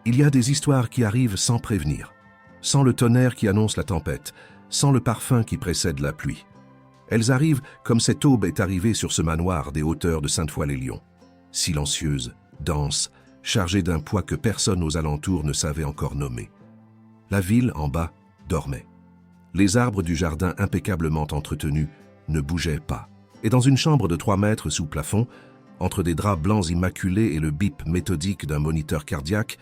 Il y a des histoires qui arrivent sans prévenir, sans le tonnerre qui annonce la tempête, sans le parfum qui précède la pluie. Elles arrivent comme cette aube est arrivée sur ce manoir des hauteurs de Sainte-Foy-les-Lyons. Silencieuse, dense, chargée d'un poids que personne aux alentours ne savait encore nommer. La ville, en bas, dormait. Les arbres du jardin impeccablement entretenus ne bougeaient pas. Et dans une chambre de 3 mètres sous plafond, entre des draps blancs immaculés et le bip méthodique d'un moniteur cardiaque,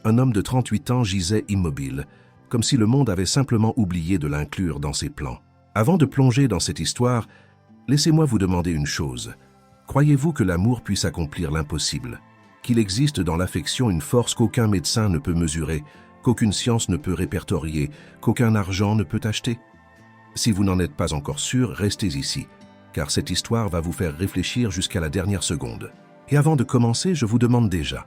un homme de 38 ans gisait immobile, comme si le monde avait simplement oublié de l'inclure dans ses plans. Avant de plonger dans cette histoire, laissez-moi vous demander une chose. Croyez-vous que l'amour puisse accomplir l'impossible? Qu'il existe dans l'affection une force qu'aucun médecin ne peut mesurer, qu'aucune science ne peut répertorier, qu'aucun argent ne peut acheter? Si vous n'en êtes pas encore sûr, restez ici, car cette histoire va vous faire réfléchir jusqu'à la dernière seconde. Et avant de commencer, je vous demande déjà,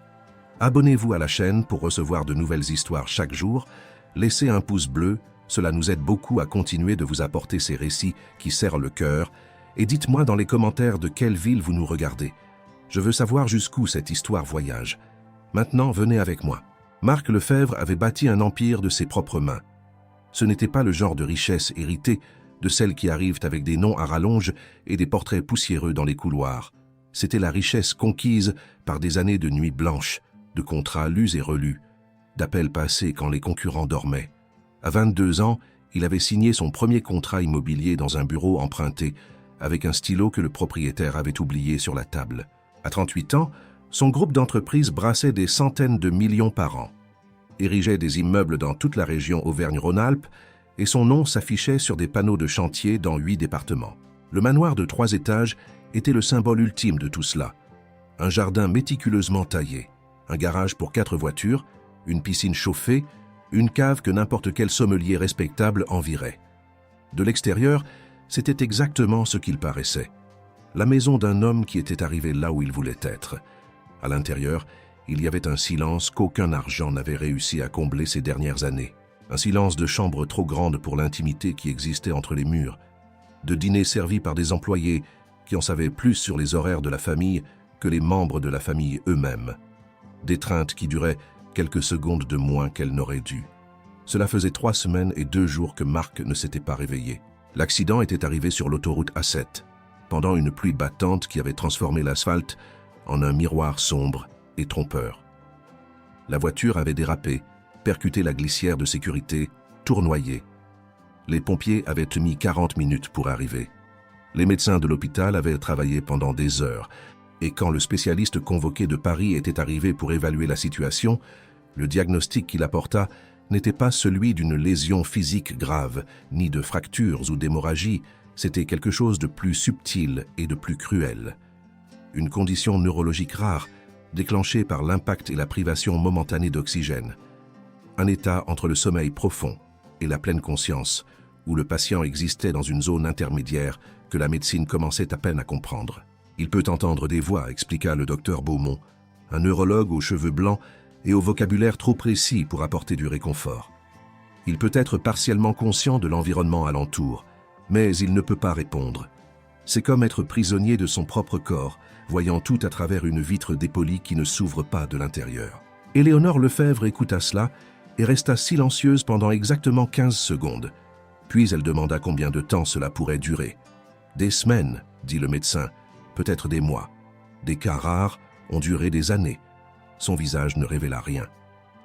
abonnez-vous à la chaîne pour recevoir de nouvelles histoires chaque jour, laissez un pouce bleu, cela nous aide beaucoup à continuer de vous apporter ces récits qui serrent le cœur, et dites-moi dans les commentaires de quelle ville vous nous regardez. Je veux savoir jusqu'où cette histoire voyage. Maintenant, venez avec moi. Marc Lefebvre avait bâti un empire de ses propres mains. Ce n'était pas le genre de richesse héritée, de celles qui arrivent avec des noms à rallonge et des portraits poussiéreux dans les couloirs. C'était la richesse conquise par des années de nuits blanches, de contrats lus et relus, d'appels passés quand les concurrents dormaient. À 22 ans, il avait signé son premier contrat immobilier dans un bureau emprunté, avec un stylo que le propriétaire avait oublié sur la table. À 38 ans, son groupe d'entreprises brassait des centaines de millions par an, érigeait des immeubles dans toute la région Auvergne-Rhône-Alpes et son nom s'affichait sur des panneaux de chantier dans 8 départements. Le manoir de 3 étages était le symbole ultime de tout cela. Un jardin méticuleusement taillé, un garage pour 4 voitures, une piscine chauffée, une cave que n'importe quel sommelier respectable envierait. De l'extérieur, c'était exactement ce qu'il paraissait. La maison d'un homme qui était arrivé là où il voulait être. À l'intérieur, il y avait un silence qu'aucun argent n'avait réussi à combler ces dernières années. Un silence de chambre trop grande pour l'intimité qui existait entre les murs. De dîners servis par des employés qui en savaient plus sur les horaires de la famille que les membres de la famille eux-mêmes. D'étreintes qui duraient quelques secondes de moins qu'elles n'auraient dû. Cela faisait 3 semaines et 2 jours que Marc ne s'était pas réveillé. L'accident était arrivé sur l'autoroute A7, pendant une pluie battante qui avait transformé l'asphalte en un miroir sombre et trompeur. La voiture avait dérapé, percuté la glissière de sécurité, tournoyé. Les pompiers avaient mis 40 minutes pour arriver. Les médecins de l'hôpital avaient travaillé pendant des heures, et quand le spécialiste convoqué de Paris était arrivé pour évaluer la situation, le diagnostic qu'il apporta n'était pas celui d'une lésion physique grave, ni de fractures ou d'hémorragie, c'était quelque chose de plus subtil et de plus cruel. Une condition neurologique rare, déclenchée par l'impact et la privation momentanée d'oxygène. Un état entre le sommeil profond et la pleine conscience, où le patient existait dans une zone intermédiaire que la médecine commençait à peine à comprendre. Il peut entendre des voix, expliqua le docteur Beaumont, un neurologue aux cheveux blancs et au vocabulaire trop précis pour apporter du réconfort. Il peut être partiellement conscient de l'environnement alentour, mais il ne peut pas répondre. C'est comme être prisonnier de son propre corps, voyant tout à travers une vitre dépolie qui ne s'ouvre pas de l'intérieur. Éléonore Lefebvre écouta cela et resta silencieuse pendant exactement 15 secondes. Puis elle demanda combien de temps cela pourrait durer. « Des semaines », dit le médecin, « peut-être des mois. Des cas rares ont duré des années. » Son visage ne révéla rien.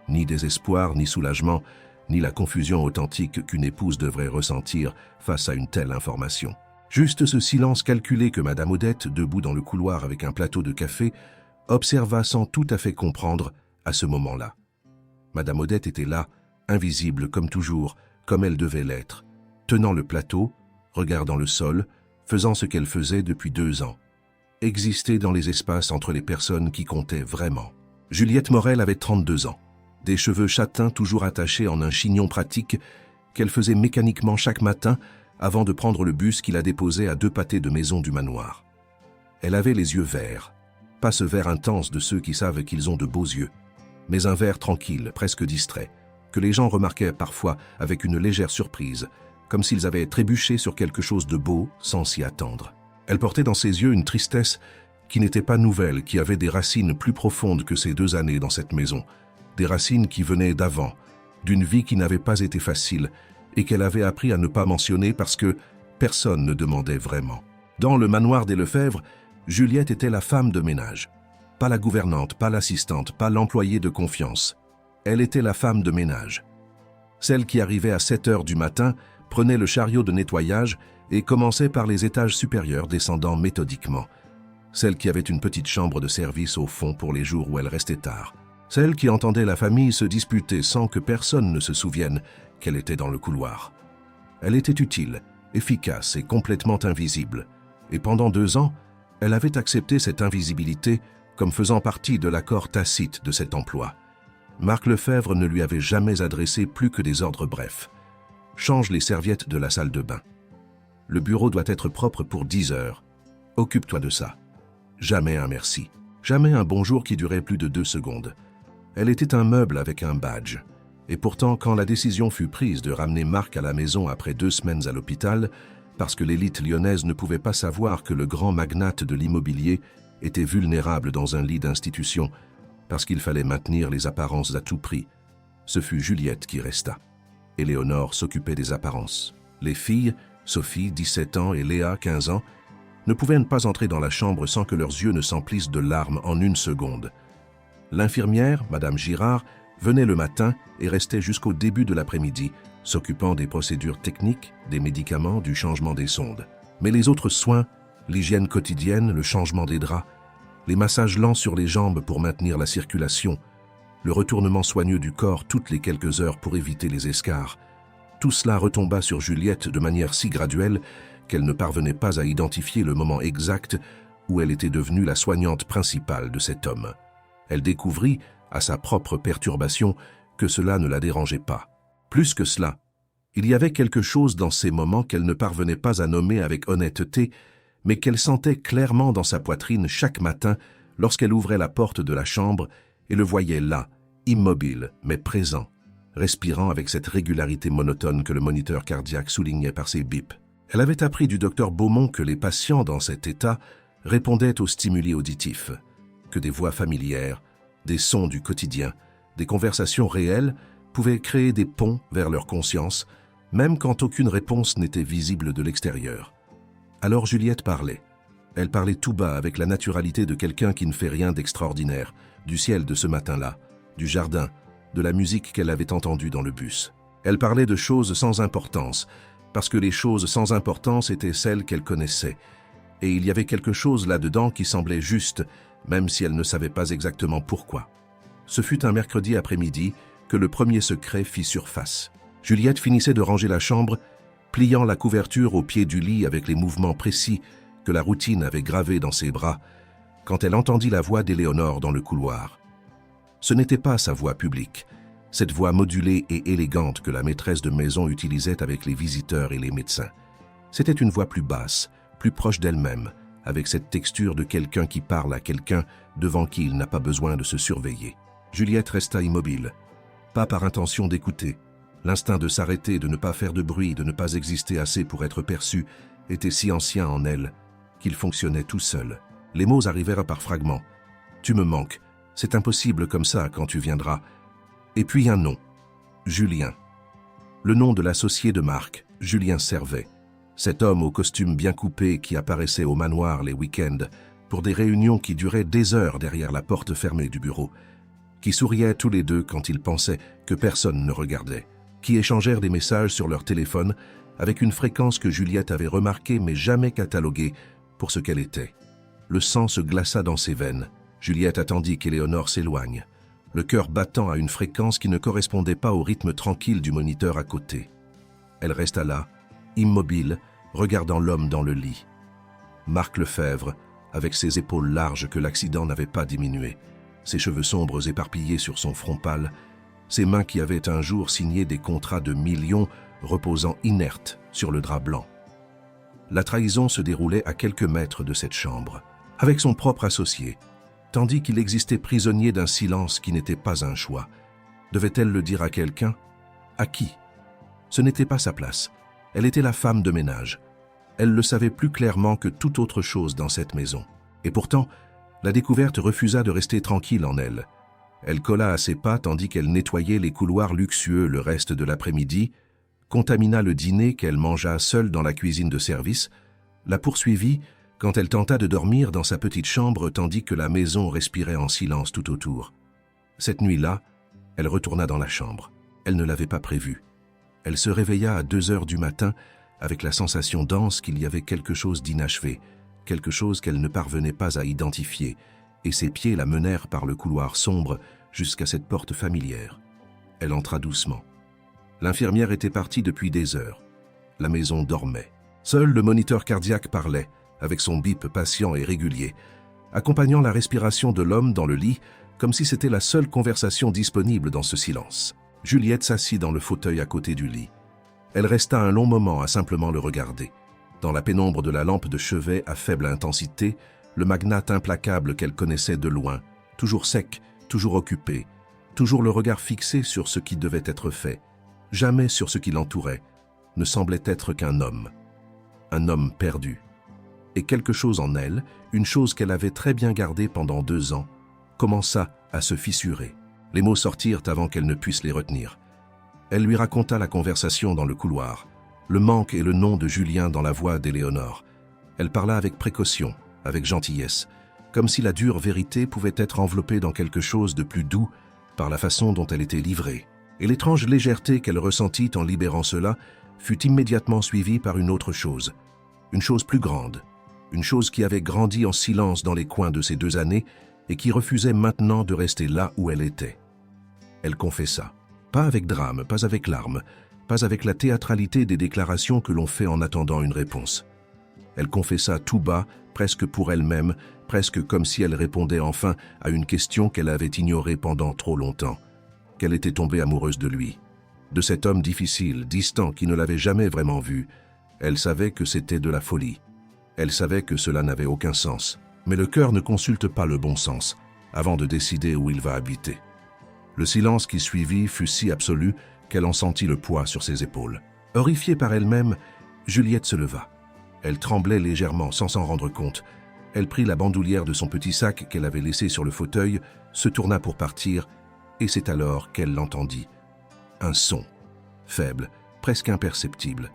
Ni désespoir, ni soulagement, ni la confusion authentique qu'une épouse devrait ressentir face à une telle information. Juste ce silence calculé que Madame Odette, debout dans le couloir avec un plateau de café, observa sans tout à fait comprendre à ce moment-là. Madame Odette était là, invisible comme toujours, comme elle devait l'être, tenant le plateau, regardant le sol, faisant ce qu'elle faisait depuis 2 ans. Exister dans les espaces entre les personnes qui comptaient vraiment. Juliette Morel avait 32 ans, des cheveux châtains toujours attachés en un chignon pratique qu'elle faisait mécaniquement chaque matin avant de prendre le bus qui la déposait à 2 pâtés de maison du manoir. Elle avait les yeux verts, pas ce vert intense de ceux qui savent qu'ils ont de beaux yeux, mais un vert tranquille, presque distrait, que les gens remarquaient parfois avec une légère surprise, comme s'ils avaient trébuché sur quelque chose de beau sans s'y attendre. Elle portait dans ses yeux une tristesse qui n'était pas nouvelle, qui avait des racines plus profondes que ces 2 années dans cette maison, des racines qui venaient d'avant, d'une vie qui n'avait pas été facile et qu'elle avait appris à ne pas mentionner parce que personne ne demandait vraiment. Dans le manoir des Lefebvre, Juliette était la femme de ménage. Pas la gouvernante, pas l'assistante, pas l'employée de confiance. Elle était la femme de ménage. Celle qui arrivait à 7 heures du matin, prenait le chariot de nettoyage et commençait par les étages supérieurs, descendant méthodiquement. Celle qui avait une petite chambre de service au fond pour les jours où elle restait tard. Celle qui entendait la famille se disputer sans que personne ne se souvienne qu'elle était dans le couloir. Elle était utile, efficace et complètement invisible. Et pendant 2 ans, elle avait accepté cette invisibilité comme faisant partie de l'accord tacite de cet emploi. Marc Lefebvre ne lui avait jamais adressé plus que des ordres brefs. Change les serviettes de la salle de bain. Le bureau doit être propre pour 10 heures. Occupe-toi de ça. Jamais un merci. Jamais un bonjour qui durait plus de 2 secondes. Elle était un meuble avec un badge. Et pourtant, quand la décision fut prise de ramener Marc à la maison après 2 semaines à l'hôpital, parce que l'élite lyonnaise ne pouvait pas savoir que le grand magnate de l'immobilier était vulnérable dans un lit d'institution, parce qu'il fallait maintenir les apparences à tout prix, ce fut Juliette qui resta. Éléonore s'occupait des apparences. Les filles, Sophie, 17 ans, et Léa, 15 ans, ne pouvaient pas entrer dans la chambre sans que leurs yeux ne s'emplissent de larmes en 1 seconde. L'infirmière, Madame Girard, venait le matin et restait jusqu'au début de l'après-midi, s'occupant des procédures techniques, des médicaments, du changement des sondes. Mais les autres soins, l'hygiène quotidienne, le changement des draps, les massages lents sur les jambes pour maintenir la circulation, le retournement soigneux du corps toutes les quelques heures pour éviter les escarres, tout cela retomba sur Juliette de manière si graduelle qu'elle ne parvenait pas à identifier le moment exact où elle était devenue la soignante principale de cet homme. Elle découvrit, à sa propre perturbation, que cela ne la dérangeait pas. Plus que cela, il y avait quelque chose dans ces moments qu'elle ne parvenait pas à nommer avec honnêteté, mais qu'elle sentait clairement dans sa poitrine chaque matin lorsqu'elle ouvrait la porte de la chambre et le voyait là, immobile mais présent, respirant avec cette régularité monotone que le moniteur cardiaque soulignait par ses bips. Elle avait appris du docteur Beaumont que les patients dans cet état répondaient aux stimuli auditifs, que des voix familières, des sons du quotidien, des conversations réelles pouvaient créer des ponts vers leur conscience, même quand aucune réponse n'était visible de l'extérieur. Alors Juliette parlait. Elle parlait tout bas avec la naturalité de quelqu'un qui ne fait rien d'extraordinaire, du ciel de ce matin-là, du jardin, de la musique qu'elle avait entendue dans le bus. Elle parlait de choses sans importance, parce que les choses sans importance étaient celles qu'elle connaissait, et il y avait quelque chose là-dedans qui semblait juste, même si elle ne savait pas exactement pourquoi. Ce fut un mercredi après-midi que le premier secret fit surface. Juliette finissait de ranger la chambre, pliant la couverture au pied du lit avec les mouvements précis que la routine avait gravés dans ses bras, quand elle entendit la voix d'Éléonore dans le couloir. Ce n'était pas sa voix publique, cette voix modulée et élégante que la maîtresse de maison utilisait avec les visiteurs et les médecins. C'était une voix plus basse, plus proche d'elle-même, avec cette texture de quelqu'un qui parle à quelqu'un devant qui il n'a pas besoin de se surveiller. Juliette resta immobile, pas par intention d'écouter. L'instinct de s'arrêter, de ne pas faire de bruit, de ne pas exister assez pour être perçu, était si ancien en elle qu'il fonctionnait tout seul. Les mots arrivèrent par fragments. « Tu me manques, c'est impossible comme ça quand tu viendras. » Et puis un nom, Julien. Le nom de l'associé de Marc, Julien Servet. Cet homme au costume bien coupé qui apparaissait au manoir les week-ends pour des réunions qui duraient des heures derrière la porte fermée du bureau, qui souriaient tous les deux quand ils pensaient que personne ne regardait, qui échangèrent des messages sur leur téléphone avec une fréquence que Juliette avait remarquée mais jamais cataloguée pour ce qu'elle était. Le sang se glaça dans ses veines. Juliette attendit qu'Éléonore s'éloigne, le cœur battant à une fréquence qui ne correspondait pas au rythme tranquille du moniteur à côté. Elle resta là, immobile, regardant l'homme dans le lit. Marc Lefebvre, avec ses épaules larges que l'accident n'avait pas diminuées, ses cheveux sombres éparpillés sur son front pâle, ses mains qui avaient un jour signé des contrats de millions reposant inertes sur le drap blanc. La trahison se déroulait à quelques mètres de cette chambre, avec son propre associé, tandis qu'il existait prisonnier d'un silence qui n'était pas un choix. Devait-elle le dire à quelqu'un? À qui? Ce n'était pas sa place. Elle était la femme de ménage. Elle le savait plus clairement que toute autre chose dans cette maison. Et pourtant, la découverte refusa de rester tranquille en elle. Elle colla à ses pas tandis qu'elle nettoyait les couloirs luxueux le reste de l'après-midi, contamina le dîner qu'elle mangea seule dans la cuisine de service, la poursuivit quand elle tenta de dormir dans sa petite chambre tandis que la maison respirait en silence tout autour. Cette nuit-là, elle retourna dans la chambre. Elle ne l'avait pas prévu. Elle se réveilla à 2 heures du matin avec la sensation dense qu'il y avait quelque chose d'inachevé, quelque chose qu'elle ne parvenait pas à identifier, et ses pieds la menèrent par le couloir sombre jusqu'à cette porte familière. Elle entra doucement. L'infirmière était partie depuis des heures. La maison dormait. Seul le moniteur cardiaque parlait, avec son bip patient et régulier, accompagnant la respiration de l'homme dans le lit comme si c'était la seule conversation disponible dans ce silence. Juliette s'assit dans le fauteuil à côté du lit. Elle resta un long moment à simplement le regarder. Dans la pénombre de la lampe de chevet à faible intensité, le magnate implacable qu'elle connaissait de loin, toujours sec, toujours occupé, toujours le regard fixé sur ce qui devait être fait, jamais sur ce qui l'entourait, ne semblait être qu'un homme perdu. Et quelque chose en elle, une chose qu'elle avait très bien gardée pendant 2 ans, commença à se fissurer. Les mots sortirent avant qu'elle ne puisse les retenir. Elle lui raconta la conversation dans le couloir, le manque et le nom de Julien dans la voix d'Éléonore. Elle parla avec précaution, avec gentillesse, comme si la dure vérité pouvait être enveloppée dans quelque chose de plus doux par la façon dont elle était livrée. Et l'étrange légèreté qu'elle ressentit en libérant cela fut immédiatement suivie par une autre chose, une chose plus grande, une chose qui avait grandi en silence dans les coins de ces 2 années et qui refusait maintenant de rester là où elle était. Elle confessa, pas avec drame, pas avec larmes, pas avec la théâtralité des déclarations que l'on fait en attendant une réponse. Elle confessa tout bas, presque pour elle-même, presque comme si elle répondait enfin à une question qu'elle avait ignorée pendant trop longtemps, qu'elle était tombée amoureuse de lui, de cet homme difficile, distant, qui ne l'avait jamais vraiment vu. Elle savait que c'était de la folie. Elle savait que cela n'avait aucun sens. Mais le cœur ne consulte pas le bon sens avant de décider où il va habiter. Le silence qui suivit fut si absolu qu'elle en sentit le poids sur ses épaules. Horrifiée par elle-même, Juliette se leva. Elle tremblait légèrement sans s'en rendre compte. Elle prit la bandoulière de son petit sac qu'elle avait laissé sur le fauteuil, se tourna pour partir, et c'est alors qu'elle l'entendit. Un son, faible, presque imperceptible,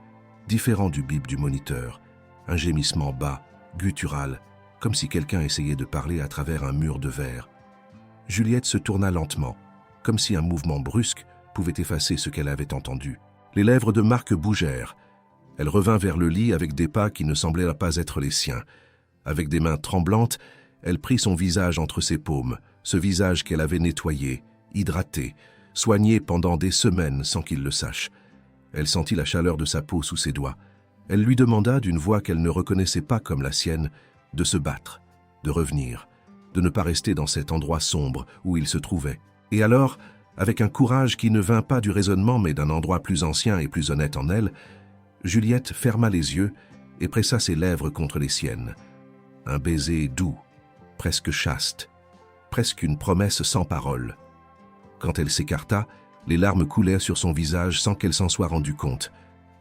différent du bip du moniteur, un gémissement bas, guttural, comme si quelqu'un essayait de parler à travers un mur de verre. Juliette se tourna lentement, comme si un mouvement brusque pouvait effacer ce qu'elle avait entendu. Les lèvres de Marc bougèrent. Elle revint vers le lit avec des pas qui ne semblaient pas être les siens. Avec des mains tremblantes, elle prit son visage entre ses paumes, ce visage qu'elle avait nettoyé, hydraté, soigné pendant des semaines sans qu'il le sache. Elle sentit la chaleur de sa peau sous ses doigts. Elle lui demanda d'une voix qu'elle ne reconnaissait pas comme la sienne, de se battre, de revenir, de ne pas rester dans cet endroit sombre où il se trouvait. Et alors, avec un courage qui ne vint pas du raisonnement mais d'un endroit plus ancien et plus honnête en elle, Juliette ferma les yeux et pressa ses lèvres contre les siennes. Un baiser doux, presque chaste, presque une promesse sans parole. Quand elle s'écarta, les larmes coulèrent sur son visage sans qu'elle s'en soit rendue compte.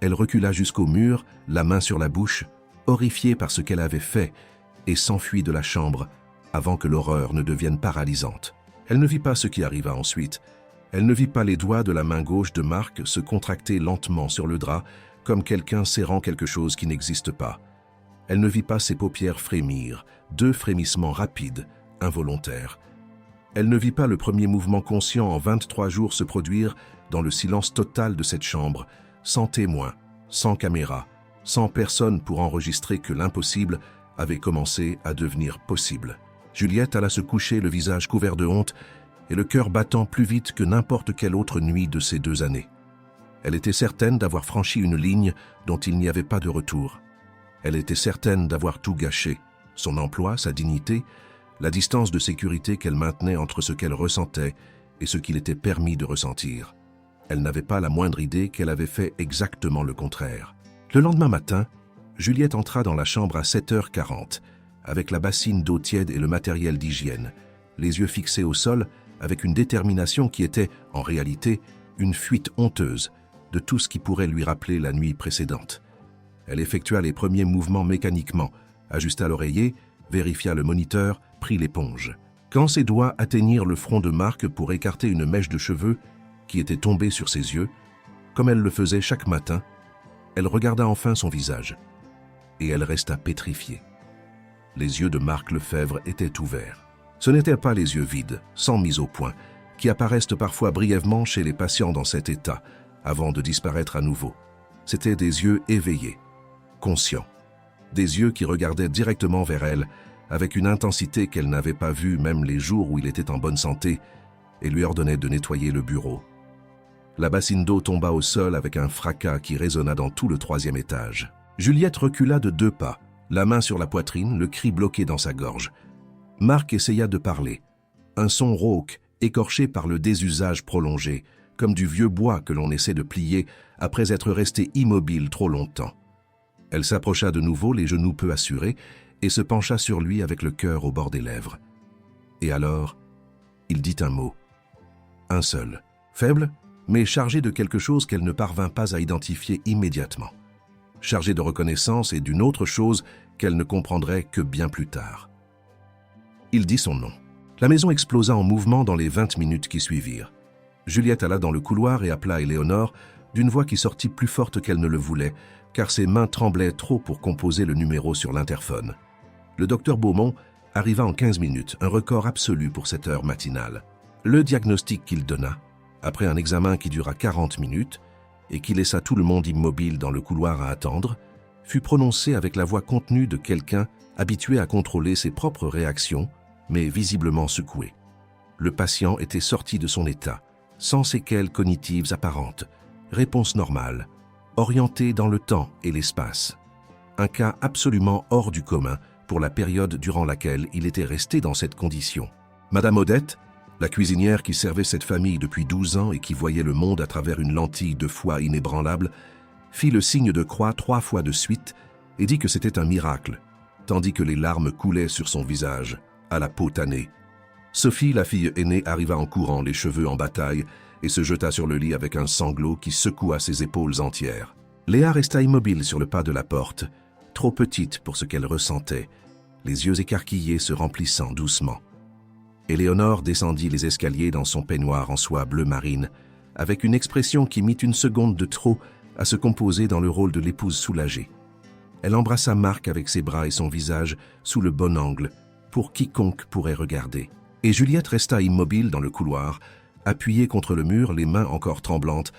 Elle recula jusqu'au mur, la main sur la bouche, horrifiée par ce qu'elle avait fait, et s'enfuit de la chambre avant que l'horreur ne devienne paralysante. Elle ne vit pas ce qui arriva ensuite. Elle ne vit pas les doigts de la main gauche de Marc se contracter lentement sur le drap, comme quelqu'un serrant quelque chose qui n'existe pas. Elle ne vit pas ses paupières frémir, 2 frémissements rapides, involontaires. Elle ne vit pas le premier mouvement conscient en 23 jours se produire dans le silence total de cette chambre, sans témoin, sans caméra, sans personne pour enregistrer que l'impossible avait commencé à devenir possible. Juliette alla se coucher le visage couvert de honte et le cœur battant plus vite que n'importe quelle autre nuit de ces 2 années. Elle était certaine d'avoir franchi une ligne dont il n'y avait pas de retour. Elle était certaine d'avoir tout gâché, son emploi, sa dignité, la distance de sécurité qu'elle maintenait entre ce qu'elle ressentait et ce qu'il était permis de ressentir. Elle n'avait pas la moindre idée qu'elle avait fait exactement le contraire. Le lendemain matin, Juliette entra dans la chambre à 7h40, avec la bassine d'eau tiède et le matériel d'hygiène, les yeux fixés au sol, avec une détermination qui était, en réalité, une fuite honteuse de tout ce qui pourrait lui rappeler la nuit précédente. Elle effectua les premiers mouvements mécaniquement, ajusta l'oreiller, vérifia le moniteur, prit l'éponge. Quand ses doigts atteignirent le front de Marc pour écarter une mèche de cheveux qui était tombée sur ses yeux, comme elle le faisait chaque matin, elle regarda enfin son visage. Et elle resta pétrifiée. Les yeux de Marc Lefebvre étaient ouverts. Ce n'étaient pas les yeux vides, sans mise au point, qui apparaissent parfois brièvement chez les patients dans cet état, avant de disparaître à nouveau. C'étaient des yeux éveillés, conscients. Des yeux qui regardaient directement vers elle, avec une intensité qu'elle n'avait pas vue même les jours où il était en bonne santé, et lui ordonnaient de nettoyer le bureau. La bassine d'eau tomba au sol avec un fracas qui résonna dans tout le 3e étage. Juliette recula de 2 pas, la main sur la poitrine, le cri bloqué dans sa gorge. Marc essaya de parler. Un son rauque, écorché par le désusage prolongé, comme du vieux bois que l'on essaie de plier après être resté immobile trop longtemps. Elle s'approcha de nouveau, les genoux peu assurés, et se pencha sur lui avec le cœur au bord des lèvres. Et alors, il dit un mot. Un seul, faible, mais chargé de quelque chose qu'elle ne parvint pas à identifier immédiatement. Chargé de reconnaissance et d'une autre chose qu'elle ne comprendrait que bien plus tard. Il dit son nom. La maison explosa en mouvement dans les 20 minutes qui suivirent. Juliette alla dans le couloir et appela Éléonore d'une voix qui sortit plus forte qu'elle ne le voulait, car ses mains tremblaient trop pour composer le numéro sur l'interphone. Le docteur Beaumont arriva en 15 minutes, un record absolu pour cette heure matinale. Le diagnostic qu'il donna, après un examen qui dura 40 minutes et qui laissa tout le monde immobile dans le couloir à attendre, fut prononcé avec la voix contenue de quelqu'un habitué à contrôler ses propres réactions, mais visiblement secoué. Le patient était sorti de son état, sans séquelles cognitives apparentes, réponse normale, orienté dans le temps et l'espace. Un cas absolument hors du commun pour la période durant laquelle il était resté dans cette condition. Madame Odette, la cuisinière qui servait cette famille depuis 12 ans et qui voyait le monde à travers une lentille de foi inébranlable, fit le signe de croix 3 fois de suite et dit que c'était un miracle, tandis que les larmes coulaient sur son visage, à la peau tannée. Sophie, la fille aînée, arriva en courant, les cheveux en bataille, et se jeta sur le lit avec un sanglot qui secoua ses épaules entières. Léa resta immobile sur le pas de la porte, trop petite pour ce qu'elle ressentait, les yeux écarquillés se remplissant doucement. Éléonore descendit les escaliers dans son peignoir en soie bleu marine, avec une expression qui mit une seconde de trop à se composer dans le rôle de l'épouse soulagée. Elle embrassa Marc avec ses bras et son visage sous le bon angle, pour quiconque pourrait regarder. Et Juliette resta immobile dans le couloir, appuyée contre le mur, les mains encore tremblantes,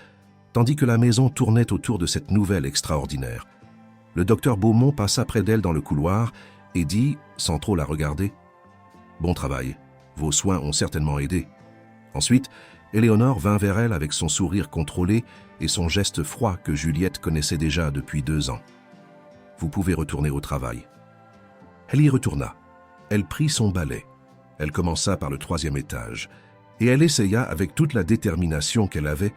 tandis que la maison tournait autour de cette nouvelle extraordinaire. Le docteur Beaumont passa près d'elle dans le couloir et dit, sans trop la regarder, « Bon travail, vos soins ont certainement aidé. » Ensuite, Éléonore vint vers elle avec son sourire contrôlé et son geste froid que Juliette connaissait déjà depuis 2 ans. « Vous pouvez retourner au travail. » Elle y retourna. Elle prit son balai. Elle commença par le 3e étage, et elle essaya, avec toute la détermination qu'elle avait,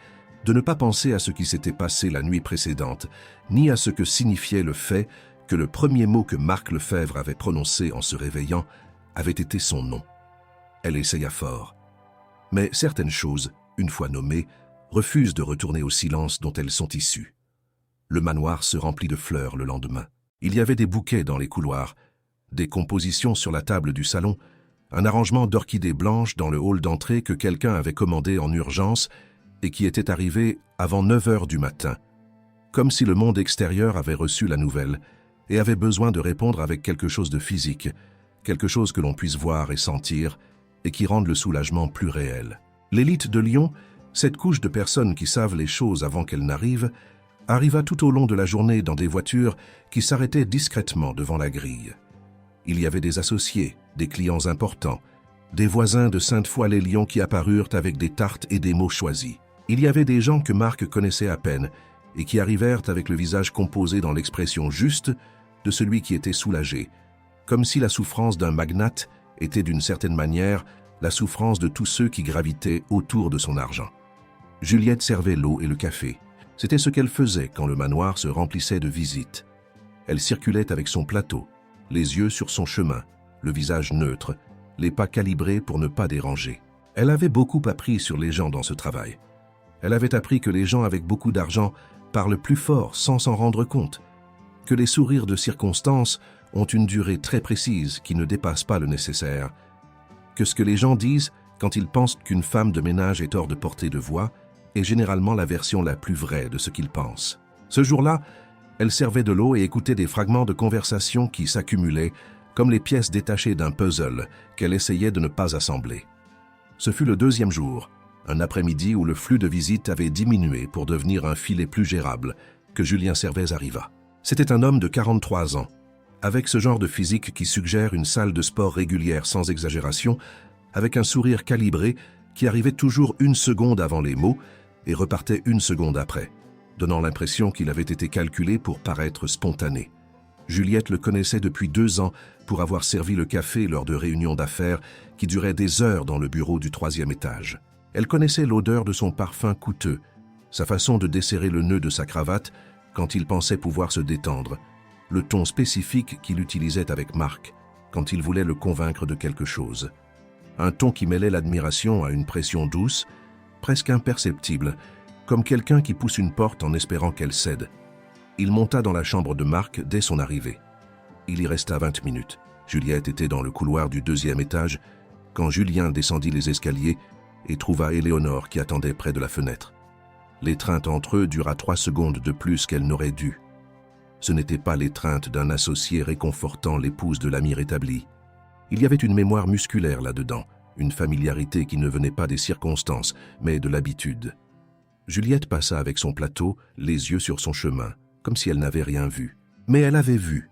de ne pas penser à ce qui s'était passé la nuit précédente, ni à ce que signifiait le fait que le premier mot que Marc Lefebvre avait prononcé en se réveillant avait été son nom. Elle essaya fort. Mais certaines choses, une fois nommées, refusent de retourner au silence dont elles sont issues. Le manoir se remplit de fleurs le lendemain. Il y avait des bouquets dans les couloirs, des compositions sur la table du salon, un arrangement d'orchidées blanches dans le hall d'entrée que quelqu'un avait commandé en urgence et qui était arrivé avant 9 heures du matin, comme si le monde extérieur avait reçu la nouvelle et avait besoin de répondre avec quelque chose de physique, quelque chose que l'on puisse voir et sentir et qui rende le soulagement plus réel. L'élite de Lyon, cette couche de personnes qui savent les choses avant qu'elles n'arrivent, arriva tout au long de la journée dans des voitures qui s'arrêtaient discrètement devant la grille. Il y avait des associés, des clients importants, des voisins de Sainte-Foy-les-Lyons qui apparurent avec des tartes et des mots choisis. Il y avait des gens que Marc connaissait à peine et qui arrivèrent avec le visage composé dans l'expression juste de celui qui était soulagé, comme si la souffrance d'un magnate était d'une certaine manière la souffrance de tous ceux qui gravitaient autour de son argent. Juliette servait l'eau et le café. C'était ce qu'elle faisait quand le manoir se remplissait de visites. Elle circulait avec son plateau, les yeux sur son chemin, le visage neutre, les pas calibrés pour ne pas déranger. Elle avait beaucoup appris sur les gens dans ce travail. Elle avait appris que les gens avec beaucoup d'argent parlent plus fort sans s'en rendre compte, que les sourires de circonstance ont une durée très précise qui ne dépasse pas le nécessaire, que ce que les gens disent quand ils pensent qu'une femme de ménage est hors de portée de voix est généralement la version la plus vraie de ce qu'ils pensent. Ce jour-là, elle servait de l'eau et écoutait des fragments de conversation qui s'accumulaient comme les pièces détachées d'un puzzle qu'elle essayait de ne pas assembler. Ce fut le deuxième jour, un après-midi où le flux de visites avait diminué pour devenir un filet plus gérable, que Julien Servais arriva. C'était un homme de 43 ans, avec ce genre de physique qui suggère une salle de sport régulière sans exagération, avec un sourire calibré qui arrivait toujours 1 seconde avant les mots et repartait 1 seconde après, donnant l'impression qu'il avait été calculé pour paraître spontané. Juliette le connaissait depuis 2 ans pour avoir servi le café lors de réunions d'affaires qui duraient des heures dans le bureau du 3e étage. Elle connaissait l'odeur de son parfum coûteux, sa façon de desserrer le nœud de sa cravate quand il pensait pouvoir se détendre, le ton spécifique qu'il utilisait avec Marc quand il voulait le convaincre de quelque chose. Un ton qui mêlait l'admiration à une pression douce, presque imperceptible, comme quelqu'un qui pousse une porte en espérant qu'elle cède. Il monta dans la chambre de Marc dès son arrivée. Il y resta 20 minutes. Juliette était dans le couloir du 2e étage quand Julien descendit les escaliers et trouva Éléonore qui attendait près de la fenêtre. L'étreinte entre eux dura 3 secondes de plus qu'elle n'aurait dû. Ce n'était pas l'étreinte d'un associé réconfortant l'épouse de l'ami rétabli. Il y avait une mémoire musculaire là-dedans, une familiarité qui ne venait pas des circonstances, mais de l'habitude. Juliette passa avec son plateau, les yeux sur son chemin, comme si elle n'avait rien vu. Mais elle avait vu.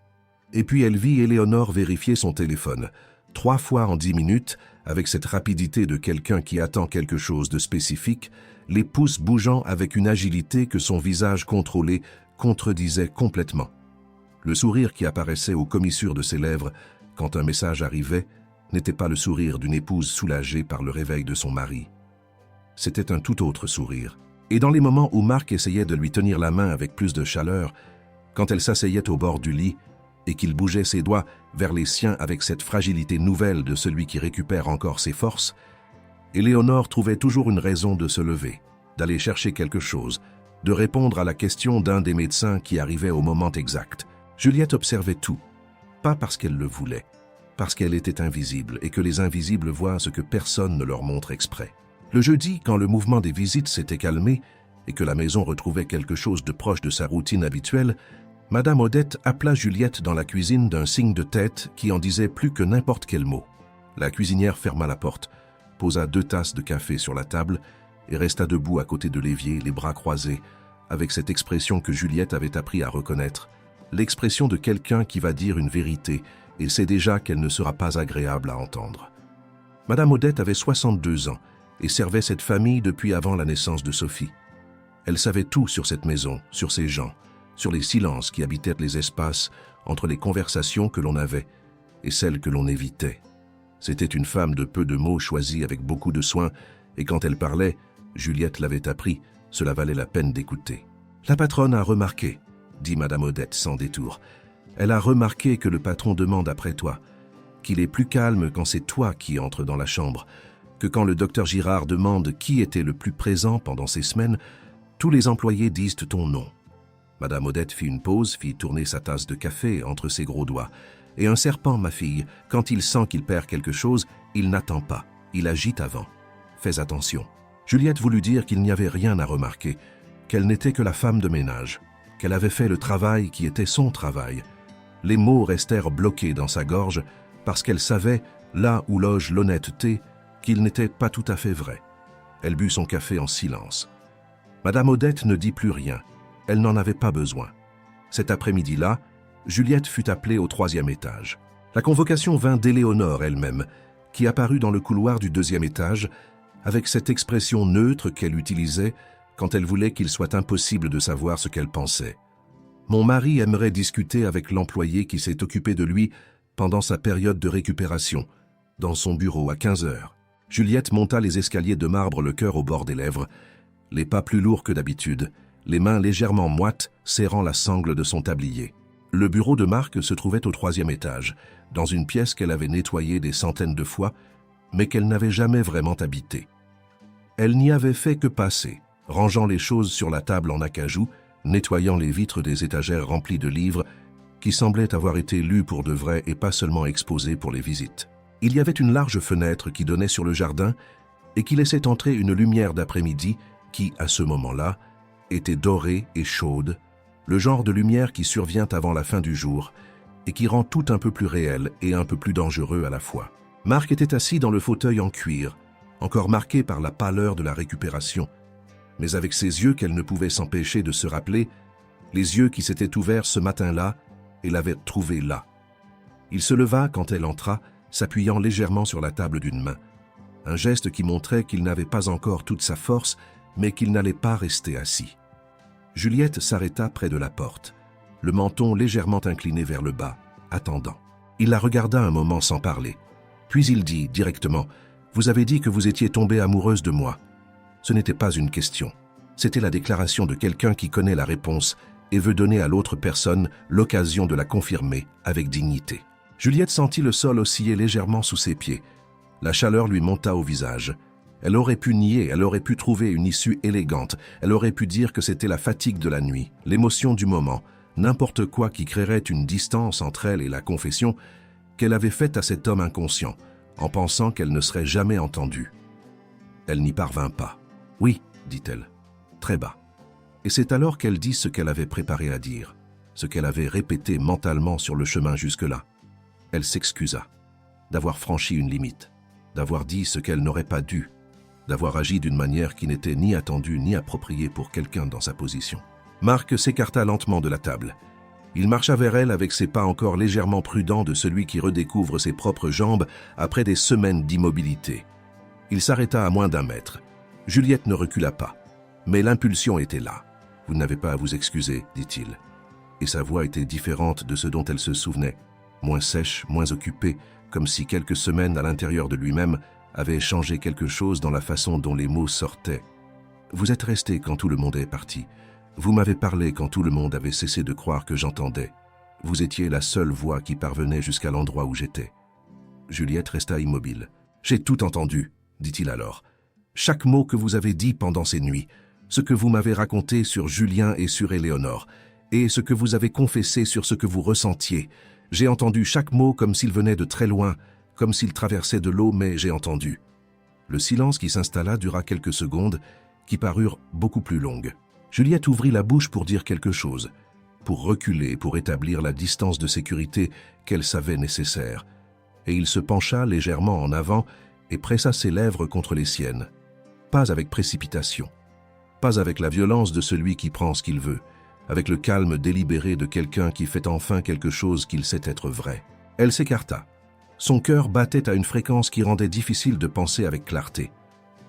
Et puis elle vit Éléonore vérifier son téléphone, 3 fois en 10 minutes, avec cette rapidité de quelqu'un qui attend quelque chose de spécifique, les pouces bougeant avec une agilité que son visage contrôlé contredisait complètement. Le sourire qui apparaissait aux commissures de ses lèvres quand un message arrivait n'était pas le sourire d'une épouse soulagée par le réveil de son mari. C'était un tout autre sourire. Et dans les moments où Marc essayait de lui tenir la main avec plus de chaleur, quand elle s'asseyait au bord du lit et qu'il bougeait ses doigts vers les siens avec cette fragilité nouvelle de celui qui récupère encore ses forces, Éléonore trouvait toujours une raison de se lever, d'aller chercher quelque chose, de répondre à la question d'un des médecins qui arrivait au moment exact. Juliette observait tout, pas parce qu'elle le voulait, parce qu'elle était invisible et que les invisibles voient ce que personne ne leur montre exprès. Le jeudi, quand le mouvement des visites s'était calmé et que la maison retrouvait quelque chose de proche de sa routine habituelle, Madame Odette appela Juliette dans la cuisine d'un signe de tête qui en disait plus que n'importe quel mot. La cuisinière ferma la porte, posa 2 tasses de café sur la table et resta debout à côté de l'évier, les bras croisés, avec cette expression que Juliette avait appris à reconnaître, l'expression de quelqu'un qui va dire une vérité et sait déjà qu'elle ne sera pas agréable à entendre. Madame Odette avait 62 ans et servait cette famille depuis avant la naissance de Sophie. Elle savait tout sur cette maison, sur ses gens, sur les silences qui habitaient les espaces entre les conversations que l'on avait et celles que l'on évitait. C'était une femme de peu de mots choisie avec beaucoup de soin, et quand elle parlait, Juliette l'avait appris, cela valait la peine d'écouter. « La patronne a remarqué, » dit Madame Odette sans détour. « Elle a remarqué que le patron demande après toi, qu'il est plus calme quand c'est toi qui entres dans la chambre, que quand le docteur Girard demande qui était le plus présent pendant ces semaines, tous les employés disent ton nom. » Madame Odette fit une pause, fit tourner sa tasse de café entre ses gros doigts. « Et un serpent, ma fille, quand il sent qu'il perd quelque chose, il n'attend pas, il agit avant. Fais attention. » Juliette voulut dire qu'il n'y avait rien à remarquer, qu'elle n'était que la femme de ménage, qu'elle avait fait le travail qui était son travail. Les mots restèrent bloqués dans sa gorge parce qu'elle savait, là où loge l'honnêteté, qu'il n'était pas tout à fait vrai. Elle but son café en silence. Madame Odette ne dit plus rien. Elle n'en avait pas besoin. Cet après-midi-là, Juliette fut appelée au 3e étage. La convocation vint d'Éléonore elle-même, qui apparut dans le couloir du 2e étage, avec cette expression neutre qu'elle utilisait quand elle voulait qu'il soit impossible de savoir ce qu'elle pensait. « Mon mari aimerait discuter avec l'employé qui s'est occupé de lui pendant sa période de récupération, dans son bureau à 15 heures. » Juliette monta les escaliers de marbre, le cœur au bord des lèvres, les pas plus lourds que d'habitude, les mains légèrement moites serrant la sangle de son tablier. Le bureau de Marc se trouvait au 3e étage, dans une pièce qu'elle avait nettoyée des centaines de fois, mais qu'elle n'avait jamais vraiment habitée. Elle n'y avait fait que passer, rangeant les choses sur la table en acajou, nettoyant les vitres des étagères remplies de livres qui semblaient avoir été lus pour de vrai et pas seulement exposés pour les visites. Il y avait une large fenêtre qui donnait sur le jardin et qui laissait entrer une lumière d'après-midi qui, à ce moment-là, était dorée et chaude, le genre de lumière qui survient avant la fin du jour et qui rend tout un peu plus réel et un peu plus dangereux à la fois. Marc était assis dans le fauteuil en cuir, encore marqué par la pâleur de la récupération, mais avec ses yeux qu'elle ne pouvait s'empêcher de se rappeler, les yeux qui s'étaient ouverts ce matin-là et l'avaient trouvé là. Il se leva quand elle entra, s'appuyant légèrement sur la table d'une main, un geste qui montrait qu'il n'avait pas encore toute sa force, mais qu'il n'allait pas rester assis. Juliette s'arrêta près de la porte, le menton légèrement incliné vers le bas, attendant. Il la regarda un moment sans parler, puis il dit directement « Vous avez dit que vous étiez tombée amoureuse de moi. » Ce n'était pas une question, c'était la déclaration de quelqu'un qui connaît la réponse et veut donner à l'autre personne l'occasion de la confirmer avec dignité. Juliette sentit le sol osciller légèrement sous ses pieds. La chaleur lui monta au visage. Elle aurait pu nier, elle aurait pu trouver une issue élégante, elle aurait pu dire que c'était la fatigue de la nuit, l'émotion du moment, n'importe quoi qui créerait une distance entre elle et la confession qu'elle avait faite à cet homme inconscient, en pensant qu'elle ne serait jamais entendue. Elle n'y parvint pas. « Oui, dit-elle, très bas. » Et c'est alors qu'elle dit ce qu'elle avait préparé à dire, ce qu'elle avait répété mentalement sur le chemin jusque-là. Elle s'excusa d'avoir franchi une limite, d'avoir dit ce qu'elle n'aurait pas dû, d'avoir agi d'une manière qui n'était ni attendue ni appropriée pour quelqu'un dans sa position. Marc s'écarta lentement de la table. Il marcha vers elle avec ses pas encore légèrement prudents de celui qui redécouvre ses propres jambes après des semaines d'immobilité. Il s'arrêta à moins d'1 mètre. Juliette ne recula pas, mais l'impulsion était là. « Vous n'avez pas à vous excuser, dit-il. » Et sa voix était différente de ce dont elle se souvenait, moins sèche, moins occupée, comme si quelques semaines à l'intérieur de lui-même avaient changé quelque chose dans la façon dont les mots sortaient. « Vous êtes resté quand tout le monde est parti. Vous m'avez parlé quand tout le monde avait cessé de croire que j'entendais. Vous étiez la seule voix qui parvenait jusqu'à l'endroit où j'étais. » Juliette resta immobile. « J'ai tout entendu, dit-il alors. Chaque mot que vous avez dit pendant ces nuits, ce que vous m'avez raconté sur Julien et sur Éléonore, et ce que vous avez confessé sur ce que vous ressentiez. J'ai entendu chaque mot comme s'il venait de très loin, comme s'il traversait de l'eau, mais j'ai entendu. » Le silence qui s'installa dura quelques secondes, qui parurent beaucoup plus longues. Juliette ouvrit la bouche pour dire quelque chose, pour reculer, pour établir la distance de sécurité qu'elle savait nécessaire. Et il se pencha légèrement en avant et pressa ses lèvres contre les siennes. Pas avec précipitation, pas avec la violence de celui qui prend ce qu'il veut, avec le calme délibéré de quelqu'un qui fait enfin quelque chose qu'il sait être vrai. Elle s'écarta. Son cœur battait à une fréquence qui rendait difficile de penser avec clarté.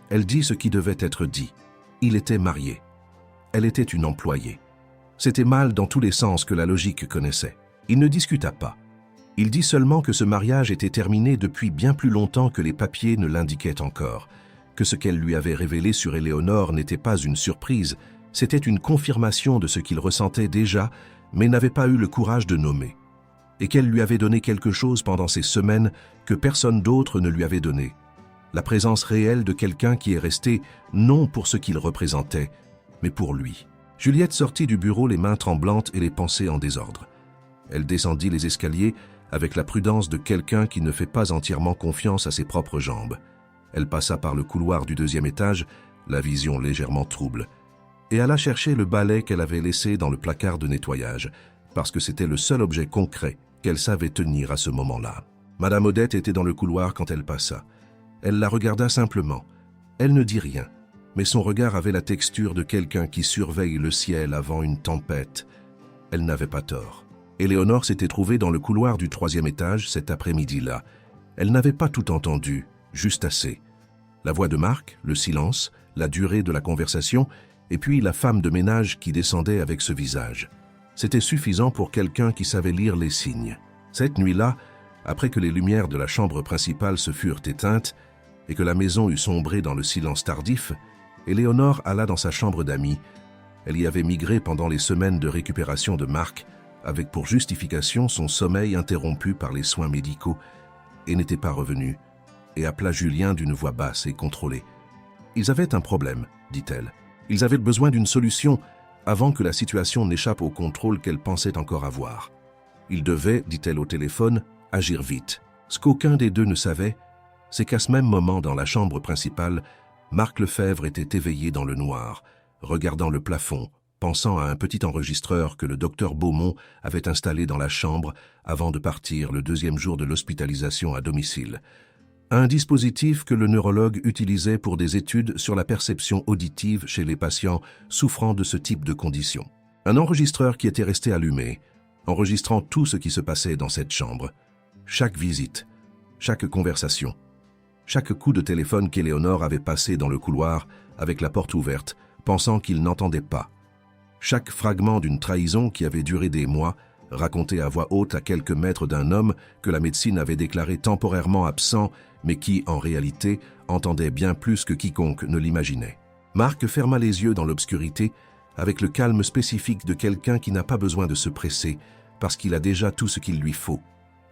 Elle dit ce qui devait être dit. Il était marié. Elle était une employée. C'était mal dans tous les sens que la logique connaissait. Il ne discuta pas. Il dit seulement que ce mariage était terminé depuis bien plus longtemps que les papiers ne l'indiquaient encore, que ce qu'elle lui avait révélé sur Éléonore n'était pas une surprise, c'était une confirmation de ce qu'il ressentait déjà, mais n'avait pas eu le courage de nommer, et qu'elle lui avait donné quelque chose pendant ces semaines que personne d'autre ne lui avait donné, la présence réelle de quelqu'un qui est resté non pour ce qu'il représentait, mais pour lui. Juliette sortit du bureau les mains tremblantes et les pensées en désordre. Elle descendit les escaliers avec la prudence de quelqu'un qui ne fait pas entièrement confiance à ses propres jambes. Elle passa par le couloir du 2e étage, la vision légèrement trouble, et alla chercher le balai qu'elle avait laissé dans le placard de nettoyage, parce que c'était le seul objet concret qu'elle savait tenir à ce moment-là. Madame Odette était dans le couloir quand elle passa. Elle la regarda simplement. Elle ne dit rien, mais son regard avait la texture de quelqu'un qui surveille le ciel avant une tempête. Elle n'avait pas tort. Éléonore s'était trouvée dans le couloir du 3e étage cet après-midi-là. Elle n'avait pas tout entendu, juste assez. La voix de Marc, le silence, la durée de la conversation, et puis la femme de ménage qui descendait avec ce visage. C'était suffisant pour quelqu'un qui savait lire les signes. Cette nuit-là, après que les lumières de la chambre principale se furent éteintes et que la maison eut sombré dans le silence tardif, Éléonore alla dans sa chambre d'amis. Elle y avait migré pendant les semaines de récupération de Marc, avec pour justification son sommeil interrompu par les soins médicaux, et n'était pas revenue, et appela Julien d'une voix basse et contrôlée. Ils avaient un problème, dit-elle. Ils avaient besoin d'une solution avant que la situation n'échappe au contrôle qu'elle pensait encore avoir. Ils devaient, dit-elle au téléphone, agir vite. Ce qu'aucun des deux ne savait, c'est qu'à ce même moment dans la chambre principale, Marc Lefebvre était éveillé dans le noir, regardant le plafond, pensant à un petit enregistreur que le docteur Beaumont avait installé dans la chambre avant de partir le 2e jour de l'hospitalisation à domicile. Un dispositif que le neurologue utilisait pour des études sur la perception auditive chez les patients souffrant de ce type de condition. Un enregistreur qui était resté allumé, enregistrant tout ce qui se passait dans cette chambre. Chaque visite, chaque conversation, chaque coup de téléphone qu'Éléonore avait passé dans le couloir avec la porte ouverte, pensant qu'il n'entendait pas. Chaque fragment d'une trahison qui avait duré des mois, raconté à voix haute à quelques mètres d'un homme que la médecine avait déclaré temporairement absent, mais qui, en réalité, entendait bien plus que quiconque ne l'imaginait. Marc ferma les yeux dans l'obscurité, avec le calme spécifique de quelqu'un qui n'a pas besoin de se presser, parce qu'il a déjà tout ce qu'il lui faut.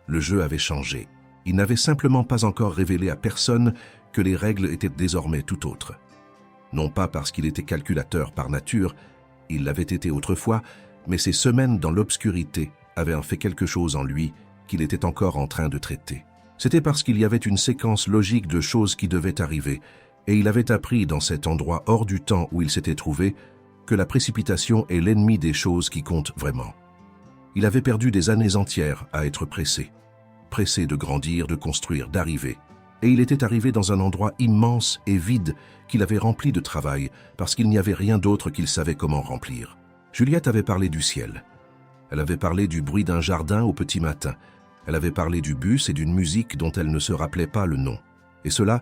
Le jeu avait changé. Il n'avait simplement pas encore révélé à personne que les règles étaient désormais tout autres. Non pas parce qu'il était calculateur par nature, il l'avait été autrefois, mais ces semaines dans l'obscurité avaient fait quelque chose en lui qu'il était encore en train de traiter. C'était parce qu'il y avait une séquence logique de choses qui devaient arriver, et il avait appris dans cet endroit hors du temps où il s'était trouvé que la précipitation est l'ennemi des choses qui comptent vraiment. Il avait perdu des années entières à être pressé de grandir, de construire, d'arriver. Et il était arrivé dans un endroit immense et vide qu'il avait rempli de travail parce qu'il n'y avait rien d'autre qu'il savait comment remplir. Juliette avait parlé du ciel. Elle avait parlé du bruit d'un jardin au petit matin. Elle avait parlé du bus et d'une musique dont elle ne se rappelait pas le nom. Et cela,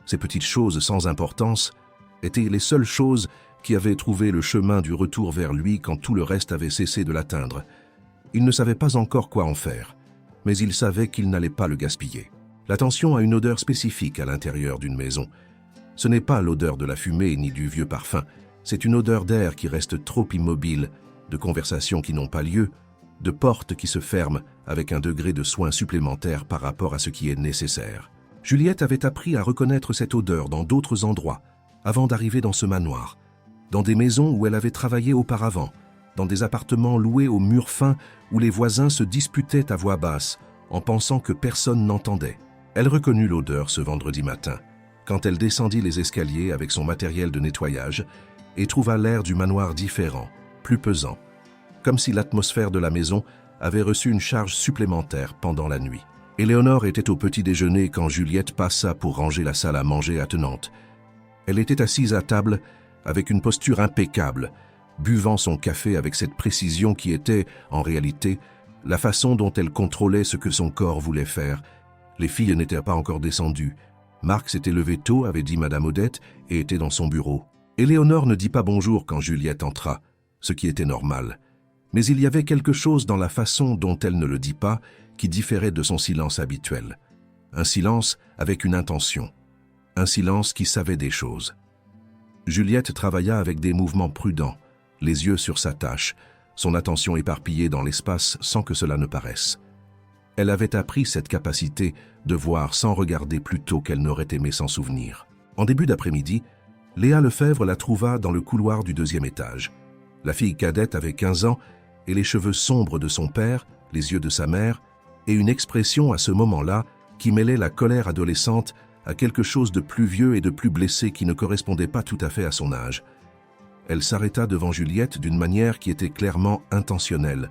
ces petites choses sans importance, étaient les seules choses qui avaient trouvé le chemin du retour vers lui quand tout le reste avait cessé de l'atteindre. Il ne savait pas encore quoi en faire, mais il savait qu'il n'allait pas le gaspiller. L'attention a une odeur spécifique à l'intérieur d'une maison. Ce n'est pas l'odeur de la fumée ni du vieux parfum, c'est une odeur d'air qui reste trop immobile, de conversations qui n'ont pas lieu, de portes qui se ferment avec un degré de soin supplémentaire par rapport à ce qui est nécessaire. Juliette avait appris à reconnaître cette odeur dans d'autres endroits, avant d'arriver dans ce manoir, dans des maisons où elle avait travaillé auparavant, dans des appartements loués aux murs fins où les voisins se disputaient à voix basse, en pensant que personne n'entendait. Elle reconnut l'odeur ce vendredi matin, quand elle descendit les escaliers avec son matériel de nettoyage et trouva l'air du manoir différent, plus pesant, comme si l'atmosphère de la maison avait reçu une charge supplémentaire pendant la nuit. Éléonore était au petit déjeuner quand Juliette passa pour ranger la salle à manger attenante. Elle était assise à table avec une posture impeccable, buvant son café avec cette précision qui était, en réalité, la façon dont elle contrôlait ce que son corps voulait faire. Les filles n'étaient pas encore descendues. Marc s'était levé tôt, avait dit Madame Odette, et était dans son bureau. Éléonore ne dit pas bonjour quand Juliette entra, ce qui était normal. Mais il y avait quelque chose dans la façon dont elle ne le dit pas qui différait de son silence habituel. Un silence avec une intention. Un silence qui savait des choses. Juliette travailla avec des mouvements prudents, les yeux sur sa tâche, son attention éparpillée dans l'espace sans que cela ne paraisse. Elle avait appris cette capacité de voir sans regarder plus tôt qu'elle n'aurait aimé s'en souvenir. En début d'après-midi, Léa Lefebvre la trouva dans le couloir du 2e étage. La fille cadette avait 15 ans et les cheveux sombres de son père, les yeux de sa mère, et une expression à ce moment-là qui mêlait la colère adolescente à quelque chose de plus vieux et de plus blessé qui ne correspondait pas tout à fait à son âge. Elle s'arrêta devant Juliette d'une manière qui était clairement intentionnelle,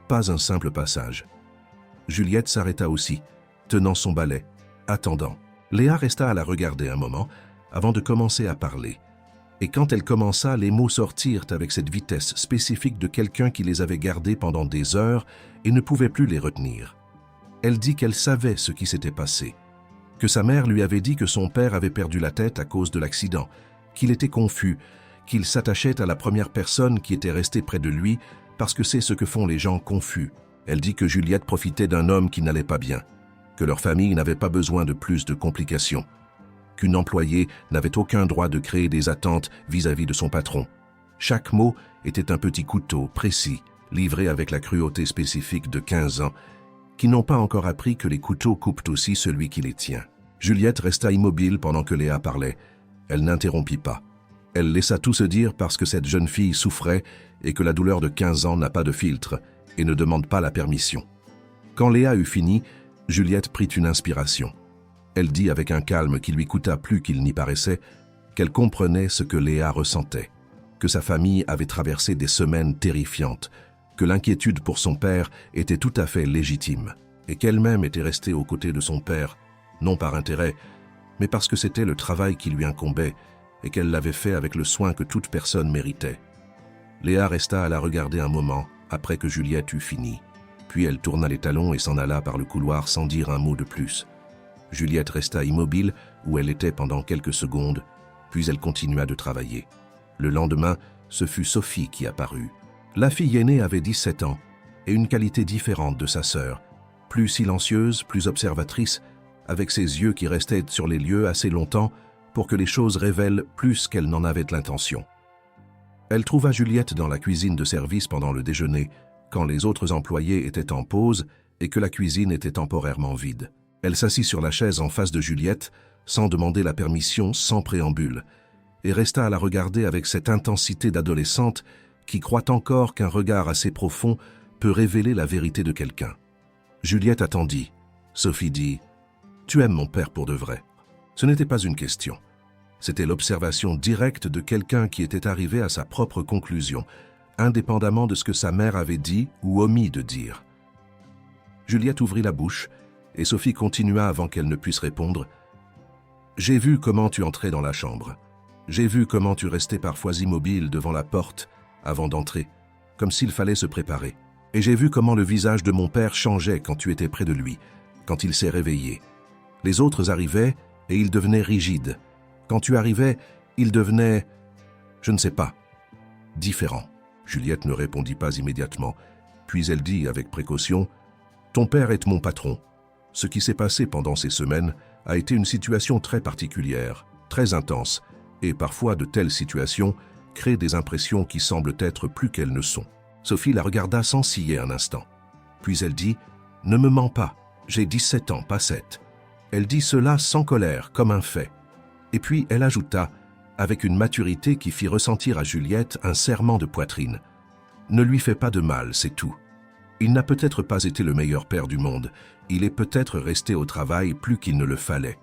pas un simple passage. Juliette s'arrêta aussi, tenant son balai, attendant. Léa resta à la regarder un moment, avant de commencer à parler. Et quand elle commença, les mots sortirent avec cette vitesse spécifique de quelqu'un qui les avait gardés pendant des heures et ne pouvait plus les retenir. Elle dit qu'elle savait ce qui s'était passé, que sa mère lui avait dit que son père avait perdu la tête à cause de l'accident, qu'il était confus, qu'il s'attachait à la première personne qui était restée près de lui parce que c'est ce que font les gens confus. Elle dit que Juliette profitait d'un homme qui n'allait pas bien, que leur famille n'avait pas besoin de plus de complications, qu'une employée n'avait aucun droit de créer des attentes vis-à-vis de son patron. Chaque mot était un petit couteau précis, livré avec la cruauté spécifique de 15 ans, qui n'ont pas encore appris que les couteaux coupent aussi celui qui les tient. Juliette resta immobile pendant que Léa parlait. Elle n'interrompit pas. Elle laissa tout se dire parce que cette jeune fille souffrait et que la douleur de 15 ans n'a pas de filtre et ne demande pas la permission. Quand Léa eut fini, Juliette prit une inspiration. Elle dit avec un calme qui lui coûta plus qu'il n'y paraissait qu'elle comprenait ce que Léa ressentait, que sa famille avait traversé des semaines terrifiantes, que l'inquiétude pour son père était tout à fait légitime, et qu'elle-même était restée aux côtés de son père, non par intérêt, mais parce que c'était le travail qui lui incombait et qu'elle l'avait fait avec le soin que toute personne méritait. Léa resta à la regarder un moment après que Juliette eut fini, puis elle tourna les talons et s'en alla par le couloir sans dire un mot de plus. Juliette resta immobile où elle était pendant quelques secondes, puis elle continua de travailler. Le lendemain, ce fut Sophie qui apparut. La fille aînée avait 17 ans et une qualité différente de sa sœur, plus silencieuse, plus observatrice, avec ses yeux qui restaient sur les lieux assez longtemps pour que les choses révèlent plus qu'elle n'en avait l'intention. Elle trouva Juliette dans la cuisine de service pendant le déjeuner, quand les autres employés étaient en pause et que la cuisine était temporairement vide. Elle s'assit sur la chaise en face de Juliette, sans demander la permission, sans préambule, et resta à la regarder avec cette intensité d'adolescente qui croit encore qu'un regard assez profond peut révéler la vérité de quelqu'un. Juliette attendit. Sophie dit « Tu aimes mon père pour de vrai ?» Ce n'était pas une question. C'était l'observation directe de quelqu'un qui était arrivé à sa propre conclusion, indépendamment de ce que sa mère avait dit ou omis de dire. Juliette ouvrit la bouche, et Sophie continua avant qu'elle ne puisse répondre. « J'ai vu comment tu entrais dans la chambre. J'ai vu comment tu restais parfois immobile devant la porte avant d'entrer, comme s'il fallait se préparer. Et j'ai vu comment le visage de mon père changeait quand tu étais près de lui, quand il s'est réveillé. Les autres arrivaient et il devenait rigide. Quand tu arrivais, il devenait, je ne sais pas, différent. » Juliette ne répondit pas immédiatement, puis elle dit avec précaution « Ton père est mon patron. Ce qui s'est passé pendant ces semaines a été une situation très particulière, très intense, et parfois de telles situations créent des impressions qui semblent être plus qu'elles ne sont. » Sophie la regarda sans ciller un instant. Puis elle dit « Ne me mens pas, j'ai 17 ans, pas 7. » Elle dit cela sans colère, comme un fait. Et puis elle ajouta, avec une maturité qui fit ressentir à Juliette un serrement de poitrine. « Ne lui fais pas de mal, c'est tout. Il n'a peut-être pas été le meilleur père du monde, il est peut-être resté au travail plus qu'il ne le fallait.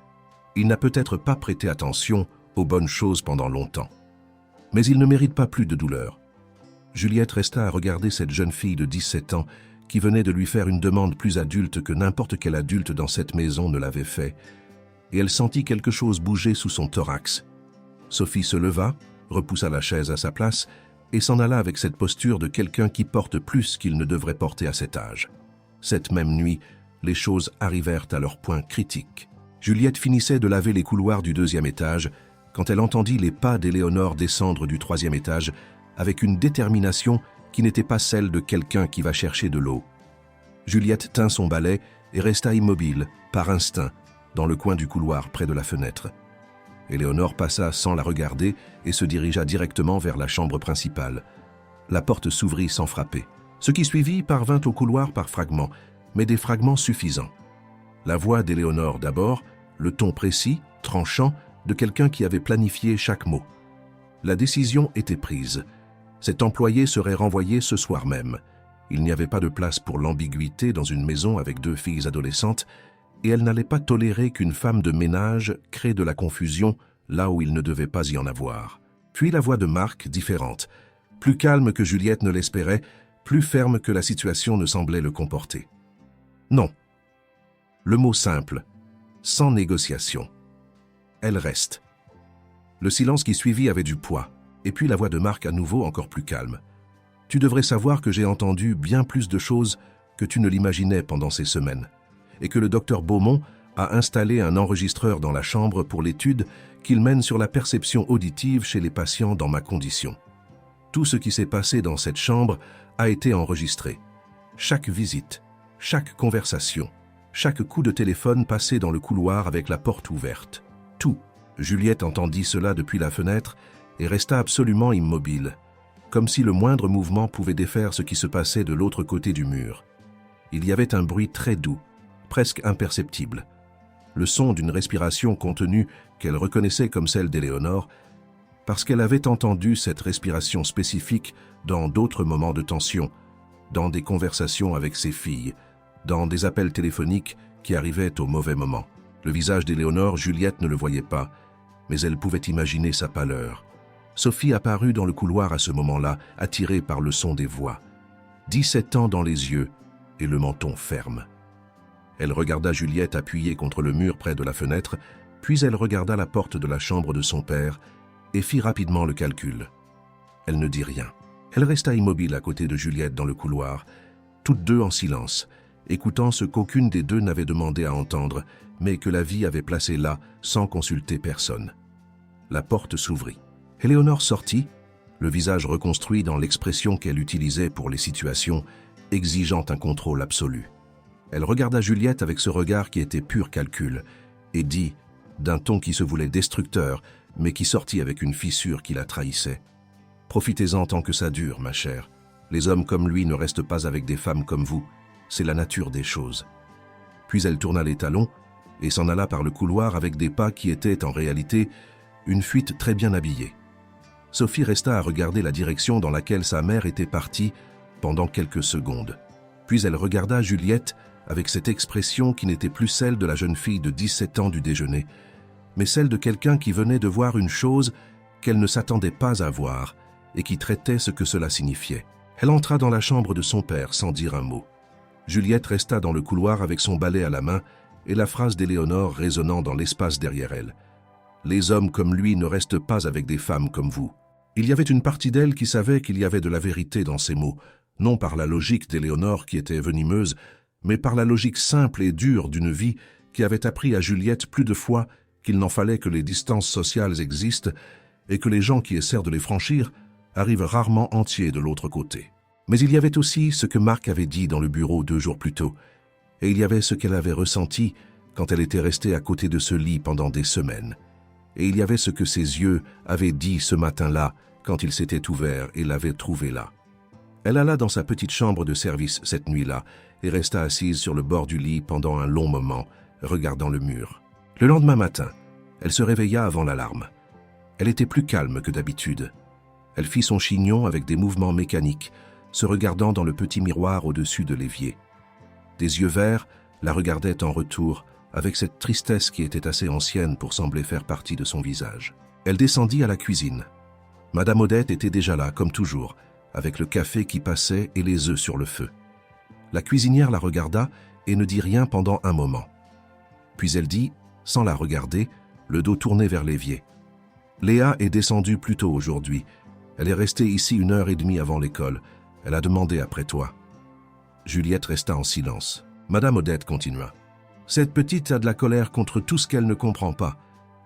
Il n'a peut-être pas prêté attention aux bonnes choses pendant longtemps. Mais il ne mérite pas plus de douleur. » Juliette resta à regarder cette jeune fille de 17 ans qui venait de lui faire une demande plus adulte que n'importe quel adulte dans cette maison ne l'avait fait, et elle sentit quelque chose bouger sous son thorax. Sophie se leva, repoussa la chaise à sa place et s'en alla avec cette posture de quelqu'un qui porte plus qu'il ne devrait porter à cet âge. Cette même nuit, les choses arrivèrent à leur point critique. Juliette finissait de laver les couloirs du 2e étage quand elle entendit les pas d'Éléonore descendre du 3e étage avec une détermination qui n'était pas celle de quelqu'un qui va chercher de l'eau. Juliette tint son balai et resta immobile, par instinct, dans le coin du couloir près de la fenêtre. Éléonore passa sans la regarder et se dirigea directement vers la chambre principale. La porte s'ouvrit sans frapper. Ce qui suivit parvint au couloir par fragments, mais des fragments suffisants. La voix d'Éléonore d'abord, le ton précis, tranchant, de quelqu'un qui avait planifié chaque mot. La décision était prise. Cet employé serait renvoyé ce soir même. Il n'y avait pas de place pour l'ambiguïté dans une maison avec 2 filles adolescentes, et elle n'allait pas tolérer qu'une femme de ménage crée de la confusion là où il ne devait pas y en avoir. Puis la voix de Marc, différente, plus calme que Juliette ne l'espérait, plus ferme que la situation ne semblait le comporter. Non. Le mot simple, sans négociation. Elle reste. Le silence qui suivit avait du poids, et puis la voix de Marc à nouveau encore plus calme. « Tu devrais savoir que j'ai entendu bien plus de choses que tu ne l'imaginais pendant ces semaines, et que le docteur Beaumont a installé un enregistreur dans la chambre pour l'étude qu'il mène sur la perception auditive chez les patients dans ma condition. Tout ce qui s'est passé dans cette chambre a été enregistré. Chaque visite, chaque conversation, chaque coup de téléphone passé dans le couloir avec la porte ouverte. Tout. » Juliette entendit cela depuis la fenêtre et resta absolument immobile, comme si le moindre mouvement pouvait défaire ce qui se passait de l'autre côté du mur. Il y avait un bruit très doux, presque imperceptible, le son d'une respiration contenue qu'elle reconnaissait comme celle d'Éléonore, parce qu'elle avait entendu cette respiration spécifique dans d'autres moments de tension, dans des conversations avec ses filles, dans des appels téléphoniques qui arrivait au mauvais moment. Le visage d'Éléonore, Juliette ne le voyait pas, mais elle pouvait imaginer sa pâleur. Sophie apparut dans le couloir à ce moment-là, attirée par le son des voix. 17 ans dans les yeux et le menton ferme. Elle regarda Juliette appuyée contre le mur près de la fenêtre, puis elle regarda la porte de la chambre de son père et fit rapidement le calcul. Elle ne dit rien. Elle resta immobile à côté de Juliette dans le couloir, toutes deux en silence, écoutant ce qu'aucune des deux n'avait demandé à entendre, mais que la vie avait placé là sans consulter personne. La porte s'ouvrit. Éléonore sortit, le visage reconstruit dans l'expression qu'elle utilisait pour les situations, exigeant un contrôle absolu. Elle regarda Juliette avec ce regard qui était pur calcul, et dit, d'un ton qui se voulait destructeur, mais qui sortit avec une fissure qui la trahissait. « Profitez-en tant que ça dure, ma chère. Les hommes comme lui ne restent pas avec des femmes comme vous. C'est la nature des choses. » Puis elle tourna les talons et s'en alla par le couloir avec des pas qui étaient en réalité une fuite très bien habillée. Sophie resta à regarder la direction dans laquelle sa mère était partie pendant quelques secondes. Puis elle regarda Juliette avec cette expression qui n'était plus celle de la jeune fille de 17 ans du déjeuner, mais celle de quelqu'un qui venait de voir une chose qu'elle ne s'attendait pas à voir et qui traitait ce que cela signifiait. Elle entra dans la chambre de son père sans dire un mot. Juliette resta dans le couloir avec son balai à la main et la phrase d'Éléonore résonnant dans l'espace derrière elle. « Les hommes comme lui ne restent pas avec des femmes comme vous. » Il y avait une partie d'elle qui savait qu'il y avait de la vérité dans ces mots, non par la logique d'Éléonore qui était venimeuse, mais par la logique simple et dure d'une vie qui avait appris à Juliette plus de fois qu'il n'en fallait que les distances sociales existent et que les gens qui essaient de les franchir arrivent rarement entiers de l'autre côté. Mais il y avait aussi ce que Marc avait dit dans le bureau 2 jours plus tôt, et il y avait ce qu'elle avait ressenti quand elle était restée à côté de ce lit pendant des semaines. Et il y avait ce que ses yeux avaient dit ce matin-là quand ils s'étaient ouverts et l'avaient trouvée là. Elle alla dans sa petite chambre de service cette nuit-là et resta assise sur le bord du lit pendant un long moment, regardant le mur. Le lendemain matin, elle se réveilla avant l'alarme. Elle était plus calme que d'habitude. Elle fit son chignon avec des mouvements mécaniques, se regardant dans le petit miroir au-dessus de l'évier. Des yeux verts la regardaient en retour, avec cette tristesse qui était assez ancienne pour sembler faire partie de son visage. Elle descendit à la cuisine. Madame Odette était déjà là, comme toujours, avec le café qui passait et les œufs sur le feu. La cuisinière la regarda et ne dit rien pendant un moment. Puis elle dit, sans la regarder, le dos tourné vers l'évier. « Léa est descendue plus tôt aujourd'hui. Elle est restée ici 1h30 avant l'école. Elle a demandé après toi. » Juliette resta en silence. Madame Odette continua. « Cette petite a de la colère contre tout ce qu'elle ne comprend pas.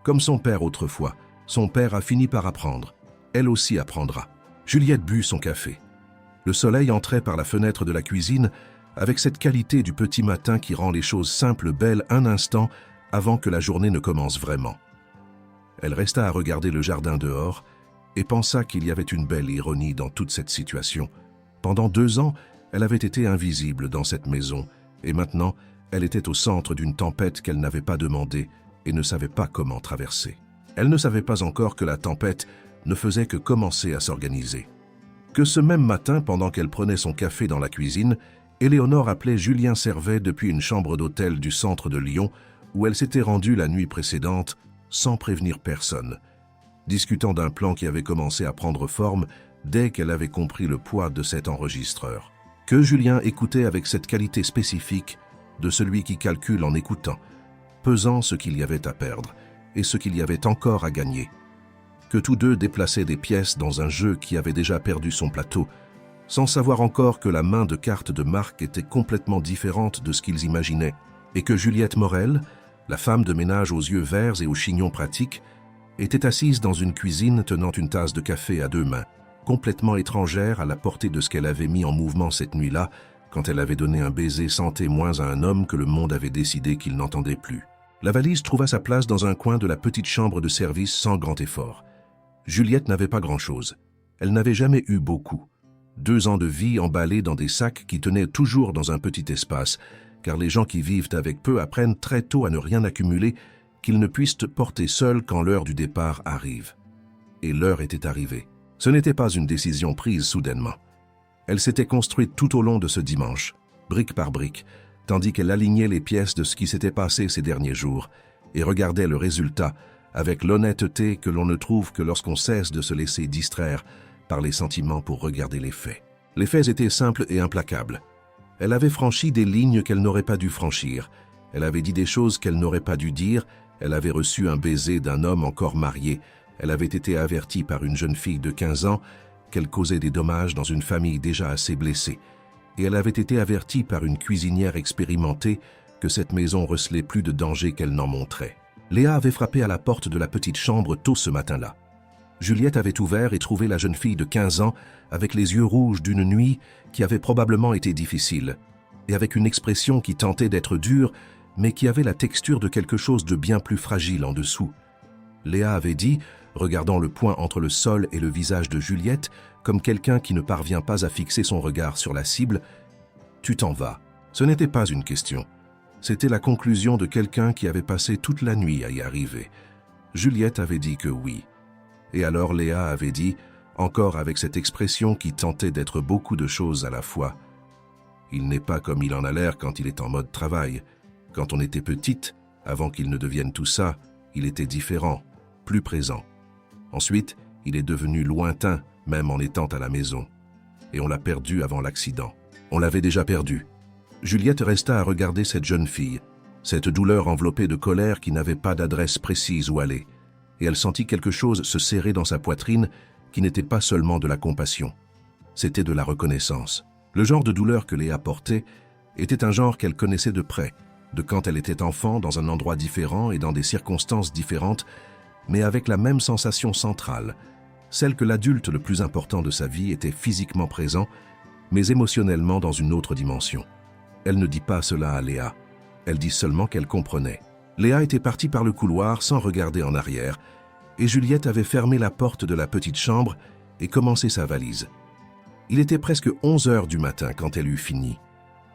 Comme son père autrefois. Son père a fini par apprendre. Elle aussi apprendra. » Juliette but son café. Le soleil entrait par la fenêtre de la cuisine avec cette qualité du petit matin qui rend les choses simples belles un instant avant que la journée ne commence vraiment. Elle resta à regarder le jardin dehors et pensa qu'il y avait une belle ironie dans toute cette situation. Pendant 2 ans, elle avait été invisible dans cette maison et maintenant, elle était au centre d'une tempête qu'elle n'avait pas demandée et ne savait pas comment traverser. Elle ne savait pas encore que la tempête ne faisait que commencer à s'organiser. Que ce même matin, pendant qu'elle prenait son café dans la cuisine, Éléonore appelait Julien Servet depuis une chambre d'hôtel du centre de Lyon où elle s'était rendue la nuit précédente sans prévenir personne, discutant d'un plan qui avait commencé à prendre forme dès qu'elle avait compris le poids de cet enregistreur, que Julien écoutait avec cette qualité spécifique de celui qui calcule en écoutant, pesant ce qu'il y avait à perdre et ce qu'il y avait encore à gagner, que tous deux déplaçaient des pièces dans un jeu qui avait déjà perdu son plateau, sans savoir encore que la main de cartes de Marc était complètement différente de ce qu'ils imaginaient, et que Juliette Morel, la femme de ménage aux yeux verts et aux chignons pratiques, était assise dans une cuisine tenant une tasse de café à 2 mains, complètement étrangère à la portée de ce qu'elle avait mis en mouvement cette nuit-là, quand elle avait donné un baiser sans témoins à un homme que le monde avait décidé qu'il n'entendait plus. La valise trouva sa place dans un coin de la petite chambre de service sans grand effort. Juliette n'avait pas grand-chose. Elle n'avait jamais eu beaucoup. 2 ans de vie emballés dans des sacs qui tenaient toujours dans un petit espace, car les gens qui vivent avec peu apprennent très tôt à ne rien accumuler qu'ils ne puissent porter seuls quand l'heure du départ arrive. Et l'heure était arrivée. Ce n'était pas une décision prise soudainement. Elle s'était construite tout au long de ce dimanche, brique par brique, tandis qu'elle alignait les pièces de ce qui s'était passé ces derniers jours et regardait le résultat avec l'honnêteté que l'on ne trouve que lorsqu'on cesse de se laisser distraire par les sentiments pour regarder les faits. Les faits étaient simples et implacables. Elle avait franchi des lignes qu'elle n'aurait pas dû franchir. Elle avait dit des choses qu'elle n'aurait pas dû dire. Elle avait reçu un baiser d'un homme encore marié. Elle avait été avertie par une jeune fille de 15 ans qu'elle causait des dommages dans une famille déjà assez blessée. Et elle avait été avertie par une cuisinière expérimentée que cette maison recelait plus de danger qu'elle n'en montrait. Léa avait frappé à la porte de la petite chambre tôt ce matin-là. Juliette avait ouvert et trouvé la jeune fille de 15 ans avec les yeux rouges d'une nuit qui avait probablement été difficile, et avec une expression qui tentait d'être dure, mais qui avait la texture de quelque chose de bien plus fragile en dessous. Léa avait dit, regardant le point entre le sol et le visage de Juliette, comme quelqu'un qui ne parvient pas à fixer son regard sur la cible, « Tu t'en vas ». Ce n'était pas une question. C'était la conclusion de quelqu'un qui avait passé toute la nuit à y arriver. Juliette avait dit que oui. Et alors Léa avait dit, encore avec cette expression qui tentait d'être beaucoup de choses à la fois, « Il n'est pas comme il en a l'air quand il est en mode travail. Quand on était petite, avant qu'il ne devienne tout ça, il était différent, plus présent. Ensuite, il est devenu lointain, même en étant à la maison. Et on l'a perdu avant l'accident. On l'avait déjà perdu. » Juliette resta à regarder cette jeune fille, cette douleur enveloppée de colère qui n'avait pas d'adresse précise où aller, et elle sentit quelque chose se serrer dans sa poitrine qui n'était pas seulement de la compassion. C'était de la reconnaissance. Le genre de douleur que Léa portait était un genre qu'elle connaissait de près, de quand elle était enfant dans un endroit différent et dans des circonstances différentes, mais avec la même sensation centrale, celle que l'adulte le plus important de sa vie était physiquement présent, mais émotionnellement dans une autre dimension. Elle ne dit pas cela à Léa, elle dit seulement qu'elle comprenait. Léa était partie par le couloir sans regarder en arrière, et Juliette avait fermé la porte de la petite chambre et commencé sa valise. Il était presque 11 heures du matin quand elle eut fini.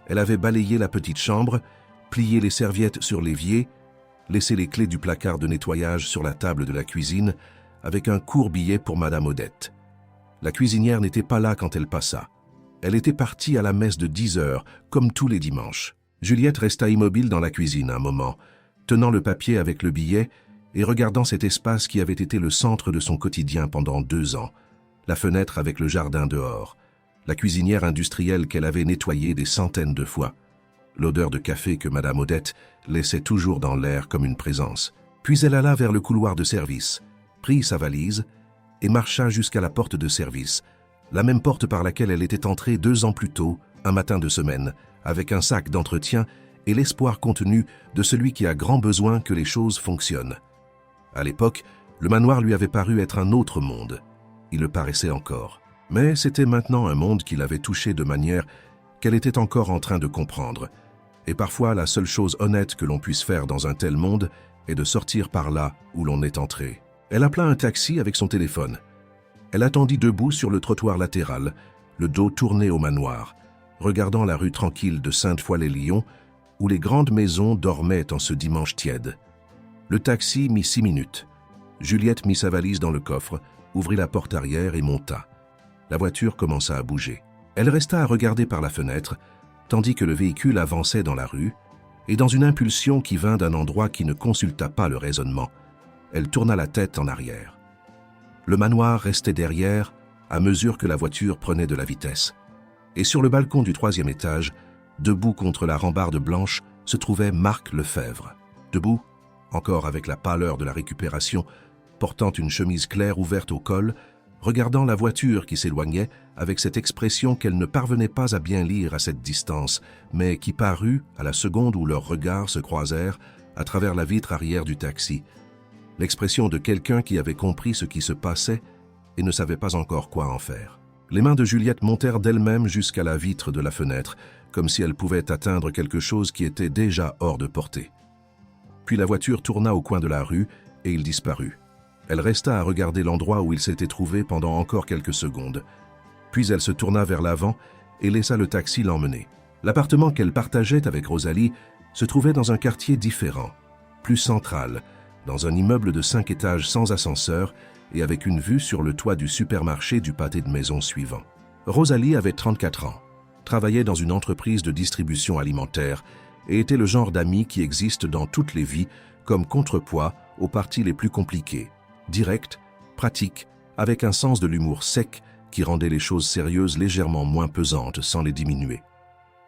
Elle avait balayé la petite chambre, plié les serviettes sur l'évier, laissé les clés du placard de nettoyage sur la table de la cuisine, avec un court billet pour Madame Odette. La cuisinière n'était pas là quand elle passa. Elle était partie à la messe de 10 heures, comme tous les dimanches. Juliette resta immobile dans la cuisine un moment, tenant le papier avec le billet et regardant cet espace qui avait été le centre de son quotidien pendant 2 ans, la fenêtre avec le jardin dehors, la cuisinière industrielle qu'elle avait nettoyée des centaines de fois, l'odeur de café que Madame Odette laissait toujours dans l'air comme une présence. Puis elle alla vers le couloir de service, prit sa valise et marcha jusqu'à la porte de service, la même porte par laquelle elle était entrée 2 ans plus tôt, un matin de semaine, avec un sac d'entretien et l'espoir contenu de celui qui a grand besoin que les choses fonctionnent. À l'époque, le manoir lui avait paru être un autre monde. Il le paraissait encore. Mais c'était maintenant un monde qui l'avait touchée de manière qu'elle était encore en train de comprendre. Et parfois, la seule chose honnête que l'on puisse faire dans un tel monde est de sortir par là où l'on est entré. Elle appela un taxi avec son téléphone. Elle attendit debout sur le trottoir latéral, le dos tourné au manoir, regardant la rue tranquille de Sainte-Foy-les-Lyons, où les grandes maisons dormaient en ce dimanche tiède. Le taxi mit 6 minutes. Juliette mit sa valise dans le coffre, ouvrit la porte arrière et monta. La voiture commença à bouger. Elle resta à regarder par la fenêtre, tandis que le véhicule avançait dans la rue, et dans une impulsion qui vint d'un endroit qui ne consulta pas le raisonnement, elle tourna la tête en arrière. Le manoir restait derrière à mesure que la voiture prenait de la vitesse. Et sur le balcon du 3e étage, debout contre la rambarde blanche, se trouvait Marc Lefebvre. Debout, encore avec la pâleur de la récupération, portant une chemise claire ouverte au col, regardant la voiture qui s'éloignait avec cette expression qu'elle ne parvenait pas à bien lire à cette distance, mais qui parut, à la seconde où leurs regards se croisèrent, à travers la vitre arrière du taxi. L'expression de quelqu'un qui avait compris ce qui se passait et ne savait pas encore quoi en faire. Les mains de Juliette montèrent d'elles-mêmes jusqu'à la vitre de la fenêtre, comme si elle pouvait atteindre quelque chose qui était déjà hors de portée. Puis la voiture tourna au coin de la rue et il disparut. Elle resta à regarder l'endroit où il s'était trouvé pendant encore quelques secondes. Puis elle se tourna vers l'avant et laissa le taxi l'emmener. L'appartement qu'elle partageait avec Rosalie se trouvait dans un quartier différent, plus central, dans un immeuble de 5 étages sans ascenseur et avec une vue sur le toit du supermarché du pâté de maison suivant. Rosalie avait 34 ans. travaillait dans une entreprise de distribution alimentaire et était le genre d'ami qui existe dans toutes les vies comme contrepoids aux parties les plus compliquées, direct, pratique, avec un sens de l'humour sec qui rendait les choses sérieuses légèrement moins pesantes sans les diminuer.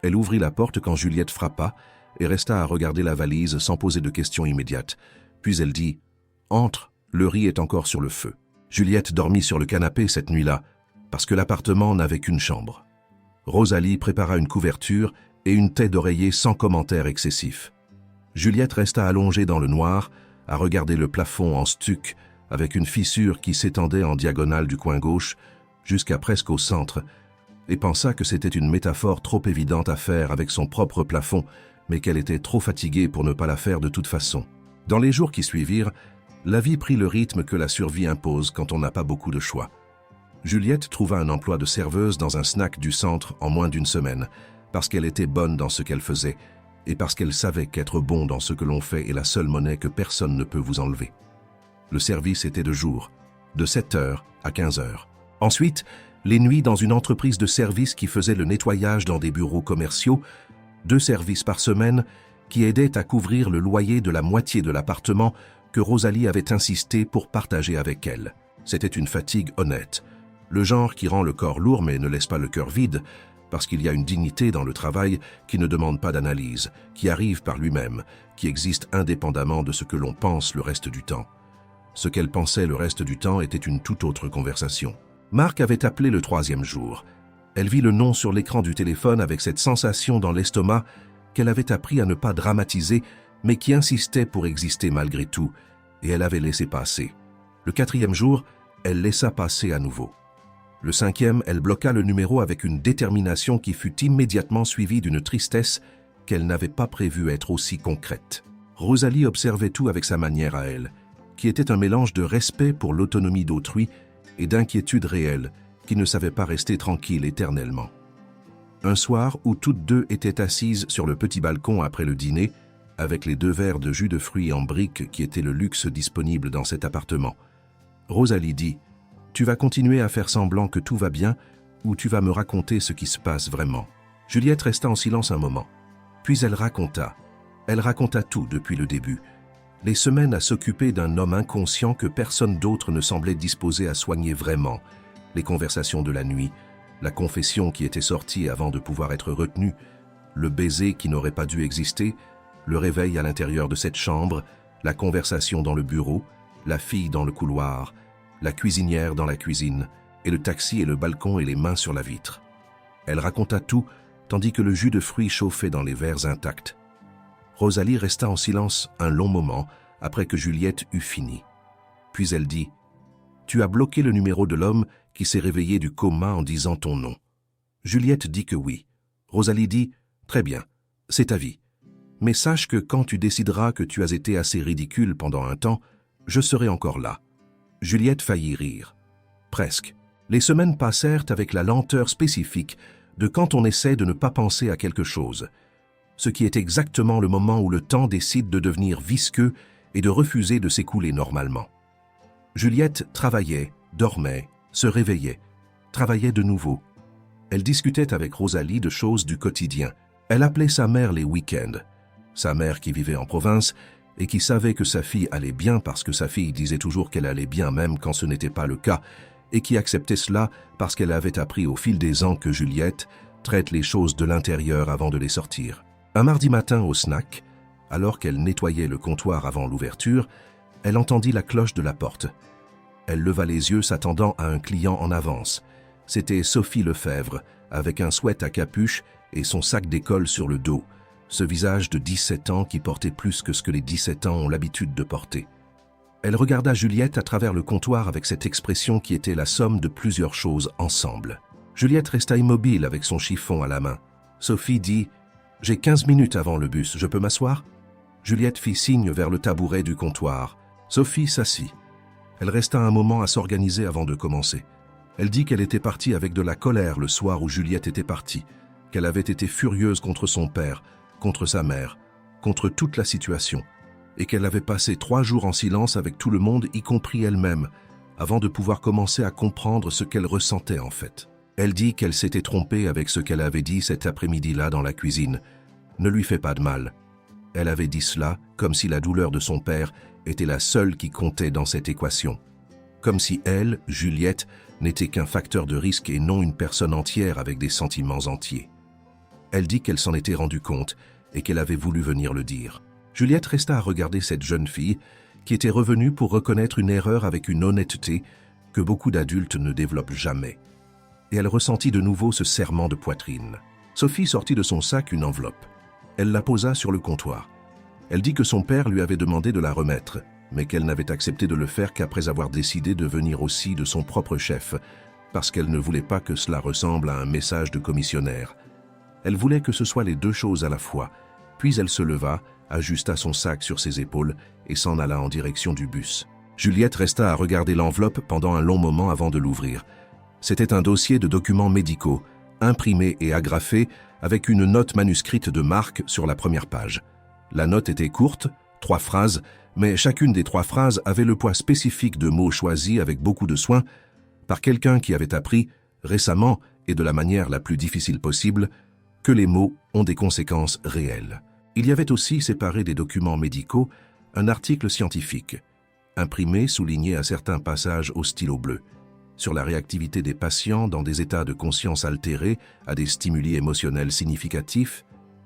Elle ouvrit la porte quand Juliette frappa et resta à regarder la valise sans poser de questions immédiates. Puis elle dit « Entre, le riz est encore sur le feu ». Juliette dormit sur le canapé cette nuit-là parce que l'appartement n'avait qu'une chambre. Rosalie prépara une couverture et une tête d'oreiller sans commentaire excessif. Juliette resta allongée dans le noir à regarder le plafond en stuc avec une fissure qui s'étendait en diagonale du coin gauche jusqu'à presque au centre, et pensa que c'était une métaphore trop évidente à faire avec son propre plafond, mais qu'elle était trop fatiguée pour ne pas la faire de toute façon. Dans les jours qui suivirent, la vie prit le rythme que la survie impose quand on n'a pas beaucoup de choix. Juliette trouva un emploi de serveuse dans un snack du centre en moins d'une semaine, parce qu'elle était bonne dans ce qu'elle faisait, et parce qu'elle savait qu'être bon dans ce que l'on fait est la seule monnaie que personne ne peut vous enlever. Le service était de jour, de 7h à 15h. Ensuite, les nuits dans une entreprise de service qui faisait le nettoyage dans des bureaux commerciaux, 2 services par semaine qui aidaient à couvrir le loyer de la moitié de l'appartement que Rosalie avait insisté pour partager avec elle. C'était une fatigue honnête, le genre qui rend le corps lourd mais ne laisse pas le cœur vide, parce qu'il y a une dignité dans le travail qui ne demande pas d'analyse, qui arrive par lui-même, qui existe indépendamment de ce que l'on pense le reste du temps. Ce qu'elle pensait le reste du temps était une toute autre conversation. Marc avait appelé le 3e jour. Elle vit le nom sur l'écran du téléphone avec cette sensation dans l'estomac qu'elle avait appris à ne pas dramatiser, mais qui insistait pour exister malgré tout, et elle avait laissé passer. Le 4e jour, elle laissa passer à nouveau. Le 5e, elle bloqua le numéro avec une détermination qui fut immédiatement suivie d'une tristesse qu'elle n'avait pas prévu être aussi concrète. Rosalie observait tout avec sa manière à elle, qui était un mélange de respect pour l'autonomie d'autrui et d'inquiétude réelle, qui ne savait pas rester tranquille éternellement. Un soir où toutes deux étaient assises sur le petit balcon après le dîner, avec les 2 verres de jus de fruits en briques qui étaient le luxe disponible dans cet appartement, Rosalie dit « Tu vas continuer à faire semblant que tout va bien ou tu vas me raconter ce qui se passe vraiment ?» Juliette resta en silence un moment. Puis elle raconta. Elle raconta tout depuis le début. Les semaines à s'occuper d'un homme inconscient que personne d'autre ne semblait disposé à soigner vraiment, les conversations de la nuit, la confession qui était sortie avant de pouvoir être retenue, le baiser qui n'aurait pas dû exister, le réveil à l'intérieur de cette chambre, la conversation dans le bureau, la fille dans le couloir, la cuisinière dans la cuisine, et le taxi et le balcon et les mains sur la vitre. Elle raconta tout, tandis que le jus de fruits chauffait dans les verres intacts. Rosalie resta en silence un long moment après que Juliette eut fini. Puis elle dit « Tu as bloqué le numéro de l'homme qui s'est réveillé du coma en disant ton nom. » Juliette dit que oui. Rosalie dit « Très bien, c'est ta vie. Mais sache que quand tu décideras que tu as été assez ridicule pendant un temps, je serai encore là. » Juliette faillit rire. Presque. Les semaines passèrent avec la lenteur spécifique de quand on essaie de ne pas penser à quelque chose, ce qui est exactement le moment où le temps décide de devenir visqueux et de refuser de s'écouler normalement. Juliette travaillait, dormait, se réveillait, travaillait de nouveau. Elle discutait avec Rosalie de choses du quotidien. Elle appelait sa mère les week-ends. Sa mère qui vivait en province et qui savait que sa fille allait bien parce que sa fille disait toujours qu'elle allait bien même quand ce n'était pas le cas, et qui acceptait cela parce qu'elle avait appris au fil des ans que Juliette traite les choses de l'intérieur avant de les sortir. Un mardi matin au snack, alors qu'elle nettoyait le comptoir avant l'ouverture, elle entendit la cloche de la porte. Elle leva les yeux s'attendant à un client en avance. C'était Sophie Lefebvre, avec un sweat à capuche et son sac d'école sur le dos, ce visage de 17 ans qui portait plus que ce que les 17 ans ont l'habitude de porter. Elle regarda Juliette à travers le comptoir avec cette expression qui était la somme de plusieurs choses ensemble. Juliette resta immobile avec son chiffon à la main. Sophie dit « J'ai 15 minutes avant le bus, je peux m'asseoir ?» Juliette fit signe vers le tabouret du comptoir. Sophie s'assit. Elle resta un moment à s'organiser avant de commencer. Elle dit qu'elle était partie avec de la colère le soir où Juliette était partie, qu'elle avait été furieuse contre son père, contre sa mère, contre toute la situation, et qu'elle avait passé 3 jours en silence avec tout le monde, y compris elle-même, avant de pouvoir commencer à comprendre ce qu'elle ressentait en fait. Elle dit qu'elle s'était trompée avec ce qu'elle avait dit cet après-midi-là dans la cuisine. Ne lui fais pas de mal. Elle avait dit cela comme si la douleur de son père était la seule qui comptait dans cette équation. Comme si elle, Juliette, n'était qu'un facteur de risque et non une personne entière avec des sentiments entiers. Elle dit qu'elle s'en était rendue compte et qu'elle avait voulu venir le dire. Juliette resta à regarder cette jeune fille qui était revenue pour reconnaître une erreur avec une honnêteté que beaucoup d'adultes ne développent jamais. Et elle ressentit de nouveau ce serrement de poitrine. Sophie sortit de son sac une enveloppe. Elle la posa sur le comptoir. Elle dit que son père lui avait demandé de la remettre, mais qu'elle n'avait accepté de le faire qu'après avoir décidé de venir aussi de son propre chef, parce qu'elle ne voulait pas que cela ressemble à un message de commissionnaire. Elle voulait que ce soit les deux choses à la fois, puis elle se leva, ajusta son sac sur ses épaules et s'en alla en direction du bus. Juliette resta à regarder l'enveloppe pendant un long moment avant de l'ouvrir. C'était un dossier de documents médicaux, imprimé et agrafé, avec une note manuscrite de Marc sur la première page. La note était courte, 3 phrases, mais chacune des 3 phrases avait le poids spécifique de mots choisis avec beaucoup de soin par quelqu'un qui avait appris, récemment et de la manière la plus difficile possible, que les mots ont des conséquences réelles. Il y avait aussi, séparé des documents médicaux, un article scientifique, imprimé, souligné à certains passages au stylo bleu, sur la réactivité des patients dans des états de conscience altérés à des stimuli émotionnels significatifs,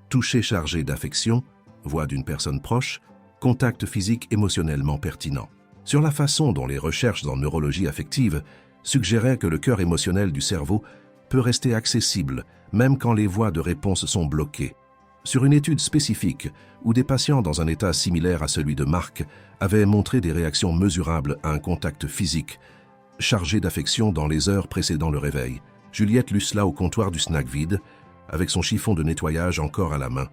toucher chargé d'affection, voix d'une personne proche, contact physique émotionnellement pertinent. Sur la façon dont les recherches en neurologie affective suggéraient que le cœur émotionnel du cerveau peut rester accessible, même quand les voies de réponse sont bloquées. Sur une étude spécifique, où des patients dans un état similaire à celui de Marc avaient montré des réactions mesurables à un contact physique, chargé d'affection dans les heures précédant le réveil. Juliette lut cela au comptoir du snack vide, avec son chiffon de nettoyage encore à la main,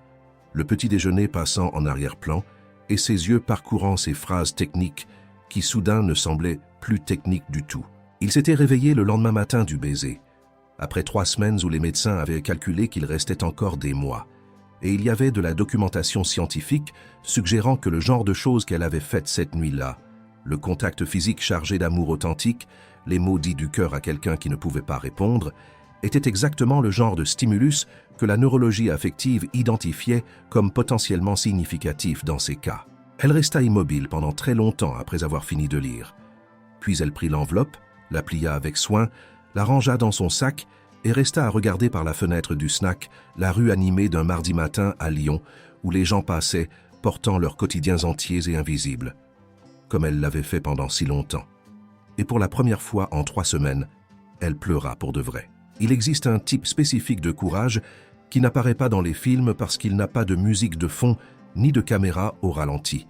le petit déjeuner passant en arrière-plan et ses yeux parcourant ces phrases techniques qui soudain ne semblaient plus techniques du tout. Il s'était réveillé le lendemain matin du baiser, après 3 semaines où les médecins avaient calculé qu'il restait encore des mois. Et il y avait de la documentation scientifique suggérant que le genre de choses qu'elle avait faites cette nuit-là, le contact physique chargé d'amour authentique, les mots dits du cœur à quelqu'un qui ne pouvait pas répondre, était exactement le genre de stimulus que la neurologie affective identifiait comme potentiellement significatif dans ces cas. Elle resta immobile pendant très longtemps après avoir fini de lire. Puis elle prit l'enveloppe, la plia avec soin, la rangea dans son sac et resta à regarder par la fenêtre du snack la rue animée d'un mardi matin à Lyon, où les gens passaient, portant leurs quotidiens entiers et invisibles, comme elle l'avait fait pendant si longtemps. Et pour la première fois en 3 semaines, elle pleura pour de vrai. Il existe un type spécifique de courage qui n'apparaît pas dans les films parce qu'il n'a pas de musique de fond ni de caméra au ralenti.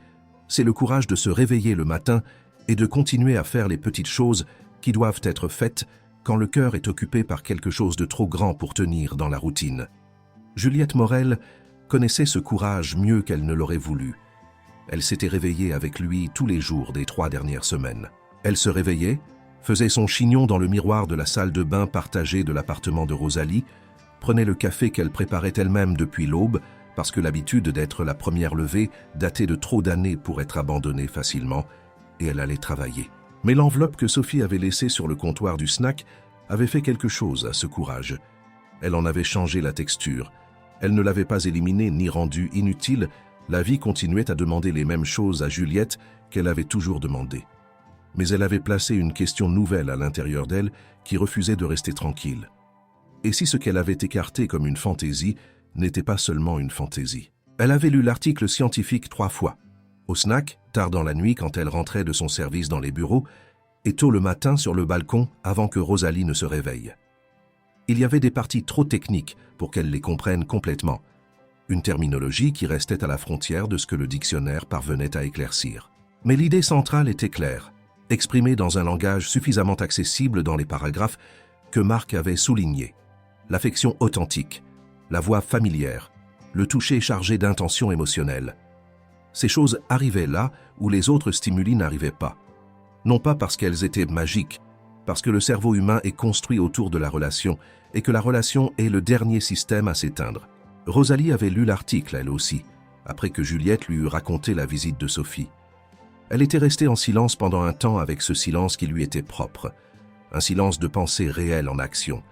C'est le courage de se réveiller le matin et de continuer à faire les petites choses qui doivent être faites quand le cœur est occupé par quelque chose de trop grand pour tenir dans la routine. Juliette Morel connaissait ce courage mieux qu'elle ne l'aurait voulu. Elle s'était réveillée avec lui tous les jours des 3 dernières semaines. Elle se réveillait, faisait son chignon dans le miroir de la salle de bain partagée de l'appartement de Rosalie, prenait le café qu'elle préparait elle-même depuis l'aube, parce que l'habitude d'être la première levée datait de trop d'années pour être abandonnée facilement, et elle allait travailler. Mais l'enveloppe que Sophie avait laissée sur le comptoir du snack avait fait quelque chose à ce courage. Elle en avait changé la texture. Elle ne l'avait pas éliminée ni rendue inutile. La vie continuait à demander les mêmes choses à Juliette qu'elle avait toujours demandées. Mais elle avait placé une question nouvelle à l'intérieur d'elle qui refusait de rester tranquille. Et si ce qu'elle avait écarté comme une fantaisie n'était pas seulement une fantaisie? Elle avait lu l'article scientifique 3 fois. Au snack, tard dans la nuit quand elle rentrait de son service dans les bureaux, et tôt le matin sur le balcon avant que Rosalie ne se réveille. Il y avait des parties trop techniques pour qu'elle les comprenne complètement. Une terminologie qui restait à la frontière de ce que le dictionnaire parvenait à éclaircir. Mais l'idée centrale était claire, exprimée dans un langage suffisamment accessible dans les paragraphes que Marc avait souligné. L'affection authentique, la voix familière, le toucher chargé d'intention émotionnelle. Ces choses arrivaient là où les autres stimuli n'arrivaient pas. Non pas parce qu'elles étaient magiques, parce que le cerveau humain est construit autour de la relation et que la relation est le dernier système à s'éteindre. Rosalie avait lu l'article, elle aussi, après que Juliette lui eut raconté la visite de Sophie. Elle était restée en silence pendant un temps avec ce silence qui lui était propre, un silence de pensée réelle en action,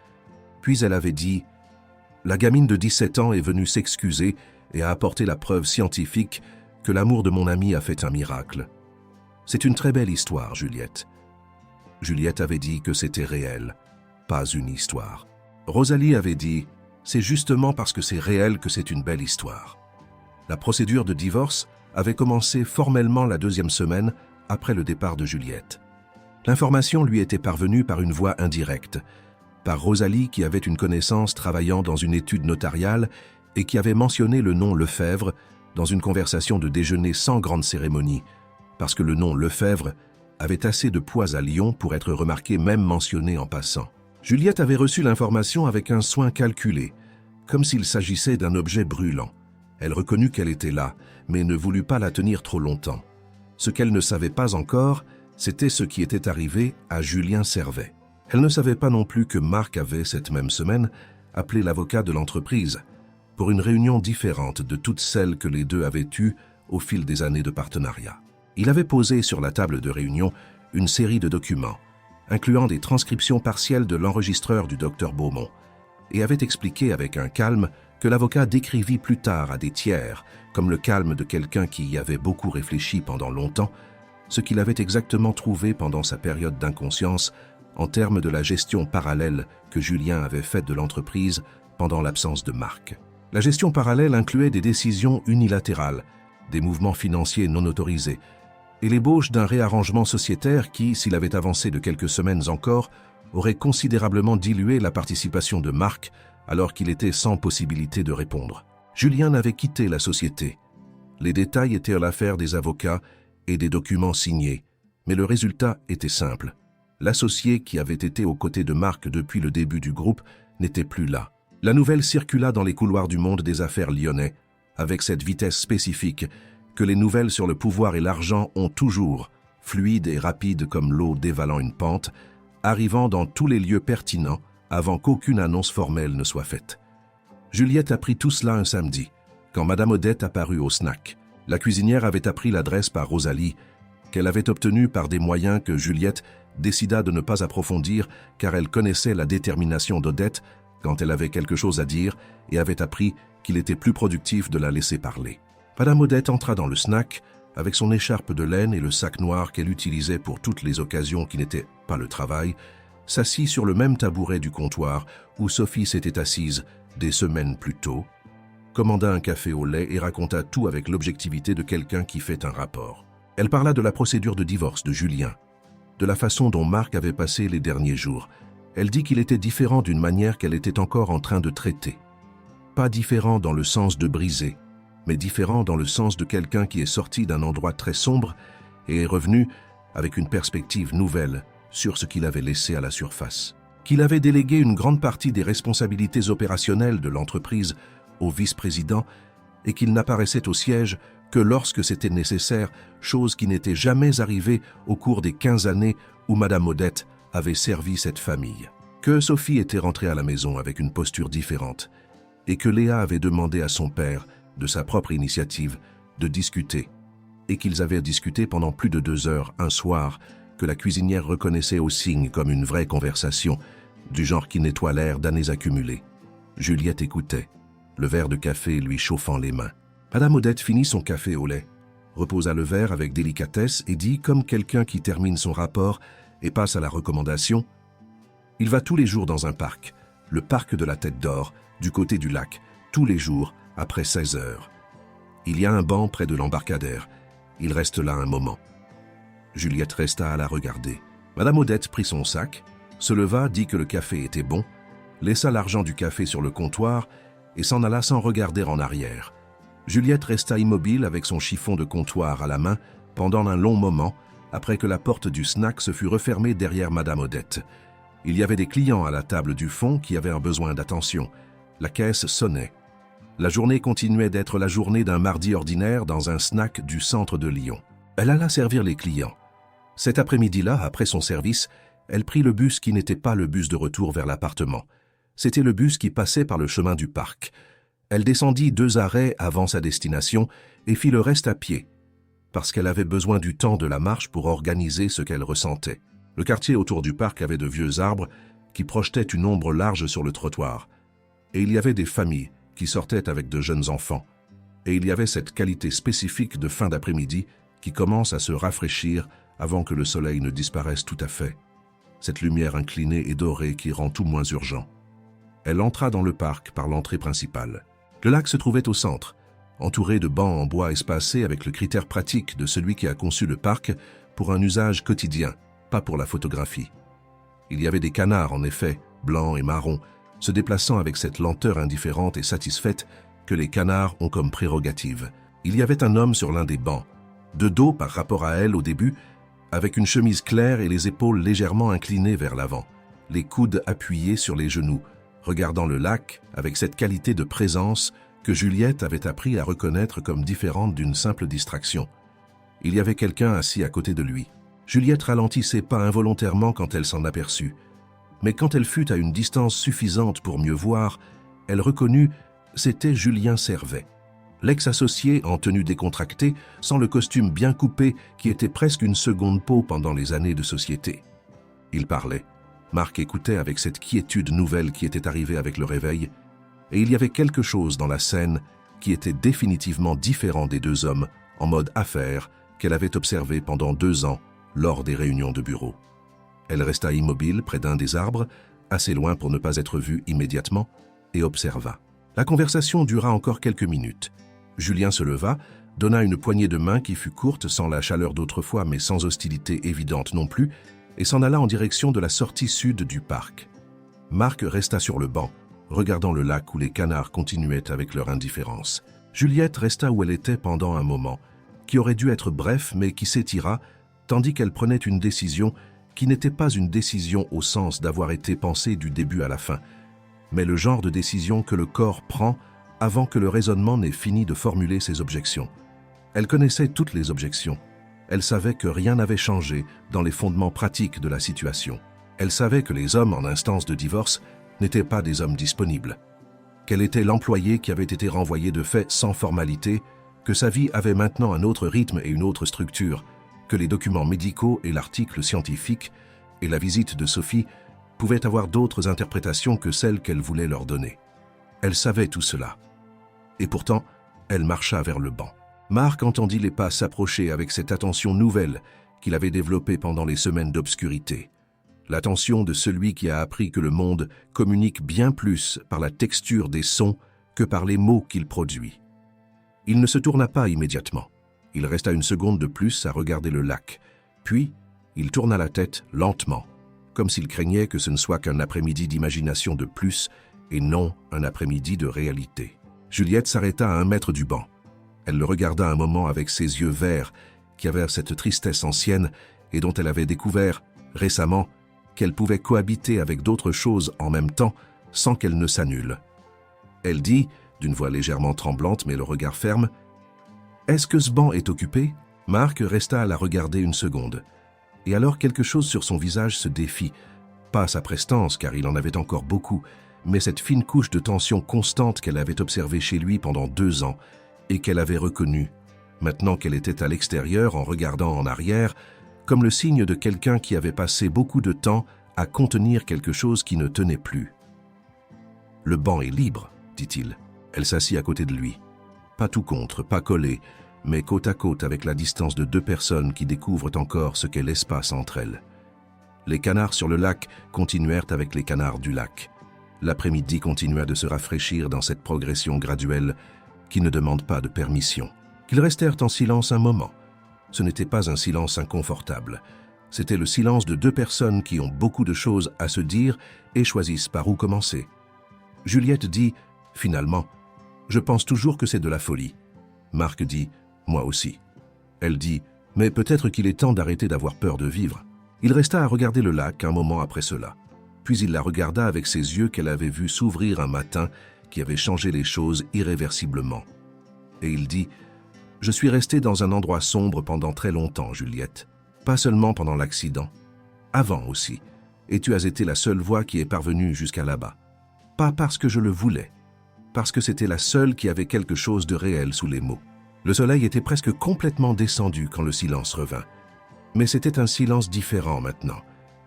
Puis elle avait dit « La gamine de 17 ans est venue s'excuser et a apporté la preuve scientifique que l'amour de mon ami a fait un miracle. C'est une très belle histoire, Juliette. » Juliette avait dit que c'était réel, pas une histoire. Rosalie avait dit « C'est justement parce que c'est réel que c'est une belle histoire. » La procédure de divorce avait commencé formellement la 2e semaine après le départ de Juliette. L'information lui était parvenue par une voie indirecte, par Rosalie qui avait une connaissance travaillant dans une étude notariale et qui avait mentionné le nom Lefebvre dans une conversation de déjeuner sans grande cérémonie, parce que le nom Lefebvre avait assez de poids à Lyon pour être remarqué même mentionné en passant. Juliette avait reçu l'information avec un soin calculé, comme s'il s'agissait d'un objet brûlant. Elle reconnut qu'elle était là, mais ne voulut pas la tenir trop longtemps. Ce qu'elle ne savait pas encore, c'était ce qui était arrivé à Julien Servet. Elle ne savait pas non plus que Marc avait, cette même semaine, appelé l'avocat de l'entreprise pour une réunion différente de toutes celles que les deux avaient eues au fil des années de partenariat. Il avait posé sur la table de réunion une série de documents, incluant des transcriptions partielles de l'enregistreur du docteur Beaumont, et avait expliqué avec un calme que l'avocat décrivit plus tard à des tiers, comme le calme de quelqu'un qui y avait beaucoup réfléchi pendant longtemps, ce qu'il avait exactement trouvé pendant sa période d'inconscience en termes de la gestion parallèle que Julien avait faite de l'entreprise pendant l'absence de Marc. La gestion parallèle incluait des décisions unilatérales, des mouvements financiers non autorisés, et l'ébauche d'un réarrangement sociétaire qui, s'il avait avancé de quelques semaines encore, aurait considérablement dilué la participation de Marc alors qu'il était sans possibilité de répondre. Julien avait quitté la société. Les détails étaient l'affaire des avocats et des documents signés, mais le résultat était simple. L'associé qui avait été aux côtés de Marc depuis le début du groupe n'était plus là. La nouvelle circula dans les couloirs du monde des affaires lyonnais, avec cette vitesse spécifique que les nouvelles sur le pouvoir et l'argent ont toujours, fluides et rapides comme l'eau dévalant une pente, arrivant dans tous les lieux pertinents avant qu'aucune annonce formelle ne soit faite. Juliette apprit tout cela un samedi, quand Madame Odette apparut au snack. La cuisinière avait appris l'adresse par Rosalie, qu'elle avait obtenue par des moyens que Juliette décida de ne pas approfondir car elle connaissait la détermination d'Odette quand elle avait quelque chose à dire et avait appris qu'il était plus productif de la laisser parler. Madame Odette entra dans le snack avec son écharpe de laine et le sac noir qu'elle utilisait pour toutes les occasions qui n'étaient pas le travail, s'assit sur le même tabouret du comptoir où Sophie s'était assise des semaines plus tôt, commanda un café au lait et raconta tout avec l'objectivité de quelqu'un qui fait un rapport. Elle parla de la procédure de divorce de Julien, de la façon dont Marc avait passé les derniers jours. Elle dit qu'il était différent d'une manière qu'elle était encore en train de traiter. Pas différent dans le sens de briser, mais différent dans le sens de quelqu'un qui est sorti d'un endroit très sombre et est revenu avec une perspective nouvelle sur ce qu'il avait laissé à la surface. Qu'il avait délégué une grande partie des responsabilités opérationnelles de l'entreprise au vice-président et qu'il n'apparaissait au siège que lorsque c'était nécessaire, chose qui n'était jamais arrivée au cours des 15 années où Madame Odette avait servi cette famille. Que Sophie était rentrée à la maison avec une posture différente et que Léa avait demandé à son père, de sa propre initiative, de discuter, et qu'ils avaient discuté pendant plus de 2 heures un soir que la cuisinière reconnaissait au signe comme une vraie conversation, du genre qui nettoie l'air d'années accumulées. Juliette écoutait, le verre de café lui chauffant les mains. Madame Odette finit son café au lait, reposa le verre avec délicatesse et dit, comme quelqu'un qui termine son rapport et passe à la recommandation, « Il va tous les jours dans un parc, le parc de la Tête d'Or, du côté du lac, tous les jours, après 16 heures. Il y a un banc près de l'embarcadère. Il reste là un moment. » Juliette resta à la regarder. Madame Odette prit son sac, se leva, dit que le café était bon, laissa l'argent du café sur le comptoir et s'en alla sans regarder en arrière. Juliette resta immobile avec son chiffon de comptoir à la main pendant un long moment après que la porte du snack se fut refermée derrière Madame Odette. Il y avait des clients à la table du fond qui avaient un besoin d'attention. La caisse sonnait. La journée continuait d'être la journée d'un mardi ordinaire dans un snack du centre de Lyon. Elle alla servir les clients. Cet après-midi-là, après son service, elle prit le bus qui n'était pas le bus de retour vers l'appartement. C'était le bus qui passait par le chemin du parc. Elle descendit 2 arrêts avant sa destination et fit le reste à pied, parce qu'elle avait besoin du temps de la marche pour organiser ce qu'elle ressentait. Le quartier autour du parc avait de vieux arbres qui projetait une ombre large sur le trottoir. Et il y avait des familles qui sortaient avec de jeunes enfants. Et il y avait cette qualité spécifique de fin d'après-midi qui commence à se rafraîchir avant que le soleil ne disparaisse tout à fait. Cette lumière inclinée et dorée qui rend tout moins urgent. Elle entra dans le parc par l'entrée principale. Le lac se trouvait au centre, entouré de bancs en bois espacés avec le critère pratique de celui qui a conçu le parc pour un usage quotidien, pas pour la photographie. Il y avait des canards, en effet, blancs et marrons, se déplaçant avec cette lenteur indifférente et satisfaite que les canards ont comme prérogative. Il y avait un homme sur l'un des bancs, de dos par rapport à elle au début, avec une chemise claire et les épaules légèrement inclinées vers l'avant, les coudes appuyés sur les genoux, regardant le lac avec cette qualité de présence que Juliette avait appris à reconnaître comme différente d'une simple distraction. Il y avait quelqu'un assis à côté de lui. Juliette ralentit ses pas involontairement quand elle s'en aperçut. Mais quand elle fut à une distance suffisante pour mieux voir, elle reconnut c'était Julien Servet, l'ex-associé en tenue décontractée, sans le costume bien coupé qui était presque une seconde peau pendant les années de société. Il parlait. Marc écoutait avec cette quiétude nouvelle qui était arrivée avec le réveil, et il y avait quelque chose dans la scène qui était définitivement différent des deux hommes en mode affaires qu'elle avait observé pendant 2 ans lors des réunions de bureau. Elle resta immobile près d'un des arbres, assez loin pour ne pas être vue immédiatement, et observa. La conversation dura encore quelques minutes. Julien se leva, donna une poignée de main qui fut courte sans la chaleur d'autrefois mais sans hostilité évidente non plus, et s'en alla en direction de la sortie sud du parc. Marc resta sur le banc, regardant le lac où les canards continuaient avec leur indifférence. Juliette resta où elle était pendant un moment, qui aurait dû être bref mais qui s'étira, tandis qu'elle prenait une décision qui n'était pas une décision au sens d'avoir été pensée du début à la fin, mais le genre de décision que le corps prend avant que le raisonnement n'ait fini de formuler ses objections. Elle connaissait toutes les objections. Elle savait que rien n'avait changé dans les fondements pratiques de la situation. Elle savait que les hommes en instance de divorce n'étaient pas des hommes disponibles, qu'elle était l'employé qui avait été renvoyé de fait sans formalité, que sa vie avait maintenant un autre rythme et une autre structure, que les documents médicaux et l'article scientifique et la visite de Sophie pouvaient avoir d'autres interprétations que celles qu'elle voulait leur donner. Elle savait tout cela. Et pourtant, elle marcha vers le banc. Marc entendit les pas s'approcher avec cette attention nouvelle qu'il avait développée pendant les semaines d'obscurité. L'attention de celui qui a appris que le monde communique bien plus par la texture des sons que par les mots qu'il produit. Il ne se tourna pas immédiatement. Il resta une seconde de plus à regarder le lac. Puis, il tourna la tête lentement, comme s'il craignait que ce ne soit qu'un après-midi d'imagination de plus et non un après-midi de réalité. Juliette s'arrêta à 1 mètre du banc. Elle le regarda un moment avec ses yeux verts qui avaient cette tristesse ancienne et dont elle avait découvert, récemment, qu'elle pouvait cohabiter avec d'autres choses en même temps sans qu'elle ne s'annule. Elle dit, d'une voix légèrement tremblante mais le regard ferme, « Est-ce que ce banc est occupé ?» Marc resta à la regarder une seconde. Et alors quelque chose sur son visage se défit, pas sa prestance car il en avait encore beaucoup, mais cette fine couche de tension constante qu'elle avait observée chez lui pendant 2 ans et qu'elle avait reconnue, maintenant qu'elle était à l'extérieur en regardant en arrière, comme le signe de quelqu'un qui avait passé beaucoup de temps à contenir quelque chose qui ne tenait plus. « Le banc est libre, dit-il. » Elle s'assit à côté de lui. Pas tout contre, pas collé, mais côte à côte avec la distance de 2 personnes qui découvrent encore ce qu'est l'espace entre elles. Les canards sur le lac continuèrent avec les canards du lac. L'après-midi continua de se rafraîchir dans cette progression graduelle qui ne demande pas de permission. Qu'ils restèrent en silence un moment. Ce n'était pas un silence inconfortable. C'était le silence de 2 personnes qui ont beaucoup de choses à se dire et choisissent par où commencer. Juliette dit, finalement, « Je pense toujours que c'est de la folie. » Marc dit, « Moi aussi. » Elle dit, « Mais peut-être qu'il est temps d'arrêter d'avoir peur de vivre. » Il resta à regarder le lac un moment après cela. Puis il la regarda avec ses yeux qu'elle avait vus s'ouvrir un matin qui avait changé les choses irréversiblement. Et il dit, « Je suis resté dans un endroit sombre pendant très longtemps, Juliette. Pas seulement pendant l'accident. Avant aussi. Et tu as été la seule voix qui est parvenue jusqu'à là-bas. Pas parce que je le voulais. Parce que c'était la seule qui avait quelque chose de réel sous les mots. » Le soleil était presque complètement descendu quand le silence revint. Mais c'était un silence différent maintenant.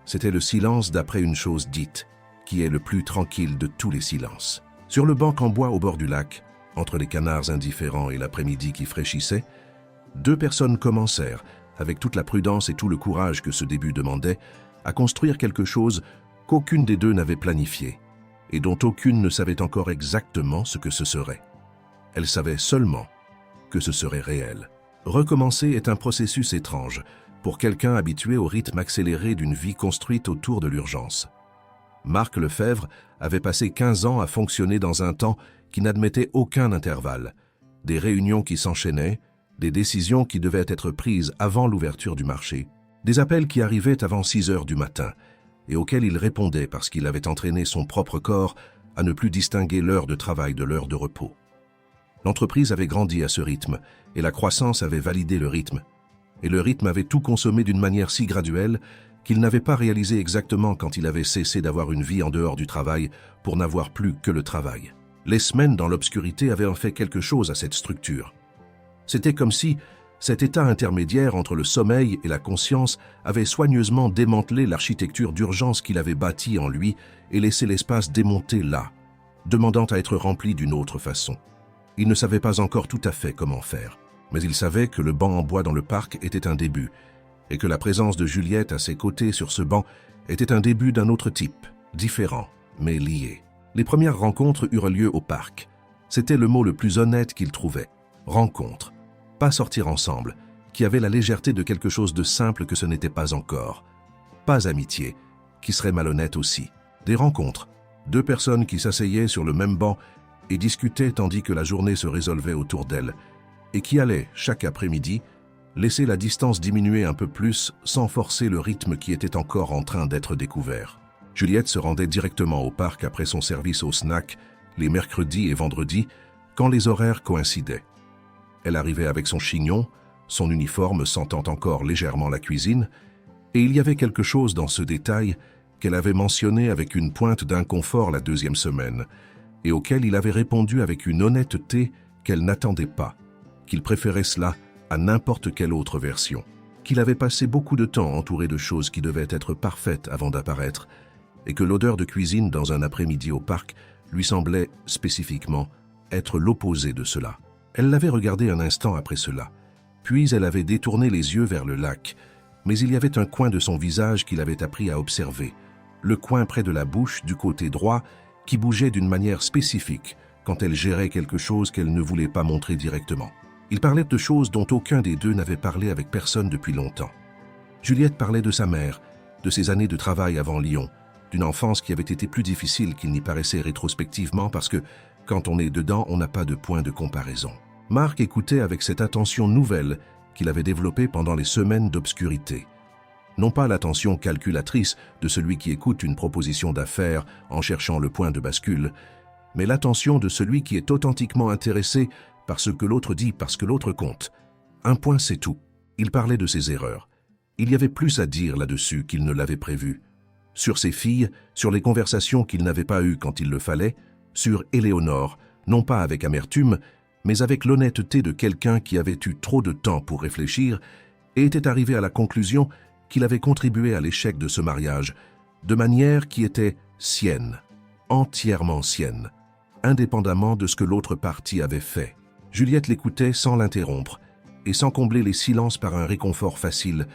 C'était le silence d'après une chose dite, qui est le plus tranquille de tous les silences. Sur le banc en bois au bord du lac, entre les canards indifférents et l'après-midi qui fraîchissait, deux personnes commencèrent, avec toute la prudence et tout le courage que ce début demandait, à construire quelque chose qu'aucune des deux n'avait planifié, et dont aucune ne savait encore exactement ce que ce serait. Elle savait seulement que ce serait réel. Recommencer est un processus étrange pour quelqu'un habitué au rythme accéléré d'une vie construite autour de l'urgence. Marc Lefebvre avait passé 15 ans à fonctionner dans un temps qui n'admettait aucun intervalle, des réunions qui s'enchaînaient, des décisions qui devaient être prises avant l'ouverture du marché, des appels qui arrivaient avant 6 heures du matin et auxquels il répondait parce qu'il avait entraîné son propre corps à ne plus distinguer l'heure de travail de l'heure de repos. L'entreprise avait grandi à ce rythme et la croissance avait validé le rythme. Et le rythme avait tout consommé d'une manière si graduelle qu'il n'avait pas réalisé exactement quand il avait cessé d'avoir une vie en dehors du travail pour n'avoir plus que le travail. Les semaines dans l'obscurité avaient en fait quelque chose à cette structure. C'était comme si cet état intermédiaire entre le sommeil et la conscience avait soigneusement démantelé l'architecture d'urgence qu'il avait bâtie en lui et laissé l'espace démonter là, demandant à être rempli d'une autre façon. Il ne savait pas encore tout à fait comment faire, mais il savait que le banc en bois dans le parc était un début, et que la présence de Juliette à ses côtés sur ce banc était un début d'un autre type, différent, mais lié. Les premières rencontres eurent lieu au parc. C'était le mot le plus honnête qu'il trouvait. Rencontre. Pas sortir ensemble, qui avait la légèreté de quelque chose de simple que ce n'était pas encore. Pas amitié, qui serait malhonnête aussi. Des rencontres. Deux personnes qui s'asseyaient sur le même banc et discutaient tandis que la journée se résolvait autour d'elles, et qui allaient, chaque après-midi, laisser la distance diminuer un peu plus sans forcer le rythme qui était encore en train d'être découvert. Juliette se rendait directement au parc après son service au snack, les mercredis et vendredis, quand les horaires coïncidaient. Elle arrivait avec son chignon, son uniforme sentant encore légèrement la cuisine, et il y avait quelque chose dans ce détail qu'elle avait mentionné avec une pointe d'inconfort la deuxième semaine, et auquel il avait répondu avec une honnêteté qu'elle n'attendait pas, qu'il préférait cela à n'importe quelle autre version, qu'il avait passé beaucoup de temps entouré de choses qui devaient être parfaites avant d'apparaître, et que l'odeur de cuisine dans un après-midi au parc lui semblait, spécifiquement, être l'opposé de cela. Elle l'avait regardé un instant après cela, puis elle avait détourné les yeux vers le lac, mais il y avait un coin de son visage qu'il avait appris à observer, le coin près de la bouche du côté droit qui bougeait d'une manière spécifique quand elle gérait quelque chose qu'elle ne voulait pas montrer directement. Il parlait de choses dont aucun des deux n'avait parlé avec personne depuis longtemps. Juliette parlait de sa mère, de ses années de travail avant Lyon, d'une enfance qui avait été plus difficile qu'il n'y paraissait rétrospectivement parce que, quand on est dedans, on n'a pas de point de comparaison. Marc écoutait avec cette attention nouvelle qu'il avait développée pendant les semaines d'obscurité. Non pas l'attention calculatrice de celui qui écoute une proposition d'affaires en cherchant le point de bascule, mais l'attention de celui qui est authentiquement intéressé par ce que l'autre dit parce que l'autre compte. Un point, c'est tout. Il parlait de ses erreurs. Il y avait plus à dire là-dessus qu'il ne l'avait prévu. Sur ses filles, sur les conversations qu'il n'avait pas eues quand il le fallait, sur Éléonore, non pas avec amertume, mais avec l'honnêteté de quelqu'un qui avait eu trop de temps pour réfléchir et était arrivé à la conclusion qu'il avait contribué à l'échec de ce mariage, de manière qui était sienne, entièrement sienne, indépendamment de ce que l'autre partie avait fait. Juliette l'écoutait sans l'interrompre et sans combler les silences par un réconfort facile,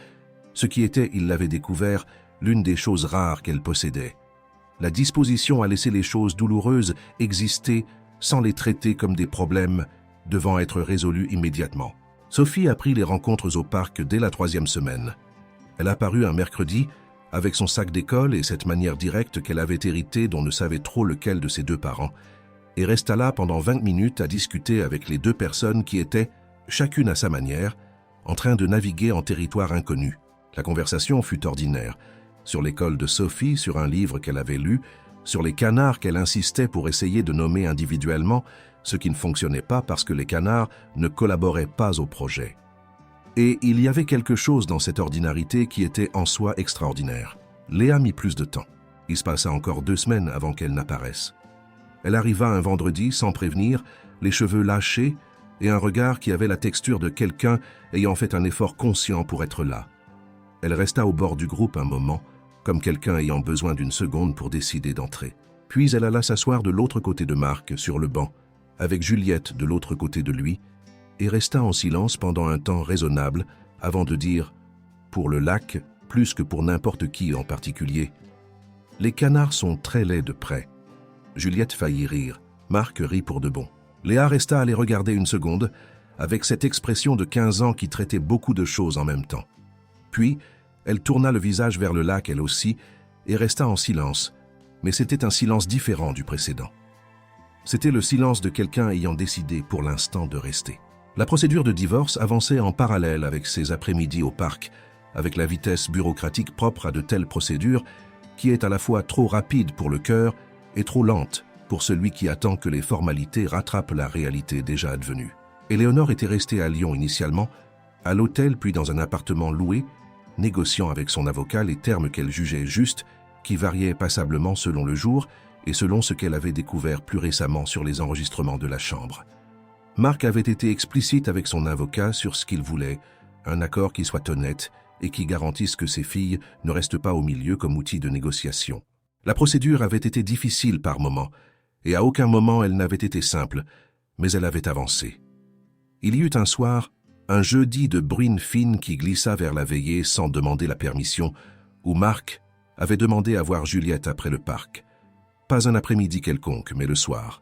ce qui était, il l'avait découvert, l'une des choses rares qu'elle possédait. La disposition à laisser les choses douloureuses exister sans les traiter comme des problèmes devant être résolus immédiatement. Sophie apprit les rencontres au parc dès la 3e semaine. Elle apparut un mercredi avec son sac d'école et cette manière directe qu'elle avait héritée dont ne savait trop lequel de ses deux parents, et resta là pendant 20 minutes à discuter avec les deux personnes qui étaient, chacune à sa manière, en train de naviguer en territoire inconnu. La conversation fut ordinaire, sur l'école de Sophie, sur un livre qu'elle avait lu, sur les canards qu'elle insistait pour essayer de nommer individuellement, ce qui ne fonctionnait pas parce que les canards ne collaboraient pas au projet. Et il y avait quelque chose dans cette ordinarité qui était en soi extraordinaire. Léa mit plus de temps. Il se passa encore 2 semaines avant qu'elle n'apparaisse. Elle arriva un vendredi sans prévenir, les cheveux lâchés et un regard qui avait la texture de quelqu'un ayant fait un effort conscient pour être là. Elle resta au bord du groupe un moment, comme quelqu'un ayant besoin d'une seconde pour décider d'entrer. Puis elle alla s'asseoir de l'autre côté de Marc, sur le banc, avec Juliette de l'autre côté de lui, et resta en silence pendant un temps raisonnable avant de dire, pour le lac, plus que pour n'importe qui en particulier, « Les canards sont très laids de près. » Juliette faillit rire. Marc rit pour de bon. Léa resta à les regarder une seconde, avec cette expression de 15 ans qui traitait beaucoup de choses en même temps. Puis, elle tourna le visage vers le lac elle aussi, et resta en silence, mais c'était un silence différent du précédent. C'était le silence de quelqu'un ayant décidé pour l'instant de rester. La procédure de divorce avançait en parallèle avec ces après-midi au parc, avec la vitesse bureaucratique propre à de telles procédures, qui est à la fois trop rapide pour le cœur et trop lente pour celui qui attend que les formalités rattrapent la réalité déjà advenue. Éléonore était restée à Lyon initialement, à l'hôtel puis dans un appartement loué, négociant avec son avocat les termes qu'elle jugeait justes, qui variaient passablement selon le jour et selon ce qu'elle avait découvert plus récemment sur les enregistrements de la chambre. Marc avait été explicite avec son avocat sur ce qu'il voulait, un accord qui soit honnête et qui garantisse que ses filles ne restent pas au milieu comme outil de négociation. La procédure avait été difficile par moments, et à aucun moment elle n'avait été simple, mais elle avait avancé. Il y eut un soir, un jeudi de bruine fine qui glissa vers la veillée sans demander la permission, où Marc avait demandé à voir Juliette après le parc. Pas un après-midi quelconque, mais le soir.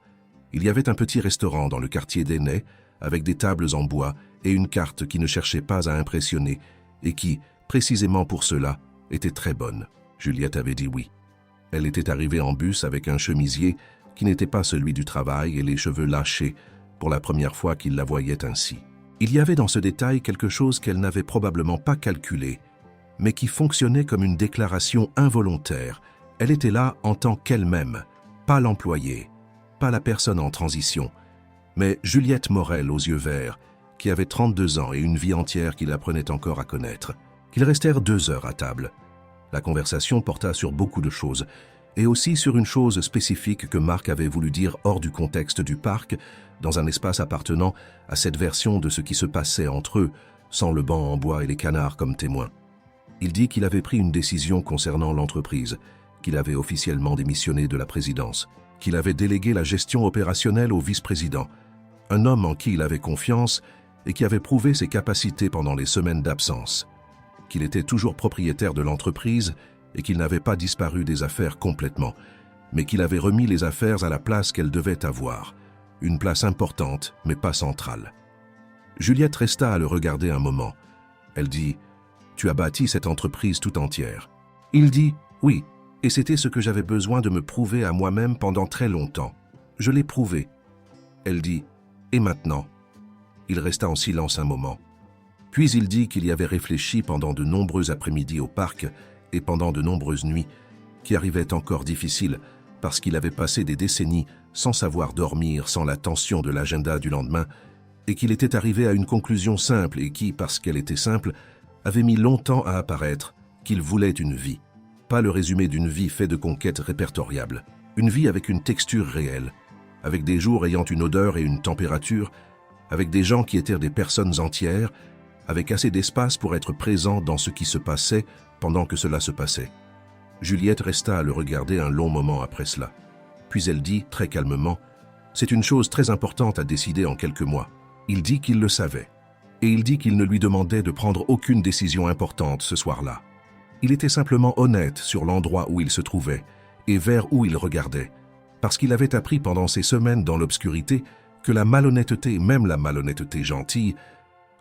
Il y avait un petit restaurant dans le quartier d'Ainay, avec des tables en bois et une carte qui ne cherchait pas à impressionner, et qui, précisément pour cela, était très bonne. Juliette avait dit oui. Elle était arrivée en bus avec un chemisier qui n'était pas celui du travail et les cheveux lâchés, pour la première fois qu'il la voyait ainsi. Il y avait dans ce détail quelque chose qu'elle n'avait probablement pas calculé, mais qui fonctionnait comme une déclaration involontaire. Elle était là en tant qu'elle-même, pas l'employée, pas la personne en transition, mais Juliette Morel aux yeux verts, qui avait 32 ans et une vie entière qu'il apprenait encore à connaître. Qu'ils restèrent 2 heures à table. La conversation porta sur beaucoup de choses, et aussi sur une chose spécifique que Marc avait voulu dire hors du contexte du parc, dans un espace appartenant à cette version de ce qui se passait entre eux, sans le banc en bois et les canards comme témoins. Il dit qu'il avait pris une décision concernant l'entreprise, qu'il avait officiellement démissionné de la présidence, qu'il avait délégué la gestion opérationnelle au vice-président, un homme en qui il avait confiance et qui avait prouvé ses capacités pendant les semaines d'absence, qu'il était toujours propriétaire de l'entreprise et qu'il n'avait pas disparu des affaires complètement, mais qu'il avait remis les affaires à la place qu'elles devaient avoir, une place importante mais pas centrale. Juliette resta à le regarder un moment. Elle dit « Tu as bâti cette entreprise tout entière. » Il dit « Oui, et c'était ce que j'avais besoin de me prouver à moi-même pendant très longtemps. Je l'ai prouvé. » Elle dit « Et maintenant ?» Il resta en silence un moment. Puis il dit qu'il y avait réfléchi pendant de nombreux après-midi au parc et pendant de nombreuses nuits, qui arrivaient encore difficiles parce qu'il avait passé des décennies sans savoir dormir, sans la tension de l'agenda du lendemain, et qu'il était arrivé à une conclusion simple et qui, parce qu'elle était simple, avait mis longtemps à apparaître, qu'il voulait une vie. Pas le résumé d'une vie fait de conquêtes répertoriables. Une vie avec une texture réelle, avec des jours ayant une odeur et une température, avec des gens qui étaient des personnes entières, avec assez d'espace pour être présent dans ce qui se passait pendant que cela se passait. Juliette resta à le regarder un long moment après cela. Puis elle dit, très calmement, « C'est une chose très importante à décider en quelques mois. » Il dit qu'il le savait. Et il dit qu'il ne lui demandait de prendre aucune décision importante ce soir-là. Il était simplement honnête sur l'endroit où il se trouvait et vers où il regardait, parce qu'il avait appris pendant ces semaines dans l'obscurité que la malhonnêteté, même la malhonnêteté gentille,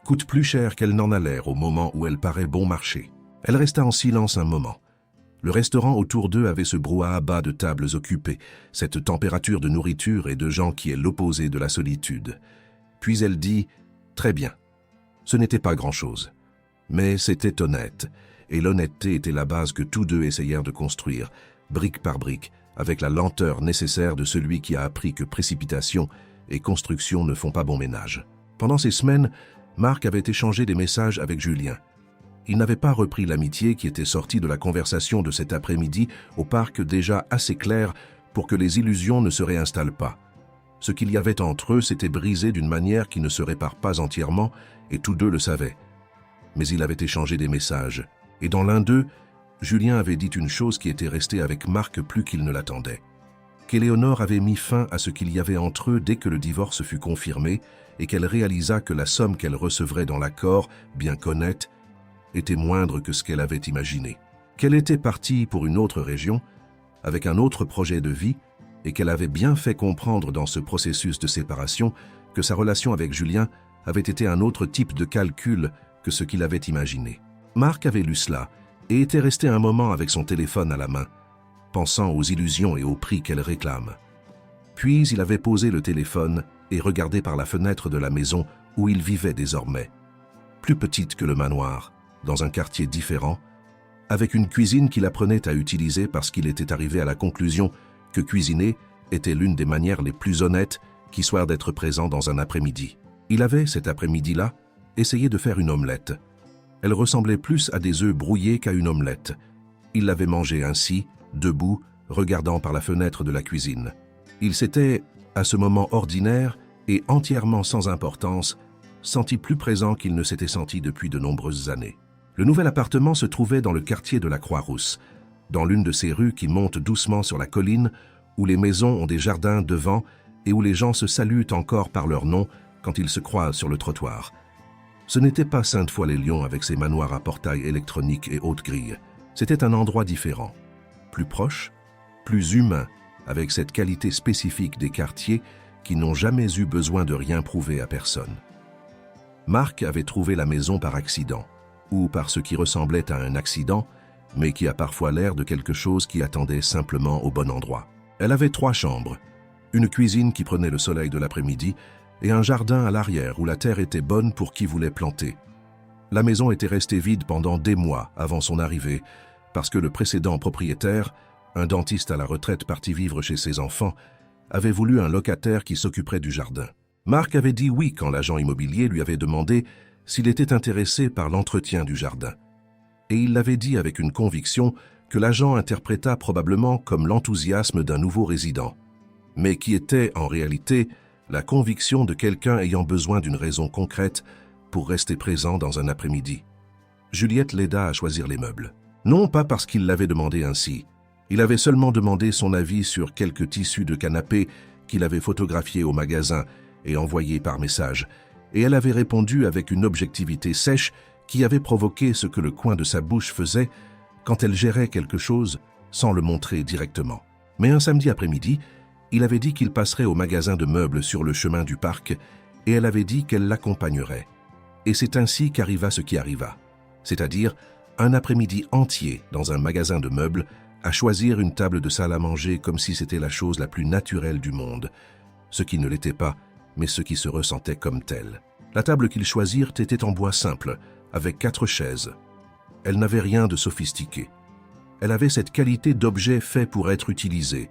coûte plus cher qu'elle n'en a l'air au moment où elle paraît bon marché. Elle resta en silence un moment. Le restaurant autour d'eux avait ce brouhaha bas de tables occupées, cette température de nourriture et de gens qui est l'opposé de la solitude. Puis elle dit « Très bien. » Ce n'était pas grand-chose. Mais c'était honnête, et l'honnêteté était la base que tous deux essayèrent de construire, brique par brique, avec la lenteur nécessaire de celui qui a appris que précipitation et construction ne font pas bon ménage. Pendant ces semaines, Marc avait échangé des messages avec Julien. Il n'avait pas repris l'amitié qui était sortie de la conversation de cet après-midi au parc déjà assez claire pour que les illusions ne se réinstallent pas. Ce qu'il y avait entre eux s'était brisé d'une manière qui ne se répare pas entièrement, et tous deux le savaient. Mais il avait échangé des messages, et dans l'un d'eux, Julien avait dit une chose qui était restée avec Marc plus qu'il ne l'attendait. Qu'Éléonore avait mis fin à ce qu'il y avait entre eux dès que le divorce fut confirmé et qu'elle réalisa que la somme qu'elle recevrait dans l'accord, bien qu'honnête, était moindre que ce qu'elle avait imaginé. Qu'elle était partie pour une autre région, avec un autre projet de vie, et qu'elle avait bien fait comprendre dans ce processus de séparation que sa relation avec Julien avait été un autre type de calcul que ce qu'il avait imaginé. Marc avait lu cela et était resté un moment avec son téléphone à la main, pensant aux illusions et au prix qu'elle réclame. Puis il avait posé le téléphone et regardé par la fenêtre de la maison où il vivait désormais. Plus petite que le manoir, dans un quartier différent, avec une cuisine qu'il apprenait à utiliser parce qu'il était arrivé à la conclusion que cuisiner était l'une des manières les plus honnêtes qui soit d'être présent dans un après-midi. Il avait, cet après-midi-là, essayé de faire une omelette. Elle ressemblait plus à des œufs brouillés qu'à une omelette. Il l'avait mangée ainsi, debout, regardant par la fenêtre de la cuisine. Il s'était, à ce moment ordinaire et entièrement sans importance, senti plus présent qu'il ne s'était senti depuis de nombreuses années. Le nouvel appartement se trouvait dans le quartier de la Croix-Rousse, dans l'une de ces rues qui montent doucement sur la colline, où les maisons ont des jardins devant et où les gens se saluent encore par leur nom quand ils se croisent sur le trottoir. Ce n'était pas Sainte-Foy-les-Lyons avec ses manoirs à portail électronique et hautes grilles. C'était un endroit différent, plus proche, plus humain, avec cette qualité spécifique des quartiers qui n'ont jamais eu besoin de rien prouver à personne. Marc avait trouvé la maison par accident, ou par ce qui ressemblait à un accident, mais qui a parfois l'air de quelque chose qui attendait simplement au bon endroit. Elle avait 3 chambres, une cuisine qui prenait le soleil de l'après-midi et un jardin à l'arrière où la terre était bonne pour qui voulait planter. La maison était restée vide pendant des mois avant son arrivée, parce que le précédent propriétaire, un dentiste à la retraite parti vivre chez ses enfants, avait voulu un locataire qui s'occuperait du jardin. Marc avait dit oui quand l'agent immobilier lui avait demandé s'il était intéressé par l'entretien du jardin. Et il l'avait dit avec une conviction que l'agent interpréta probablement comme l'enthousiasme d'un nouveau résident, mais qui était en réalité la conviction de quelqu'un ayant besoin d'une raison concrète pour rester présent dans un après-midi. Juliette l'aida à choisir les meubles. Non pas parce qu'il l'avait demandé ainsi. Il avait seulement demandé son avis sur quelques tissus de canapé qu'il avait photographiés au magasin et envoyés par message, et elle avait répondu avec une objectivité sèche qui avait provoqué ce que le coin de sa bouche faisait quand elle gérait quelque chose sans le montrer directement. Mais un samedi après-midi, il avait dit qu'il passerait au magasin de meubles sur le chemin du parc et elle avait dit qu'elle l'accompagnerait. Et c'est ainsi qu'arriva ce qui arriva, c'est-à-dire un après-midi entier dans un magasin de meubles à choisir une table de salle à manger comme si c'était la chose la plus naturelle du monde, ce qui ne l'était pas, mais ce qui se ressentait comme tel. La table qu'ils choisirent était en bois simple, avec 4 chaises. Elle n'avait rien de sophistiqué. Elle avait cette qualité d'objet fait pour être utilisé,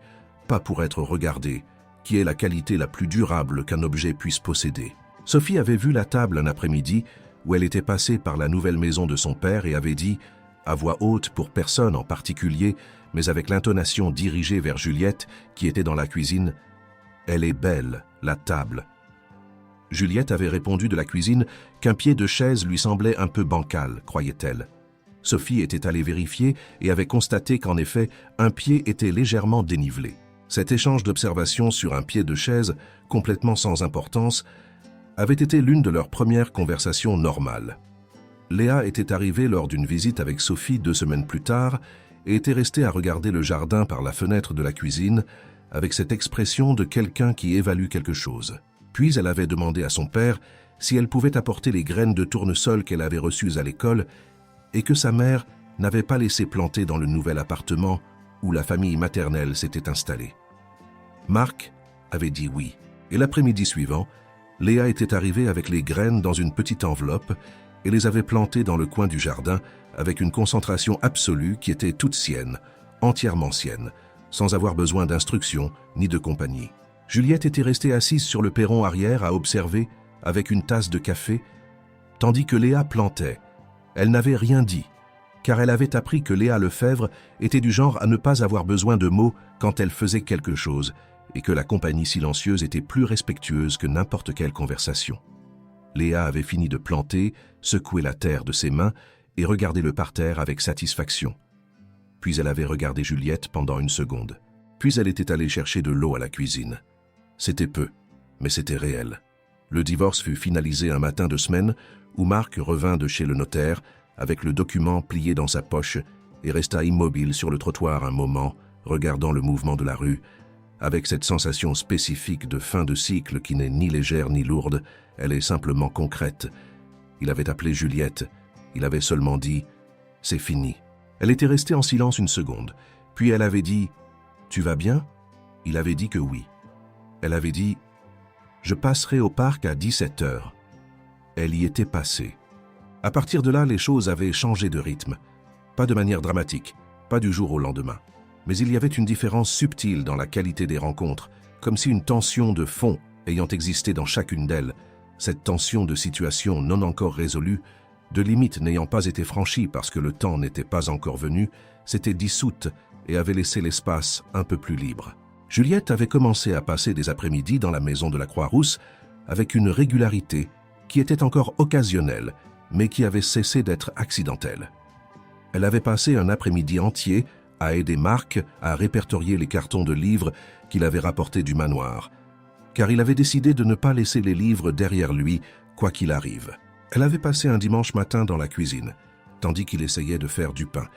pas pour être regardé, qui est la qualité la plus durable qu'un objet puisse posséder. Sophie avait vu la table un après-midi où elle était passée par la nouvelle maison de son père et avait dit, à voix haute pour personne en particulier, mais avec l'intonation dirigée vers Juliette, qui était dans la cuisine, « Elle est belle, la table ». Juliette avait répondu de la cuisine qu'un pied de chaise lui semblait un peu bancal, croyait-elle. Sophie était allée vérifier et avait constaté qu'en effet, un pied était légèrement dénivelé. Cet échange d'observations sur un pied de chaise, complètement sans importance, avait été l'une de leurs premières conversations normales. Léa était arrivée lors d'une visite avec Sophie 2 semaines plus tard et était restée à regarder le jardin par la fenêtre de la cuisine avec cette expression de quelqu'un qui évalue quelque chose. Puis elle avait demandé à son père si elle pouvait apporter les graines de tournesol qu'elle avait reçues à l'école et que sa mère n'avait pas laissé planter dans le nouvel appartement où la famille maternelle s'était installée. Marc avait dit oui, et l'après-midi suivant, Léa était arrivée avec les graines dans une petite enveloppe et les avait plantées dans le coin du jardin avec une concentration absolue qui était toute sienne, entièrement sienne, sans avoir besoin d'instructions ni de compagnie. Juliette était restée assise sur le perron arrière à observer avec une tasse de café, tandis que Léa plantait. Elle n'avait rien dit, car elle avait appris que Léa Lefebvre était du genre à ne pas avoir besoin de mots quand elle faisait quelque chose, et que la compagnie silencieuse était plus respectueuse que n'importe quelle conversation. Léa avait fini de planter, secouer la terre de ses mains et regarder le parterre avec satisfaction. Puis elle avait regardé Juliette pendant une seconde. Puis elle était allée chercher de l'eau à la cuisine. C'était peu, mais c'était réel. Le divorce fut finalisé un matin de semaine où Marc revint de chez le notaire avec le document plié dans sa poche et resta immobile sur le trottoir un moment, regardant le mouvement de la rue, avec cette sensation spécifique de fin de cycle qui n'est ni légère ni lourde, elle est simplement concrète. Il avait appelé Juliette, il avait seulement dit « c'est fini ». Elle était restée en silence une seconde, puis elle avait dit « tu vas bien ?» Il avait dit que oui. Elle avait dit « je passerai au parc à 17h ». Elle y était passée. À partir de là, les choses avaient changé de rythme. Pas de manière dramatique, pas du jour au lendemain. Mais il y avait une différence subtile dans la qualité des rencontres, comme si une tension de fond ayant existé dans chacune d'elles, cette tension de situation non encore résolue, de limites n'ayant pas été franchies parce que le temps n'était pas encore venu, s'était dissoute et avait laissé l'espace un peu plus libre. Juliette avait commencé à passer des après-midi dans la maison de la Croix-Rousse avec une régularité qui était encore occasionnelle, mais qui avait cessé d'être accidentelle. Elle avait passé un après-midi entier à aider Marc à répertorier les cartons de livres qu'il avait rapportés du manoir, car il avait décidé de ne pas laisser les livres derrière lui, quoi qu'il arrive. Elle avait passé un dimanche matin dans la cuisine, tandis qu'il essayait de faire du pain,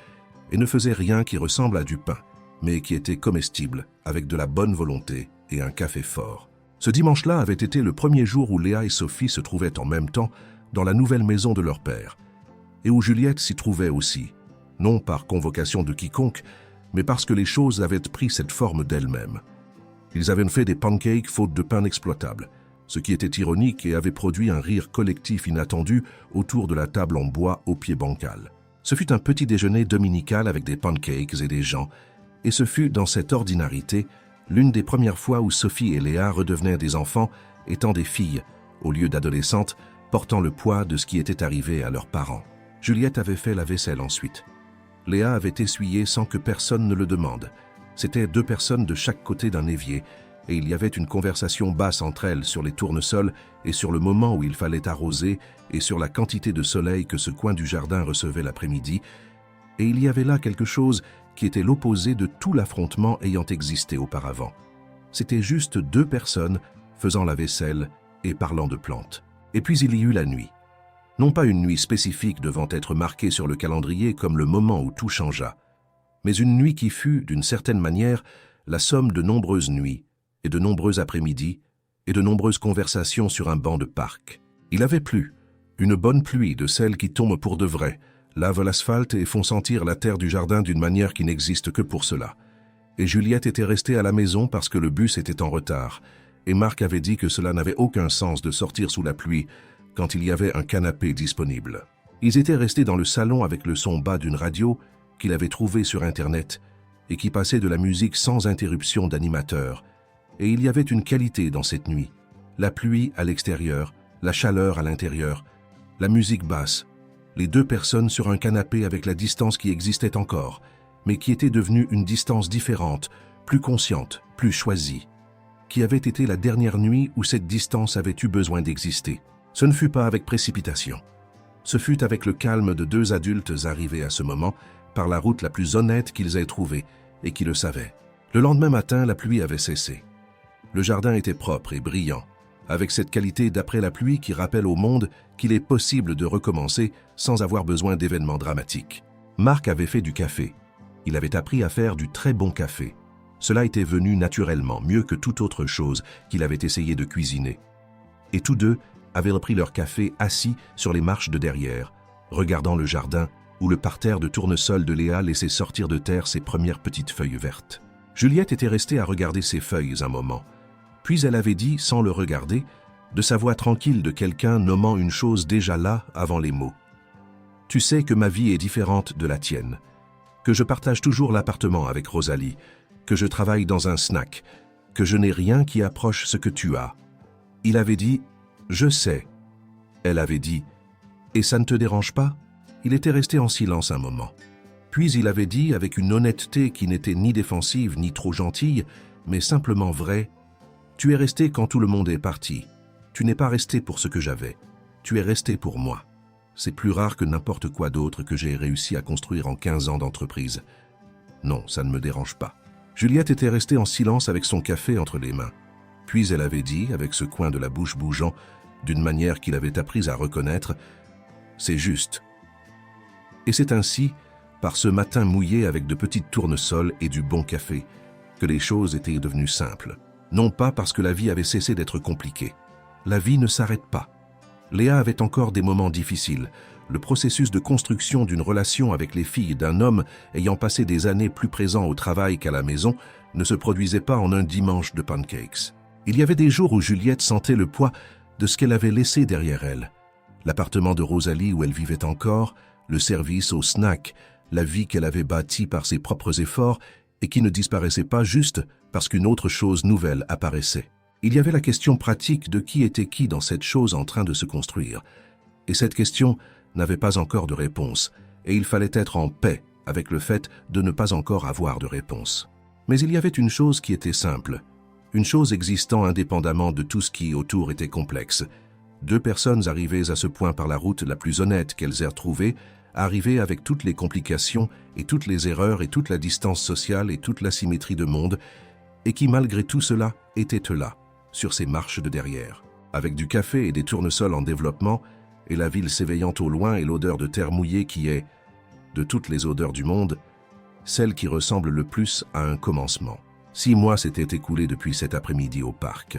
et ne faisait rien qui ressemble à du pain, mais qui était comestible, avec de la bonne volonté et un café fort. Ce dimanche-là avait été le premier jour où Léa et Sophie se trouvaient en même temps dans la nouvelle maison de leur père, et où Juliette s'y trouvait aussi, non par convocation de quiconque, mais parce que les choses avaient pris cette forme d'elles-mêmes. Ils avaient fait des pancakes faute de pain exploitable, ce qui était ironique et avait produit un rire collectif inattendu autour de la table en bois au pied bancal. Ce fut un petit déjeuner dominical avec des pancakes et des gens, et ce fut dans cette ordinarité l'une des premières fois où Sophie et Léa redevenaient des enfants, étant des filles, au lieu d'adolescentes, portant le poids de ce qui était arrivé à leurs parents. Juliette avait fait la vaisselle ensuite. Léa avait essuyé sans que personne ne le demande. C'étaient 2 personnes de chaque côté d'un évier, et il y avait une conversation basse entre elles sur les tournesols et sur le moment où il fallait arroser et sur la quantité de soleil que ce coin du jardin recevait l'après-midi, et il y avait là quelque chose qui était l'opposé de tout l'affrontement ayant existé auparavant. C'était juste 2 personnes faisant la vaisselle et parlant de plantes. Et puis il y eut la nuit. Non pas une nuit spécifique devant être marquée sur le calendrier comme le moment où tout changea, mais une nuit qui fut, d'une certaine manière, la somme de nombreuses nuits, et de nombreux après-midi, et de nombreuses conversations sur un banc de parc. Il avait plu, une bonne pluie de celles qui tombent pour de vrai, lavent l'asphalte et font sentir la terre du jardin d'une manière qui n'existe que pour cela. Et Juliette était restée à la maison parce que le bus était en retard, et Marc avait dit que cela n'avait aucun sens de sortir sous la pluie quand il y avait un canapé disponible. Ils étaient restés dans le salon avec le son bas d'une radio qu'il avait trouvée sur Internet et qui passait de la musique sans interruption d'animateur. Et il y avait une qualité dans cette nuit. La pluie à l'extérieur, la chaleur à l'intérieur, la musique basse, les 2 personnes sur un canapé avec la distance qui existait encore, mais qui était devenue une distance différente, plus consciente, plus choisie, qui avait été la dernière nuit où cette distance avait eu besoin d'exister. Ce ne fut pas avec précipitation. Ce fut avec le calme de 2 adultes arrivés à ce moment par la route la plus honnête qu'ils aient trouvée et qui le savaient. Le lendemain matin, la pluie avait cessé. Le jardin était propre et brillant, avec cette qualité d'après la pluie qui rappelle au monde qu'il est possible de recommencer sans avoir besoin d'événements dramatiques. Marc avait fait du café. Il avait appris à faire du très bon café. Cela était venu naturellement, mieux que toute autre chose qu'il avait essayé de cuisiner. Et tous 2 avaient repris leur café assis sur les marches de derrière, regardant le jardin où le parterre de tournesol de Léa laissait sortir de terre ses premières petites feuilles vertes. Juliette était restée à regarder ses feuilles un moment. Puis elle avait dit, sans le regarder, de sa voix tranquille de quelqu'un nommant une chose déjà là avant les mots. « Tu sais que ma vie est différente de la tienne, que je partage toujours l'appartement avec Rosalie, que je travaille dans un snack, que je n'ai rien qui approche ce que tu as. » Il avait dit « Je sais ». Elle avait dit « Et ça ne te dérange pas ?» Il était resté en silence un moment. Puis il avait dit avec une honnêteté qui n'était ni défensive ni trop gentille, mais simplement vraie, « Tu es resté quand tout le monde est parti. Tu n'es pas resté pour ce que j'avais. Tu es resté pour moi. C'est plus rare que n'importe quoi d'autre que j'ai réussi à construire en 15 ans d'entreprise. Non, ça ne me dérange pas. Juliette était restée en silence avec son café entre les mains. Puis elle avait dit, avec ce coin de la bouche bougeant, d'une manière qu'il avait appris à reconnaître, « C'est juste. » Et c'est ainsi, par ce matin mouillé avec de petites tournesols et du bon café, que les choses étaient devenues simples. Non pas parce que la vie avait cessé d'être compliquée. La vie ne s'arrête pas. Léa avait encore des moments difficiles. Le processus de construction d'une relation avec les filles d'un homme ayant passé des années plus présent au travail qu'à la maison ne se produisait pas en un dimanche de pancakes. Il y avait des jours où Juliette sentait le poids de ce qu'elle avait laissé derrière elle. L'appartement de Rosalie où elle vivait encore, le service au snack, la vie qu'elle avait bâtie par ses propres efforts et qui ne disparaissait pas juste parce qu'une autre chose nouvelle apparaissait. Il y avait la question pratique de qui était qui dans cette chose en train de se construire. Et cette question n'avait pas encore de réponse, et il fallait être en paix avec le fait de ne pas encore avoir de réponse. Mais il y avait une chose qui était simple, une chose existant indépendamment de tout ce qui autour était complexe. Deux personnes arrivées à ce point par la route la plus honnête qu'elles aient trouvée, arrivées avec toutes les complications et toutes les erreurs et toute la distance sociale et toute l'asymétrie de monde, et qui malgré tout cela étaient là, sur ces marches de derrière, avec du café et des tournesols en développement, et la ville s'éveillant au loin et l'odeur de terre mouillée qui est, de toutes les odeurs du monde, celle qui ressemble le plus à un commencement. 6 mois s'étaient écoulés depuis cet après-midi au parc,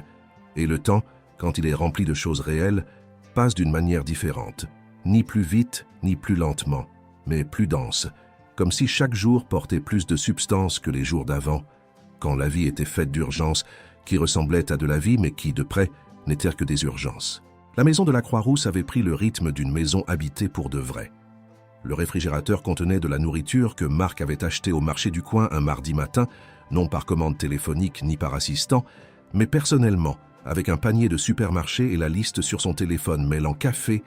et le temps, quand il est rempli de choses réelles, passe d'une manière différente, ni plus vite, ni plus lentement, mais plus dense, comme si chaque jour portait plus de substance que les jours d'avant, quand la vie était faite d'urgences qui ressemblaient à de la vie mais qui, de près, n'étaient que des urgences. La maison de la Croix-Rousse avait pris le rythme d'une maison habitée pour de vrai. Le réfrigérateur contenait de la nourriture que Marc avait achetée au marché du coin un mardi matin, non par commande téléphonique ni par assistant, mais personnellement, avec un panier de supermarché et la liste sur son téléphone mêlant café,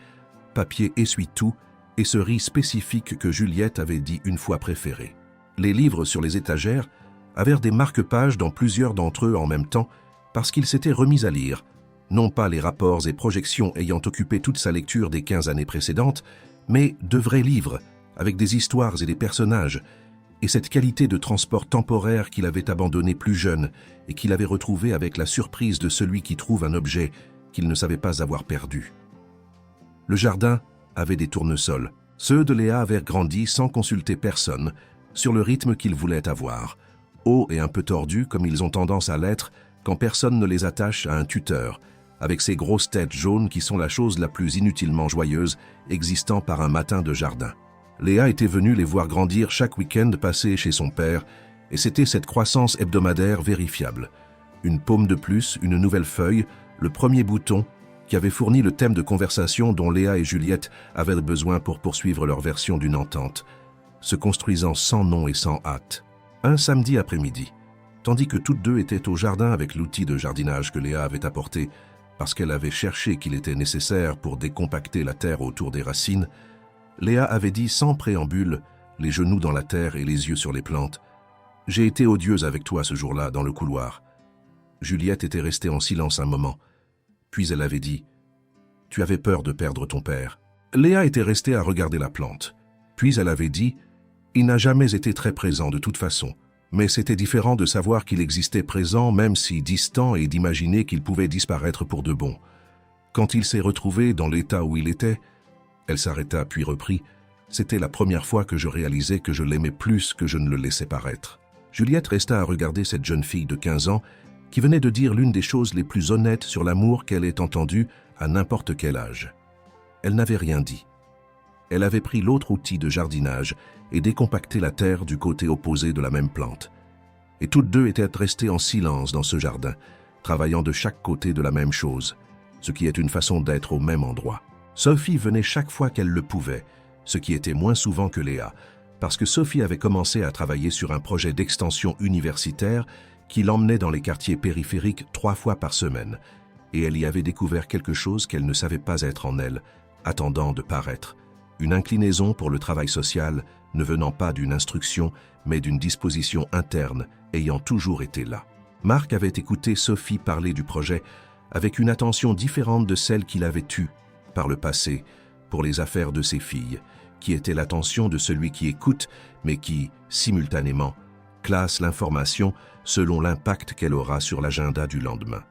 papier essuie-tout et ce riz spécifique que Juliette avait dit une fois préféré. Les livres sur les étagères avaient des marque-pages dans plusieurs d'entre eux en même temps parce qu'il s'était remis à lire, non pas les rapports et projections ayant occupé toute sa lecture des 15 années précédentes, mais de vrais livres, avec des histoires et des personnages, et cette qualité de transport temporaire qu'il avait abandonné plus jeune et qu'il avait retrouvé avec la surprise de celui qui trouve un objet qu'il ne savait pas avoir perdu. Le jardin avait des tournesols. Ceux de Léa avaient grandi sans consulter personne, sur le rythme qu'ils voulaient avoir, hauts et un peu tordus comme ils ont tendance à l'être quand personne ne les attache à un tuteur, avec ces grosses têtes jaunes qui sont la chose la plus inutilement joyeuse existant par un matin de jardin. Léa était venue les voir grandir chaque week-end passé chez son père, et c'était cette croissance hebdomadaire vérifiable. Une paume de plus, une nouvelle feuille, le premier bouton, qui avait fourni le thème de conversation dont Léa et Juliette avaient besoin pour poursuivre leur version d'une entente, se construisant sans nom et sans hâte. Un samedi après-midi, tandis que toutes deux étaient au jardin avec l'outil de jardinage que Léa avait apporté, parce qu'elle avait cherché qu'il était nécessaire pour décompacter la terre autour des racines, Léa avait dit sans préambule, les genoux dans la terre et les yeux sur les plantes, « J'ai été odieuse avec toi ce jour-là dans le couloir. » Juliette était restée en silence un moment, puis elle avait dit, « Tu avais peur de perdre ton père. » Léa était restée à regarder la plante, puis elle avait dit, « Il n'a jamais été très présent de toute façon. » Mais c'était différent de savoir qu'il existait présent, même si distant, et d'imaginer qu'il pouvait disparaître pour de bon. Quand il s'est retrouvé dans l'état où il était, elle s'arrêta puis reprit, c'était la première fois que je réalisais que je l'aimais plus que je ne le laissais paraître. Juliette resta à regarder cette jeune fille de 15 ans qui venait de dire l'une des choses les plus honnêtes sur l'amour qu'elle ait entendue à n'importe quel âge. Elle n'avait rien dit. Elle avait pris l'autre outil de jardinage et décompacté la terre du côté opposé de la même plante. Et toutes deux étaient restées en silence dans ce jardin, travaillant de chaque côté de la même chose, ce qui est une façon d'être au même endroit. Sophie venait chaque fois qu'elle le pouvait, ce qui était moins souvent que Léa, parce que Sophie avait commencé à travailler sur un projet d'extension universitaire qui l'emmenait dans les quartiers périphériques 3 fois par semaine, et elle y avait découvert quelque chose qu'elle ne savait pas être en elle, attendant de paraître. Une inclinaison pour le travail social ne venant pas d'une instruction, mais d'une disposition interne ayant toujours été là. Marc avait écouté Sophie parler du projet avec une attention différente de celle qu'il avait eue par le passé pour les affaires de ses filles, qui était l'attention de celui qui écoute, mais qui, simultanément, classe l'information selon l'impact qu'elle aura sur l'agenda du lendemain.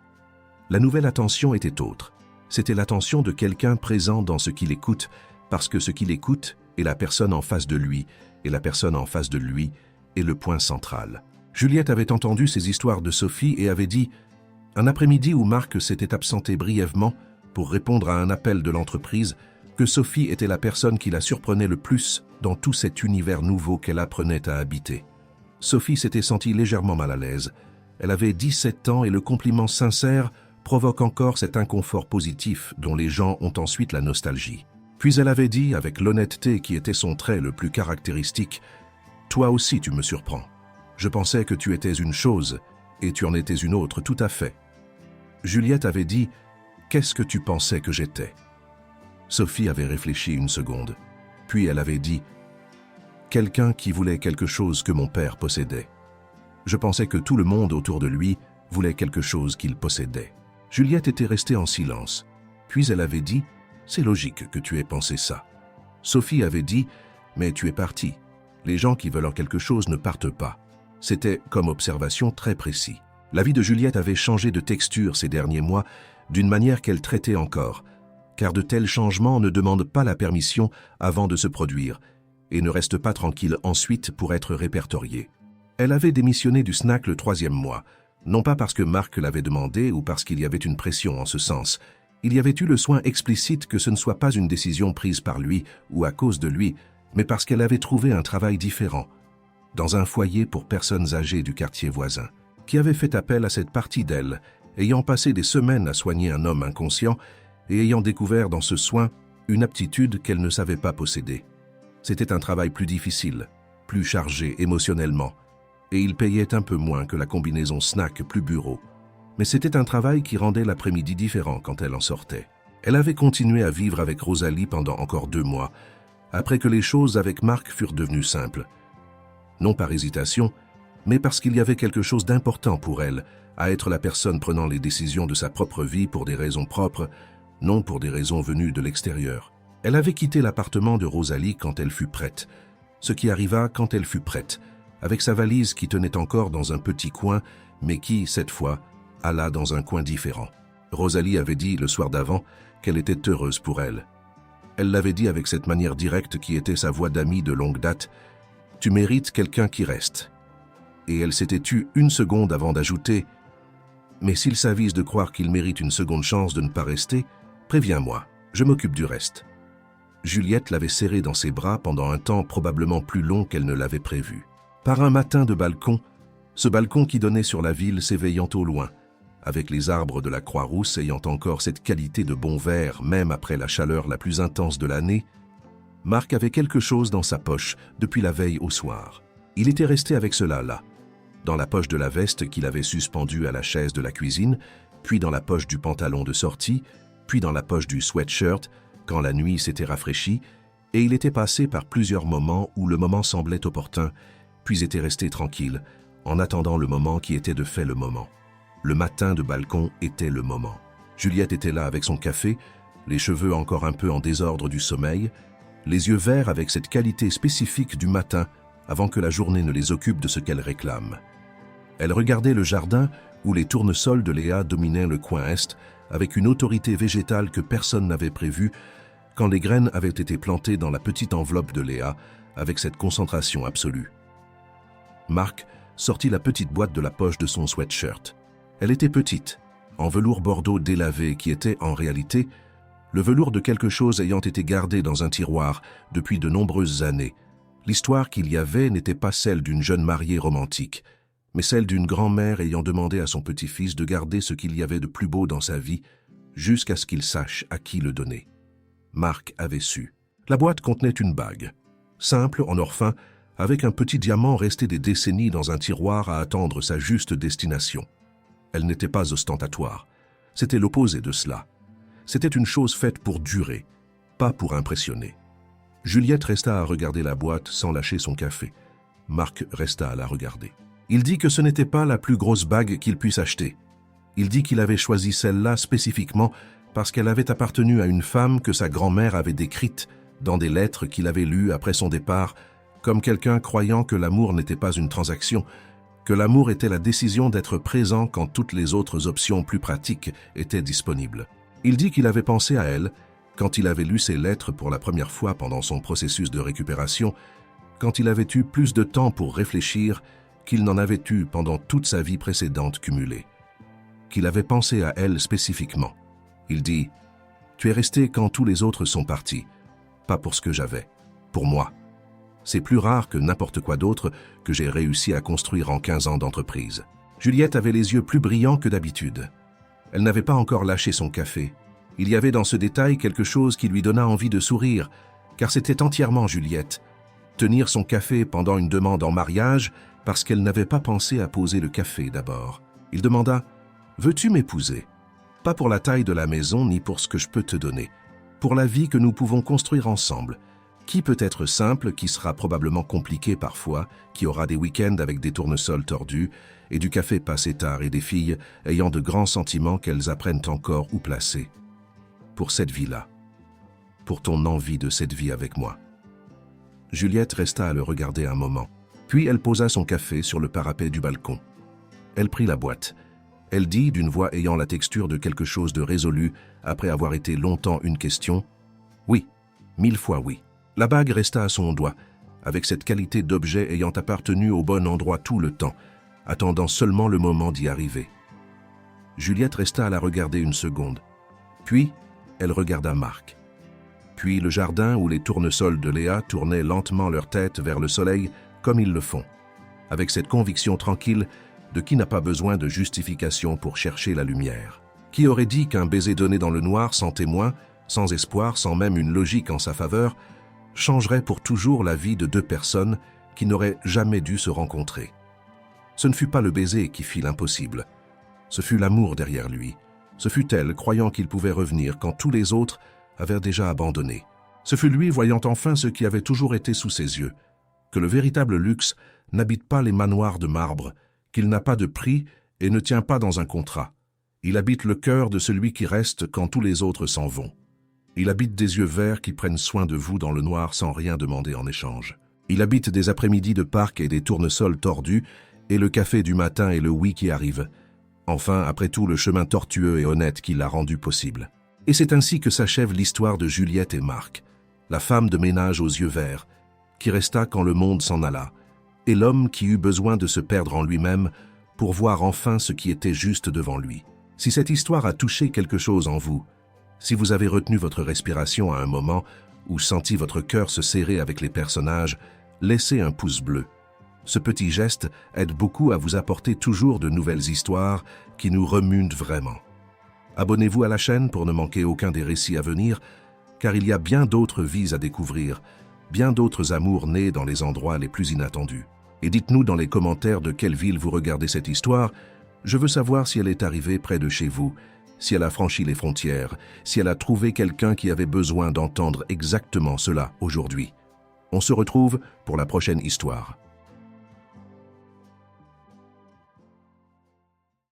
La nouvelle attention était autre. C'était l'attention de quelqu'un présent dans ce qu'il écoute, parce que ce qu'il écoute est la personne en face de lui, et la personne en face de lui est le point central. Juliette avait entendu ces histoires de Sophie et avait dit « Un après-midi où Marc s'était absenté brièvement pour répondre à un appel de l'entreprise, que Sophie était la personne qui la surprenait le plus dans tout cet univers nouveau qu'elle apprenait à habiter. Sophie s'était sentie légèrement mal à l'aise. Elle avait 17 ans et le compliment sincère provoque encore cet inconfort positif dont les gens ont ensuite la nostalgie. Puis elle avait dit, avec l'honnêteté qui était son trait le plus caractéristique, « Toi aussi tu me surprends. Je pensais que tu étais une chose et tu en étais une autre tout à fait. » Juliette avait dit, « Qu'est-ce que tu pensais que j'étais ?» Sophie avait réfléchi une seconde. Puis elle avait dit, « Quelqu'un qui voulait quelque chose que mon père possédait. Je pensais que tout le monde autour de lui voulait quelque chose qu'il possédait. » Juliette était restée en silence. Puis elle avait dit, « C'est logique que tu aies pensé ça. » Sophie avait dit, « Mais tu es parti. Les gens qui veulent quelque chose ne partent pas. » C'était comme observation très précis. La vie de Juliette avait changé de texture ces derniers mois d'une manière qu'elle traitait encore, car de tels changements ne demandent pas la permission avant de se produire et ne restent pas tranquilles ensuite pour être répertoriés. Elle avait démissionné du snack le 3e mois, non pas parce que Marc l'avait demandé ou parce qu'il y avait une pression en ce sens. Il y avait eu le soin explicite que ce ne soit pas une décision prise par lui ou à cause de lui, mais parce qu'elle avait trouvé un travail différent, dans un foyer pour personnes âgées du quartier voisin, qui avait fait appel à cette partie d'elle, ayant passé des semaines à soigner un homme inconscient et ayant découvert dans ce soin une aptitude qu'elle ne savait pas posséder. C'était un travail plus difficile, plus chargé émotionnellement, et il payait un peu moins que la combinaison snack plus bureau. Mais c'était un travail qui rendait l'après-midi différent quand elle en sortait. Elle avait continué à vivre avec Rosalie pendant encore 2 mois, après que les choses avec Marc furent devenues simples. Non par hésitation, mais parce qu'il y avait quelque chose d'important pour elle, à être la personne prenant les décisions de sa propre vie pour des raisons propres, non pour des raisons venues de l'extérieur. Elle avait quitté l'appartement de Rosalie quand elle fut prête, ce qui arriva quand elle fut prête, avec sa valise qui tenait encore dans un petit coin, mais qui, cette fois, alla dans un coin différent. Rosalie avait dit le soir d'avant qu'elle était heureuse pour elle. Elle l'avait dit avec cette manière directe qui était sa voix d'amie de longue date, « Tu mérites quelqu'un qui reste. » Et elle s'était tue une seconde avant d'ajouter, « Mais s'il s'avise de croire qu'il mérite une seconde chance de ne pas rester, préviens-moi, je m'occupe du reste. » Juliette l'avait serré dans ses bras pendant un temps probablement plus long qu'elle ne l'avait prévu. Par un matin de balcon, ce balcon qui donnait sur la ville s'éveillant au loin, avec les arbres de la Croix-Rousse ayant encore cette qualité de bon vert même après la chaleur la plus intense de l'année, Marc avait quelque chose dans sa poche depuis la veille au soir. Il était resté avec cela là, dans la poche de la veste qu'il avait suspendue à la chaise de la cuisine, puis dans la poche du pantalon de sortie, puis dans la poche du sweatshirt quand la nuit s'était rafraîchie, et il était passé par plusieurs moments où le moment semblait opportun, puis était resté tranquille, en attendant le moment qui était de fait le moment. Le matin de balcon était le moment. Juliette était là avec son café, les cheveux encore un peu en désordre du sommeil, les yeux verts avec cette qualité spécifique du matin avant que la journée ne les occupe de ce qu'elle réclame. Elle regardait le jardin où les tournesols de Léa dominaient le coin est avec une autorité végétale que personne n'avait prévue quand les graines avaient été plantées dans la petite enveloppe de Léa avec cette concentration absolue. Marc sortit la petite boîte de la poche de son sweatshirt. Elle était petite, en velours bordeaux délavé qui était, en réalité, le velours de quelque chose ayant été gardé dans un tiroir depuis de nombreuses années. L'histoire qu'il y avait n'était pas celle d'une jeune mariée romantique, mais celle d'une grand-mère ayant demandé à son petit-fils de garder ce qu'il y avait de plus beau dans sa vie jusqu'à ce qu'il sache à qui le donner. Marc avait su. La boîte contenait une bague, simple en or fin, avec un petit diamant resté des décennies dans un tiroir à attendre sa juste destination. Elle n'était pas ostentatoire. C'était l'opposé de cela. C'était une chose faite pour durer, pas pour impressionner. Juliette resta à regarder la boîte sans lâcher son café. Marc resta à la regarder. Il dit que ce n'était pas la plus grosse bague qu'il puisse acheter. Il dit qu'il avait choisi celle-là spécifiquement parce qu'elle avait appartenu à une femme que sa grand-mère avait décrite dans des lettres qu'il avait lues après son départ comme quelqu'un croyant que l'amour n'était pas une transaction, que l'amour était la décision d'être présent quand toutes les autres options plus pratiques étaient disponibles. Il dit qu'il avait pensé à elle quand il avait lu ses lettres pour la première fois pendant son processus de récupération, quand il avait eu plus de temps pour réfléchir qu'il n'en avait eu pendant toute sa vie précédente cumulée. Qu'il avait pensé à elle spécifiquement. Il dit « Tu es resté quand tous les autres sont partis, pas pour ce que j'avais, pour moi. C'est plus rare que n'importe quoi d'autre que j'ai réussi à construire en 15 ans d'entreprise. » Juliette avait les yeux plus brillants que d'habitude. Elle n'avait pas encore lâché son café. Il y avait dans ce détail quelque chose qui lui donna envie de sourire, car c'était entièrement Juliette. Tenir son café pendant une demande en mariage parce qu'elle n'avait pas pensé à poser le café d'abord. Il demanda « Veux-tu m'épouser ? Pas pour la taille de la maison ni pour ce que je peux te donner, pour la vie que nous pouvons construire ensemble, qui peut être simple, qui sera probablement compliqué parfois, qui aura des week-ends avec des tournesols tordus et du café passé tard et des filles ayant de grands sentiments qu'elles apprennent encore où placer. Pour cette vie-là, pour ton envie de cette vie avec moi. » Juliette resta à le regarder un moment. Puis elle posa son café sur le parapet du balcon. Elle prit la boîte. Elle dit, d'une voix ayant la texture de quelque chose de résolu, après avoir été longtemps une question, « Oui, 1000 fois oui. » La bague resta à son doigt, avec cette qualité d'objet ayant appartenu au bon endroit tout le temps, attendant seulement le moment d'y arriver. Juliette resta à la regarder une seconde. Puis, elle regarda Marc. Puis le jardin où les tournesols de Léa tournaient lentement leur tête vers le soleil comme ils le font, avec cette conviction tranquille de qui n'a pas besoin de justification pour chercher la lumière. Qui aurait dit qu'un baiser donné dans le noir, sans témoin, sans espoir, sans même une logique en sa faveur, changerait pour toujours la vie de deux personnes qui n'auraient jamais dû se rencontrer. Ce ne fut pas le baiser qui fit l'impossible. Ce fut l'amour derrière lui. Ce fut elle, croyant qu'il pouvait revenir quand tous les autres avaient déjà abandonné. Ce fut lui voyant enfin ce qui avait toujours été sous ses yeux, que le véritable luxe n'habite pas les manoirs de marbre, qu'il n'a pas de prix et ne tient pas dans un contrat. Il habite le cœur de celui qui reste quand tous les autres s'en vont. Il habite des yeux verts qui prennent soin de vous dans le noir sans rien demander en échange. Il habite des après-midi de parc et des tournesols tordus et le café du matin et le oui qui arrive. Enfin, après tout, le chemin tortueux et honnête qui l'a rendu possible. Et c'est ainsi que s'achève l'histoire de Juliette et Marc, la femme de ménage aux yeux verts, qui resta quand le monde s'en alla, et l'homme qui eut besoin de se perdre en lui-même pour voir enfin ce qui était juste devant lui. Si cette histoire a touché quelque chose en vous, si vous avez retenu votre respiration à un moment ou senti votre cœur se serrer avec les personnages, laissez un pouce bleu. Ce petit geste aide beaucoup à vous apporter toujours de nouvelles histoires qui nous remuent vraiment. Abonnez-vous à la chaîne pour ne manquer aucun des récits à venir, car il y a bien d'autres vies à découvrir, bien d'autres amours nés dans les endroits les plus inattendus. Et dites-nous dans les commentaires de quelle ville vous regardez cette histoire. Je veux savoir si elle est arrivée près de chez vous, si elle a franchi les frontières, si elle a trouvé quelqu'un qui avait besoin d'entendre exactement cela aujourd'hui. On se retrouve pour la prochaine histoire.